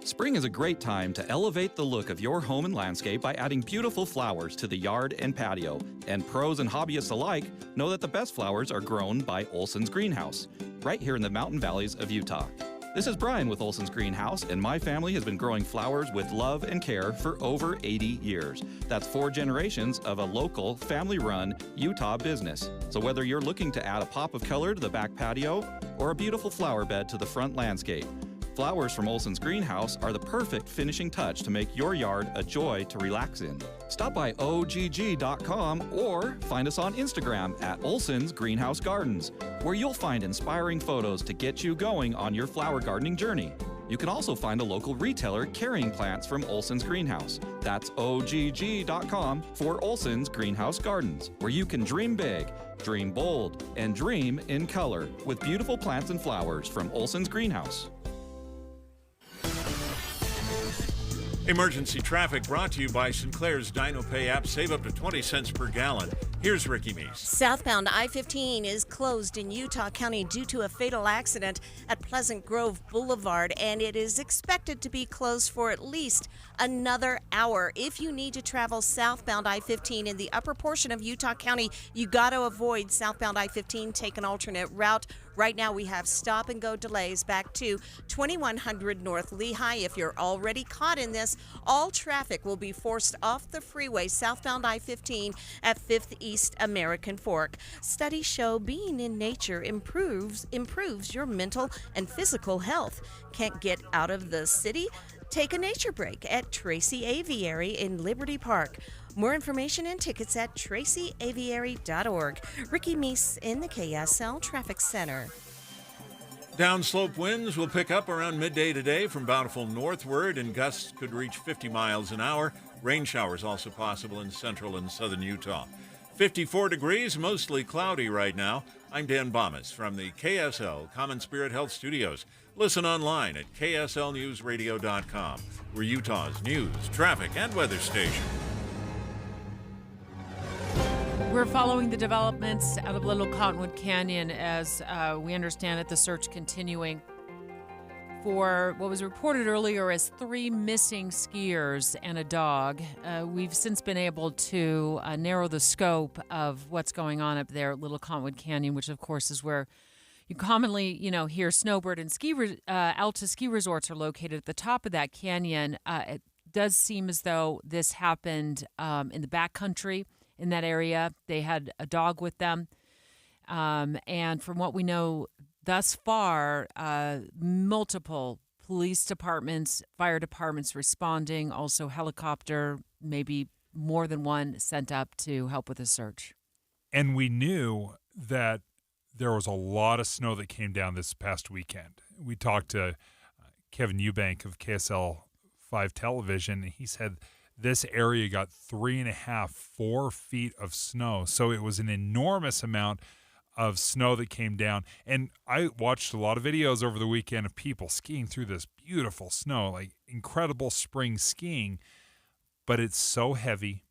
Spring is a great time to elevate the look of your home and landscape by adding beautiful flowers to the yard and patio. And pros and hobbyists alike know that the best flowers are grown by Olson's Greenhouse, right here in the mountain valleys of Utah. This is Brian with Olson's Greenhouse, and my family has been growing flowers with love and care for over 80 years. That's 4 generations of a local, family-run Utah business. So whether you're looking to add a pop of color to the back patio or a beautiful flower bed to the front landscape, flowers from Olson's Greenhouse are the perfect finishing touch to make your yard a joy to relax in. Stop by ogg.com or find us on Instagram at Olson's Greenhouse Gardens, where you'll find inspiring photos to get you going on your flower gardening journey. You can also find a local retailer carrying plants from Olson's Greenhouse. That's ogg.com for Olson's Greenhouse Gardens, where you can dream big, dream bold, and dream in color with beautiful plants and flowers from Olson's Greenhouse. Emergency traffic brought to you by Sinclair's DinoPay app. Save up to 20 cents per gallon. Here's Ricky Meese. Southbound I-15 is closed in Utah County due to a fatal accident at Pleasant Grove Boulevard, and it is expected to be closed for at least another hour. If you need to travel southbound I-15 in the upper portion of Utah County, you got to avoid southbound I-15. Take an alternate route. Right now we have stop-and-go delays back to 2100 North Lehigh. If you're already caught in this, all traffic will be forced off the freeway southbound I-15 at 5th East American Fork. Studies show being in nature improves your mental and physical health. Can't get out of the city? Take a nature break at Tracy Aviary in Liberty Park. More information and tickets at tracyaviary.org. Ricky Meese in the KSL Traffic Center. Downslope winds will pick up around midday today from Bountiful northward, and gusts could reach 50 miles an hour. Rain showers also possible in central and southern Utah. 54 degrees, mostly cloudy right now. I'm Dan Bomas from the KSL Common Spirit Health Studios. Listen online at kslnewsradio.com. We're Utah's news, traffic, and weather station. We're following the developments out of Little Cottonwood Canyon as we understand it, the search continuing for what was reported earlier as 3 missing skiers and a dog. We've since been able to narrow the scope of what's going on up there at Little Cottonwood Canyon, which, of course, is where you commonly, hear snowbird and Alta ski resorts are located at the top of that canyon. It does seem as though this happened in the backcountry in that area. They had a dog with them. And from what we know thus far, multiple police departments, fire departments responding, also helicopter, maybe more than one sent up to help with the search. And we knew that there was a lot of snow that came down this past weekend. We talked to Kevin Eubank of KSL 5 Television, and he said this area got 3.5, 4 feet of snow. So it was an enormous amount of snow that came down. And I watched a lot of videos over the weekend of people skiing through this beautiful snow, like incredible spring skiing, but it's so heavy.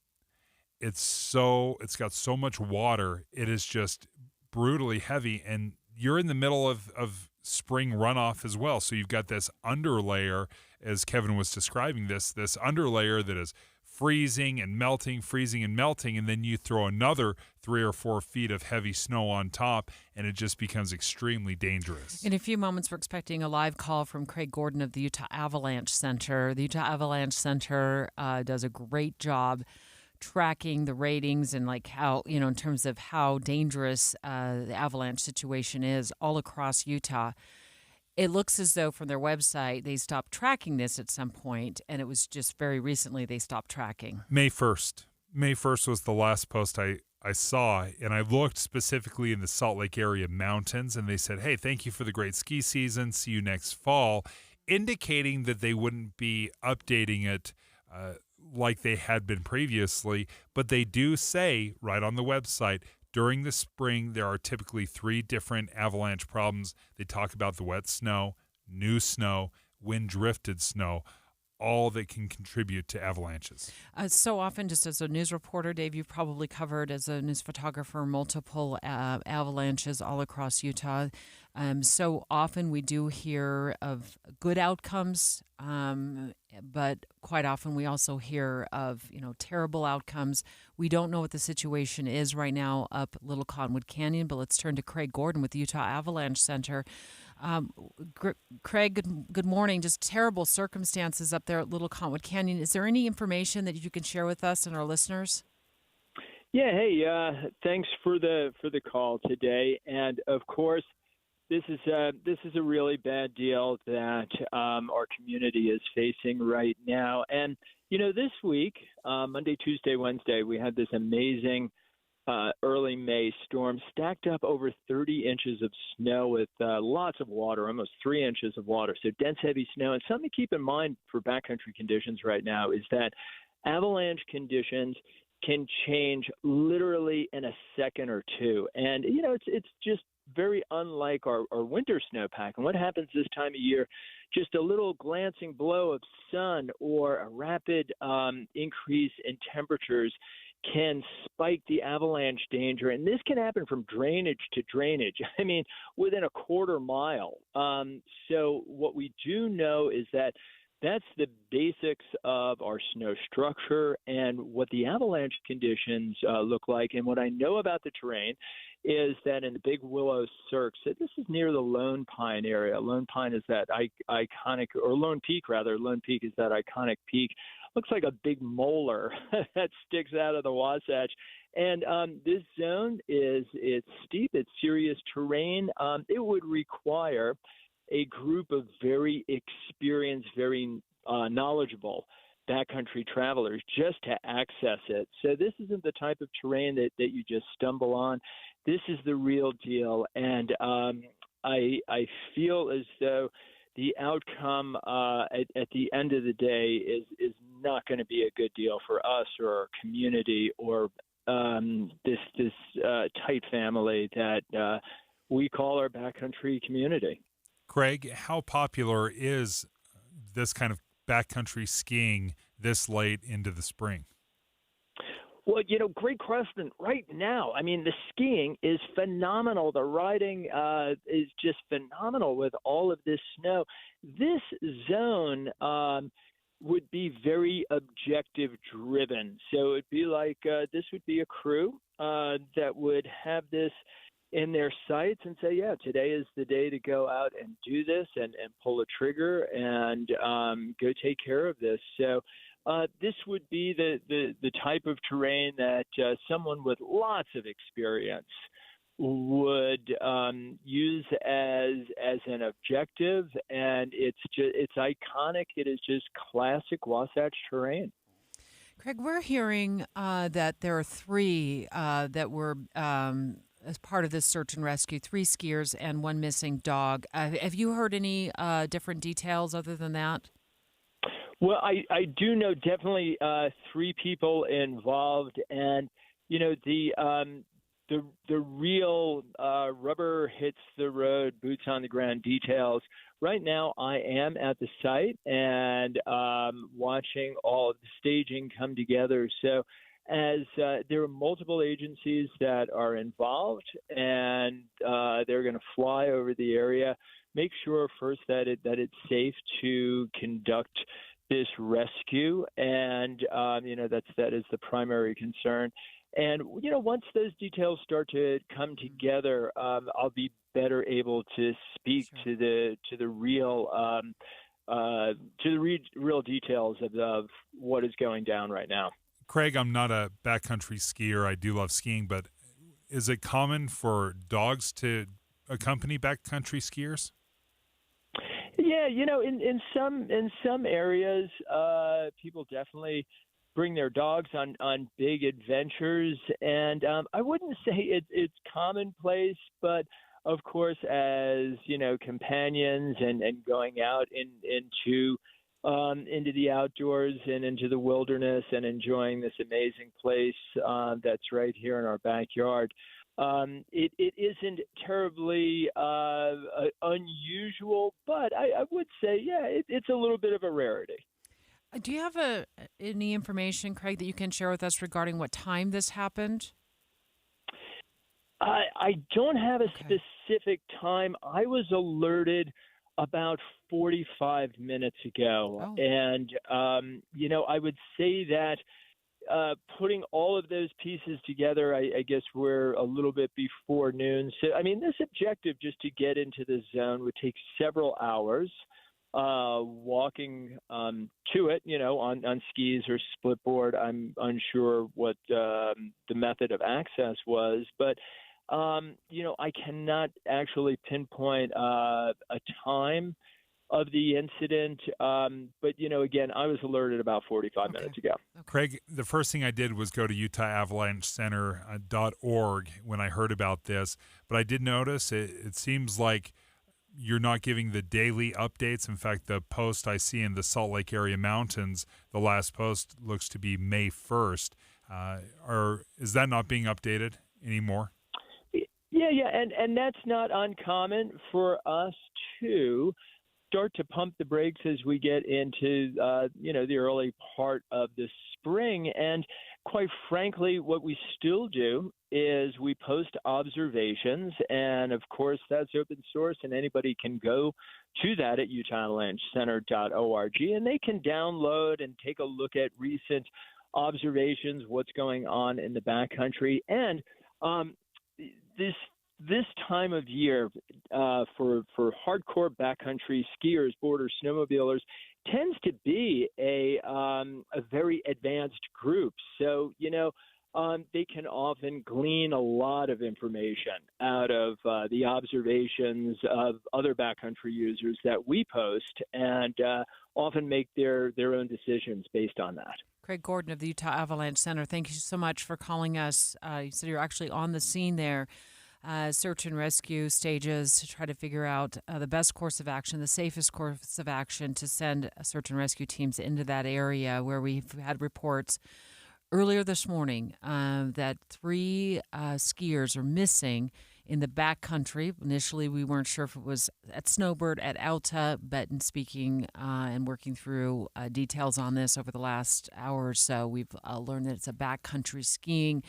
It's got so much water. It is just brutally heavy. And you're in the middle of spring runoff as well. So you've got this underlayer, as Kevin was describing this underlayer that is freezing and melting, and then you throw another 3 or 4 feet of heavy snow on top, and it just becomes extremely dangerous. In a few moments, we're expecting a live call from Craig Gordon of the Utah Avalanche Center. The Utah Avalanche Center does a great job tracking the ratings and how, in terms of how dangerous the avalanche situation is all across Utah. It looks as though from their website they stopped tracking this at some point, and it was just very recently they stopped tracking. May 1st. May 1st was the last post I saw, and I looked specifically in the Salt Lake area mountains, and they said, hey, thank you for the great ski season. See you next fall, indicating that they wouldn't be updating it like they had been previously. But they do say right on the website, during the spring, there are typically 3 different avalanche problems. They talk about the wet snow, new snow, wind-drifted snow, all that can contribute to avalanches. So often, just as a news reporter, Dave, you've probably covered as a news photographer multiple avalanches all across Utah. So often we do hear of good outcomes, but quite often we also hear of, terrible outcomes. We don't know what the situation is right now up Little Cottonwood Canyon, but let's turn to Craig Gordon with the Utah Avalanche Center. Craig, good morning. Just terrible circumstances up there at Little Cottonwood Canyon. Is there any information that you can share with us and our listeners? Yeah, hey, thanks for the call today. And of course, this is a really bad deal that our community is facing right now. And this week, Monday, Tuesday, Wednesday, we had this amazing early May storm, stacked up over 30 inches of snow with lots of water, almost 3 inches of water. So dense, heavy snow. And something to keep in mind for backcountry conditions right now is that avalanche conditions can change literally in a second or two. And, it's just very unlike our winter snowpack. And what happens this time of year, just a little glancing blow of sun or a rapid increase in temperatures can spike the avalanche danger. And this can happen from drainage to drainage. I mean, within a quarter mile. So what we do know is that that's the basics of our snow structure and what the avalanche conditions look like. And what I know about the terrain is that in the Big Willow Cirque, so this is near the Lone Pine area. Lone Pine is that iconic, or Lone Peak rather. Lone Peak is that iconic peak. Looks like a big molar that sticks out of the Wasatch. And this zone it's steep, it's serious terrain. It would require a group of very experienced, very knowledgeable backcountry travelers just to access it. So this isn't the type of terrain that you just stumble on. This is the real deal. And I feel as though the outcome at the end of the day is not going to be a good deal for us or our community or this tight family that we call our backcountry community. Craig, how popular is this kind of backcountry skiing this late into the spring? Well, great question. Right now, I mean, the skiing is phenomenal. The riding is just phenomenal with all of this snow. This zone would be very objective driven. So it'd be like this would be a crew that would have this in their sights and say, yeah, today is the day to go out and do this and pull a trigger and go take care of this. So this would be the type of terrain that someone with lots of experience would use as an objective, and it's iconic. It is just classic Wasatch terrain. Craig, we're hearing that there are three that were as part of this search and rescue, 3 skiers and 1 missing dog. Have you heard any different details other than that? Well, I do know definitely 3 people involved, and the real rubber hits the road, boots on the ground details. Right now, I am at the site and watching all of the staging come together. So as there are multiple agencies that are involved, and they're going to fly over the area, make sure first that it's safe to conduct this rescue, and that is the primary concern. And once those details start to come together, I'll be better able to speak to the real real details of what is going down right now. Craig, I'm not a backcountry skier. I do love skiing, but is it common for dogs to accompany backcountry skiers? Yeah, in some areas, people definitely bring their dogs on big adventures, and I wouldn't say it's commonplace, but of course, as companions and going out into the outdoors and into the wilderness and enjoying this amazing place that's right here in our backyard. It isn't terribly unusual, but I would say, yeah, it's a little bit of a rarity. Do you have any information, Craig, that you can share with us regarding what time this happened? I don't have a specific time. I was alerted about 45 minutes ago. And, I would say that putting all of those pieces together, I guess we're a little bit before noon. So, I mean, this objective just to get into the zone would take several hours. Walking to it, on skis or split board. I'm unsure what the method of access was, but I cannot actually pinpoint a time of the incident. But again, I was alerted about 45 minutes ago. Craig, the first thing I did was go to UtahAvalancheCenter.org when I heard about this, but I did notice it seems like you're not giving the daily updates. In fact, the post I see in the Salt Lake area mountains, the last post looks to be May 1st. Is that not being updated anymore? Yeah, and that's not uncommon for us to start to pump the brakes as we get into the early part of the spring. And quite frankly, what we still do is we post observations, and of course that's open source, and anybody can go to that at UtahAvalancheCenter.org, and they can download and take a look at recent observations, what's going on in the backcountry. And this time of year for hardcore backcountry skiers, border snowmobilers, tends to be a very advanced group. So, they can often glean a lot of information out of the observations of other backcountry users that we post, and often make their own decisions based on that. Craig Gordon of the Utah Avalanche Center, thank you so much for calling us. You said you're actually on the scene there. Search and rescue stages to try to figure out the best course of action, the safest course of action to send search and rescue teams into that area where we've had reports earlier this morning that 3 skiers are missing in the backcountry. Initially, we weren't sure if it was at Snowbird, at Alta, but in speaking and working through details on this over the last hour or so, we've learned that it's a backcountry skiing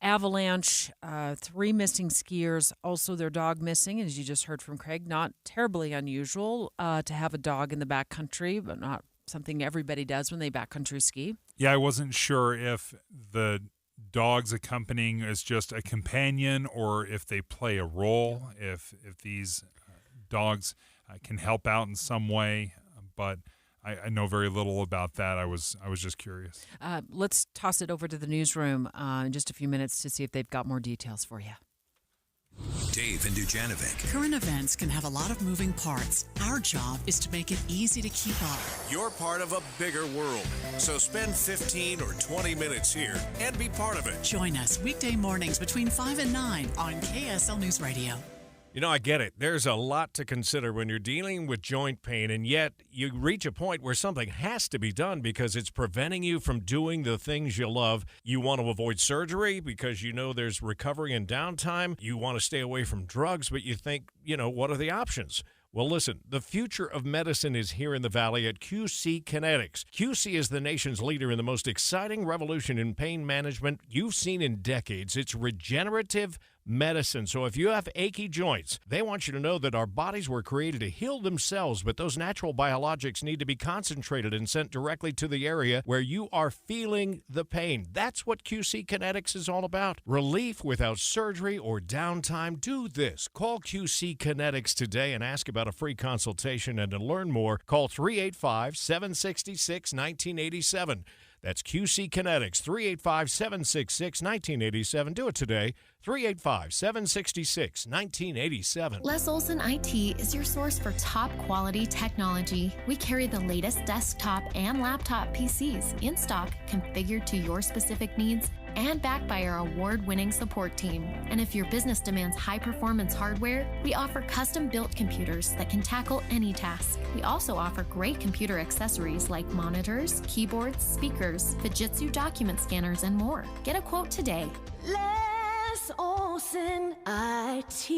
Avalanche. 3 missing skiers, also their dog missing, as you just heard from Craig. Not terribly unusual to have a dog in the backcountry, but not something everybody does when they backcountry ski. Yeah, I wasn't sure if the dogs accompanying is just a companion or if they play a role, if these dogs can help out in some way, but I know very little about that. I was just curious. Let's toss it over to the newsroom in just a few minutes to see if they've got more details for you. Dave and Dujanovic. Current events can have a lot of moving parts. Our job is to make it easy to keep up. You're part of a bigger world, so spend 15 or 20 minutes here and be part of it. Join us weekday mornings between 5 and 9 on KSL News Radio. You know, I get it. There's a lot to consider when you're dealing with joint pain, and yet you reach a point where something has to be done because it's preventing you from doing the things you love. You want to avoid surgery because you know there's recovery and downtime. You want to stay away from drugs, but you think, what are the options? Well, listen, the future of medicine is here in the Valley at QC Kinetics. QC is the nation's leader in the most exciting revolution in pain management you've seen in decades. It's regenerative medicine. So if you have achy joints, they want you to know that our bodies were created to heal themselves, but those natural biologics need to be concentrated and sent directly to the area where you are feeling the pain. That's what QC Kinetics is all about. Relief without surgery or downtime. Do this. Call QC Kinetics today and ask about a free consultation, and to learn more, call 385-766-1987. That's QC Kinetics, 385-766-1987. Do it today, 385-766-1987. Les Olson IT is your source for top quality technology. We carry the latest desktop and laptop PCs in stock, configured to your specific needs, and backed by our award-winning support team. And if your business demands high-performance hardware, we offer custom-built computers that can tackle any task. We also offer great computer accessories like monitors, keyboards, speakers, Fujitsu document scanners, and more. Get a quote today. Les Olson IT.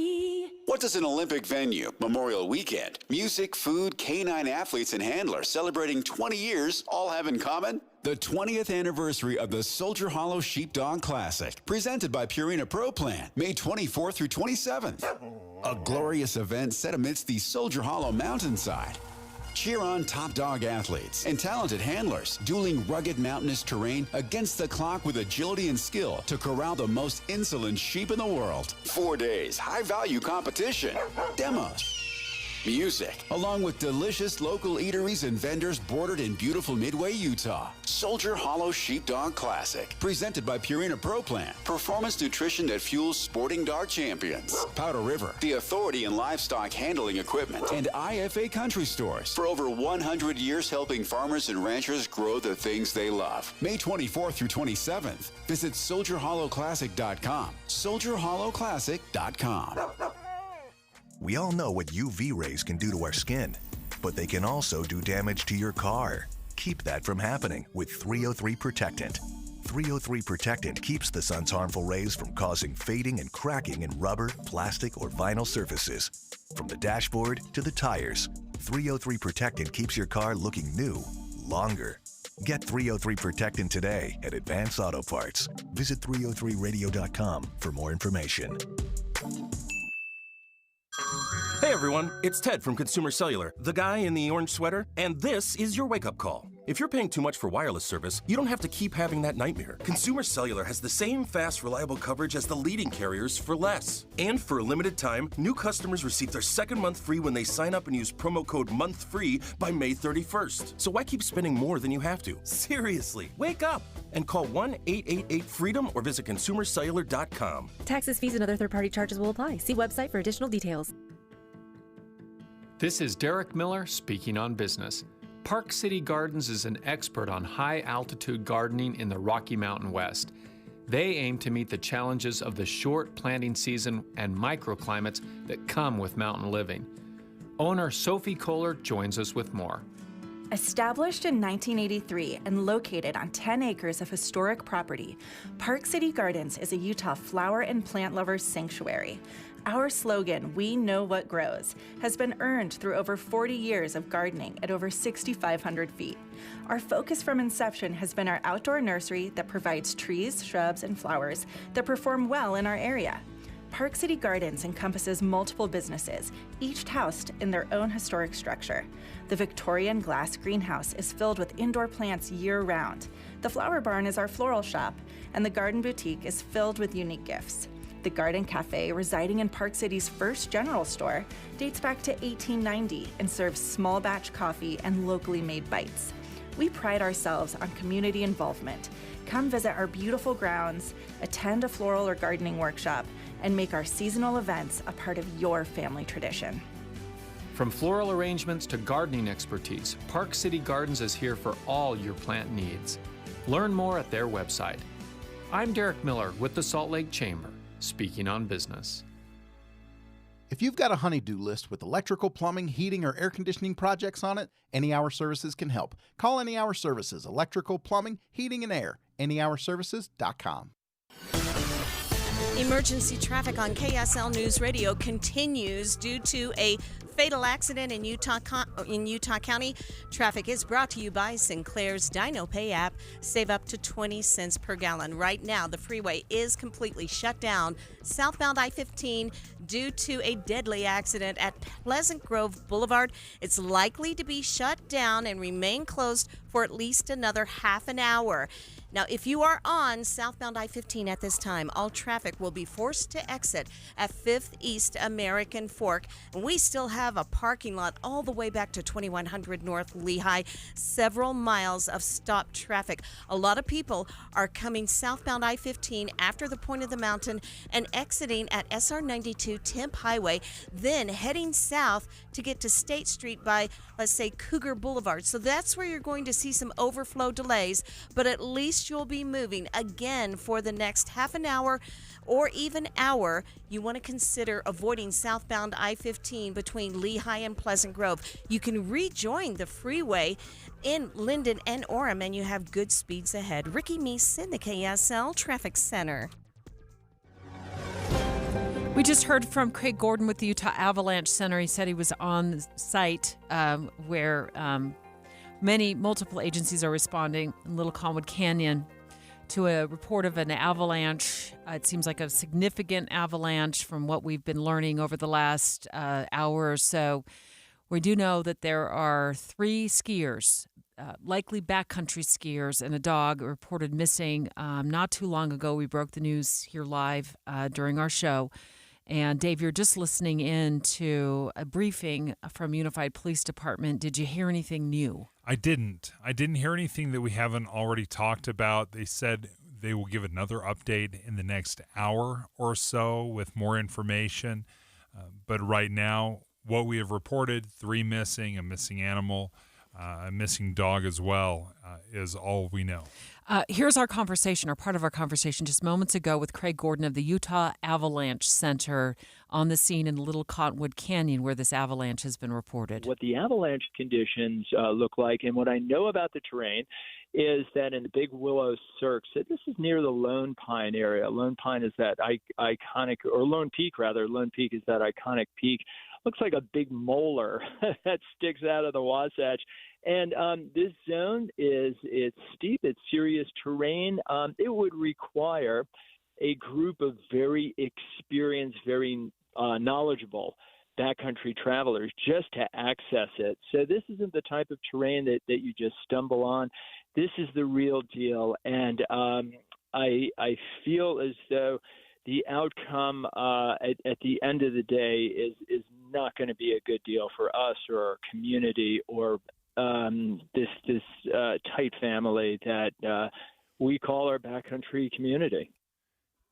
What does an Olympic venue, Memorial Weekend, music, food, canine athletes, and handlers celebrating 20 years all have in common? The 20th anniversary of the Soldier Hollow Sheepdog Classic, presented by Purina Pro Plan, May 24th through 27th. A glorious event set amidst the Soldier Hollow mountainside. Cheer on top dog athletes and talented handlers, dueling rugged mountainous terrain against the clock with agility and skill to corral the most insolent sheep in the world. 4 days, high-value competition, demos, music, along with delicious local eateries and vendors bordered in beautiful Midway, Utah. Soldier Hollow Sheepdog Classic, presented by Purina Pro Plan, performance nutrition that fuels sporting dog champions. Powder River, the authority in livestock handling equipment, and IFA Country Stores, for over 100 years helping farmers and ranchers grow the things they love. May 24th through 27th. Visit SoldierHollowClassic.com. SoldierHollowClassic.com. We all know what UV rays can do to our skin, but they can also do damage to your car. Keep that from happening with 303 Protectant. 303 Protectant keeps the sun's harmful rays from causing fading and cracking in rubber, plastic, or vinyl surfaces. From the dashboard to the tires, 303 Protectant keeps your car looking new longer. Get 303 Protectant today at Advance Auto Parts. Visit 303radio.com for more information. Hey everyone, it's Ted from Consumer Cellular, the guy in the orange sweater, and this is your wake-up call. If you're paying too much for wireless service, you don't have to keep having that nightmare. Consumer Cellular has the same fast, reliable coverage as the leading carriers for less. And for a limited time, new customers receive their second month free when they sign up and use promo code MONTHFREE by May 31st. So why keep spending more than you have to? Seriously, wake up and call 1-888-FREEDOM or visit consumercellular.com. Taxes, fees, and other third-party charges will apply. See website for additional details. This is Derek Miller speaking on business. Park City Gardens is an expert on high-altitude gardening in the Rocky Mountain West. They aim to meet the challenges of the short planting season and microclimates that come with mountain living. Owner Sophie Kohler joins us with more. Established in 1983 and located on 10 acres of historic property, Park City Gardens is a Utah flower and plant lovers sanctuary. Our slogan, "We know what grows," has been earned through over 40 years of gardening at over 6,500 feet. Our focus from inception has been our outdoor nursery that provides trees, shrubs, and flowers that perform well in our area. Park City Gardens encompasses multiple businesses, each housed in their own historic structure. The Victorian glass greenhouse is filled with indoor plants year-round. The Flower Barn is our floral shop, and the Garden Boutique is filled with unique gifts. The Garden Cafe, residing in Park City's first general store, dates back to 1890 and serves small batch coffee and locally made bites. We pride ourselves on community involvement. Come visit our beautiful grounds, attend a floral or gardening workshop, and make our seasonal events a part of your family tradition. From floral arrangements to gardening expertise, Park City Gardens is here for all your plant needs. Learn more at their website. I'm Derek Miller with the Salt Lake Chamber, speaking on business. If you've got a honey-do list with electrical, plumbing, heating, or air conditioning projects on it, Any Hour Services can help. Call Any Hour Services, electrical, plumbing, heating, and air. anyhourservices.com. Emergency traffic on KSL News Radio continues due to a fatal accident in Utah County. Traffic is brought to you by Sinclair's Dino Pay app. Save up to 20 cents per gallon. Right now, the freeway is completely shut down southbound I-15 due to a deadly accident at Pleasant Grove Boulevard. It's likely to be shut down and remain closed for at least another half an hour. Now, if you are on southbound I-15 at this time, all traffic will be forced to exit at 5th East American Fork. And we still have a parking lot all the way back to 2100 North Lehigh, several miles of stopped traffic. A lot of people are coming southbound I-15 after the point of the mountain and exiting at SR 92 Temp Highway, then heading south to get to State Street by, let's say, Cougar Boulevard. So that's where you're going to see some overflow delays, but at least you'll be moving again for the next half an hour or even hour. You want to consider avoiding southbound I-15 between Lehigh and Pleasant Grove. You can rejoin the freeway in Linden and Orem, and you have good speeds ahead. Ricky Meese in the KSL Traffic Center. We just heard from Craig Gordon with the Utah Avalanche Center. He said he was on site where multiple agencies are responding in Little Conwood Canyon to a report of an avalanche. It seems like a significant avalanche from what we've been learning over the last hour or so. We do know that there are 3 skiers, likely backcountry skiers, and a dog reported missing. Not too long ago, we broke the news here live during our show. And Dave, you're just listening in to a briefing from Unified Police Department. Did you hear anything new? I didn't hear anything that we haven't already talked about. They said they will give another update in the next hour or so with more information. But right now, what we have reported, 3 missing, a missing animal, a missing dog as well, is all we know. Here's our conversation, or part of our conversation just moments ago with Craig Gordon of the Utah Avalanche Center on the scene in Little Cottonwood Canyon where this avalanche has been reported. What the avalanche conditions look like, and what I know about the terrain, is that in the Big Willow Cirque, so this is near the Lone Pine area. Lone Pine is that iconic, or Lone Peak rather. Lone Peak is that iconic peak. Looks like a big molar that sticks out of the Wasatch. And this zone it's steep, it's serious terrain. It would require a group of very experienced, very knowledgeable backcountry travelers just to access it. So this isn't the type of terrain that you just stumble on. This is the real deal. And I feel as though the outcome at the end of the day is not going to be a good deal for us or our community or this tight family that we call our backcountry community.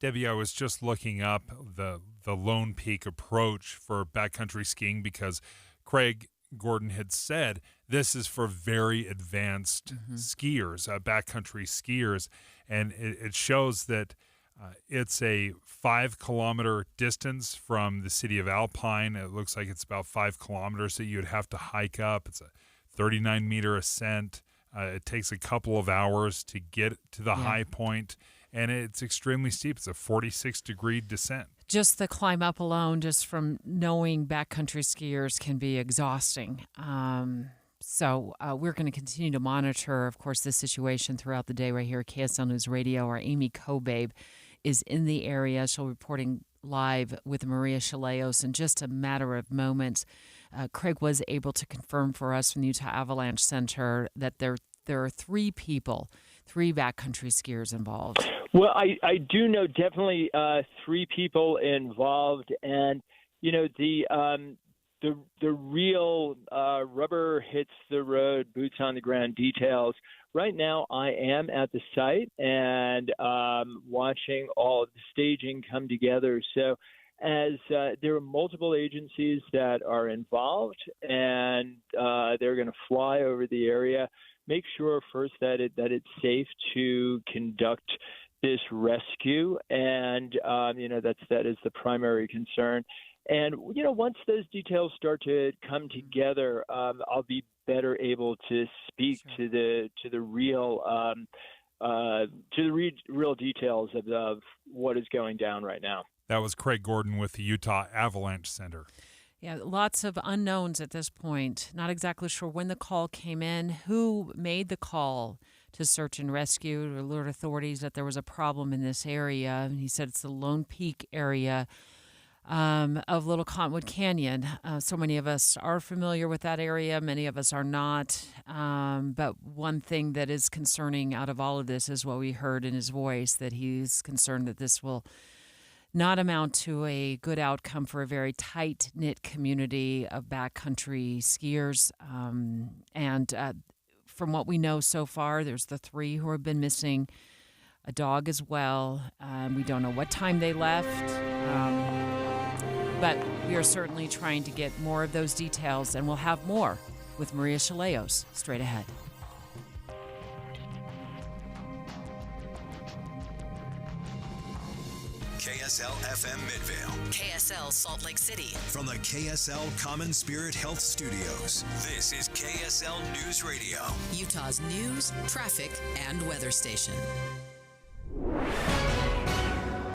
Debbie, I was just looking up the Lone Peak approach for backcountry skiing because Craig Gordon had said this is for very advanced skiers, backcountry skiers, and it shows that it's a 5-kilometer distance from the city of Alpine. It looks like it's about 5 kilometers that you would have to hike up. It's a 39-meter ascent. It takes a couple of hours to get to the high point, and it's extremely steep. It's a 46-degree descent. Just the climb up alone, just from knowing backcountry skiers, can be exhausting. So we're going to continue to monitor, of course, this situation throughout the day right here at KSL News Radio. Our Amy Kobabe is in the area. She'll be reporting live with Maria Chaleos in just a matter of moments. Craig was able to confirm for us from the Utah Avalanche Center that there are 3 backcountry skiers involved. Well, I do know definitely 3 people involved, and the real rubber hits the road, boots on the ground details. Right now, I am at the site and watching all of the staging come together. So as there are multiple agencies that are involved, and they're going to fly over the area, make sure first that it's safe to conduct this rescue, and that is the primary concern. And once those details start to come together, I'll be better able to speak to the real real details of what is going down right now. That was Craig Gordon with the Utah Avalanche Center. Yeah, lots of unknowns at this point. Not exactly sure when the call came in, who made the call to search and rescue, to alert authorities that there was a problem in this area. And he said it's the Lone Peak area of Little Cottonwood Canyon. So many of us are familiar with that area. Many of us are not. But one thing that is concerning out of all of this is what we heard in his voice, that he's concerned that this will not amount to a good outcome for a very tight-knit community of backcountry skiers. And from what we know so far, there's the 3 who have been missing, a dog as well. We don't know what time they left. But we are certainly trying to get more of those details, and we'll have more with Maria Chaleos straight ahead. KSL FM Midvale. KSL Salt Lake City. From the KSL Common Spirit Health Studios, this is KSL News Radio. Utah's news, traffic, and weather station.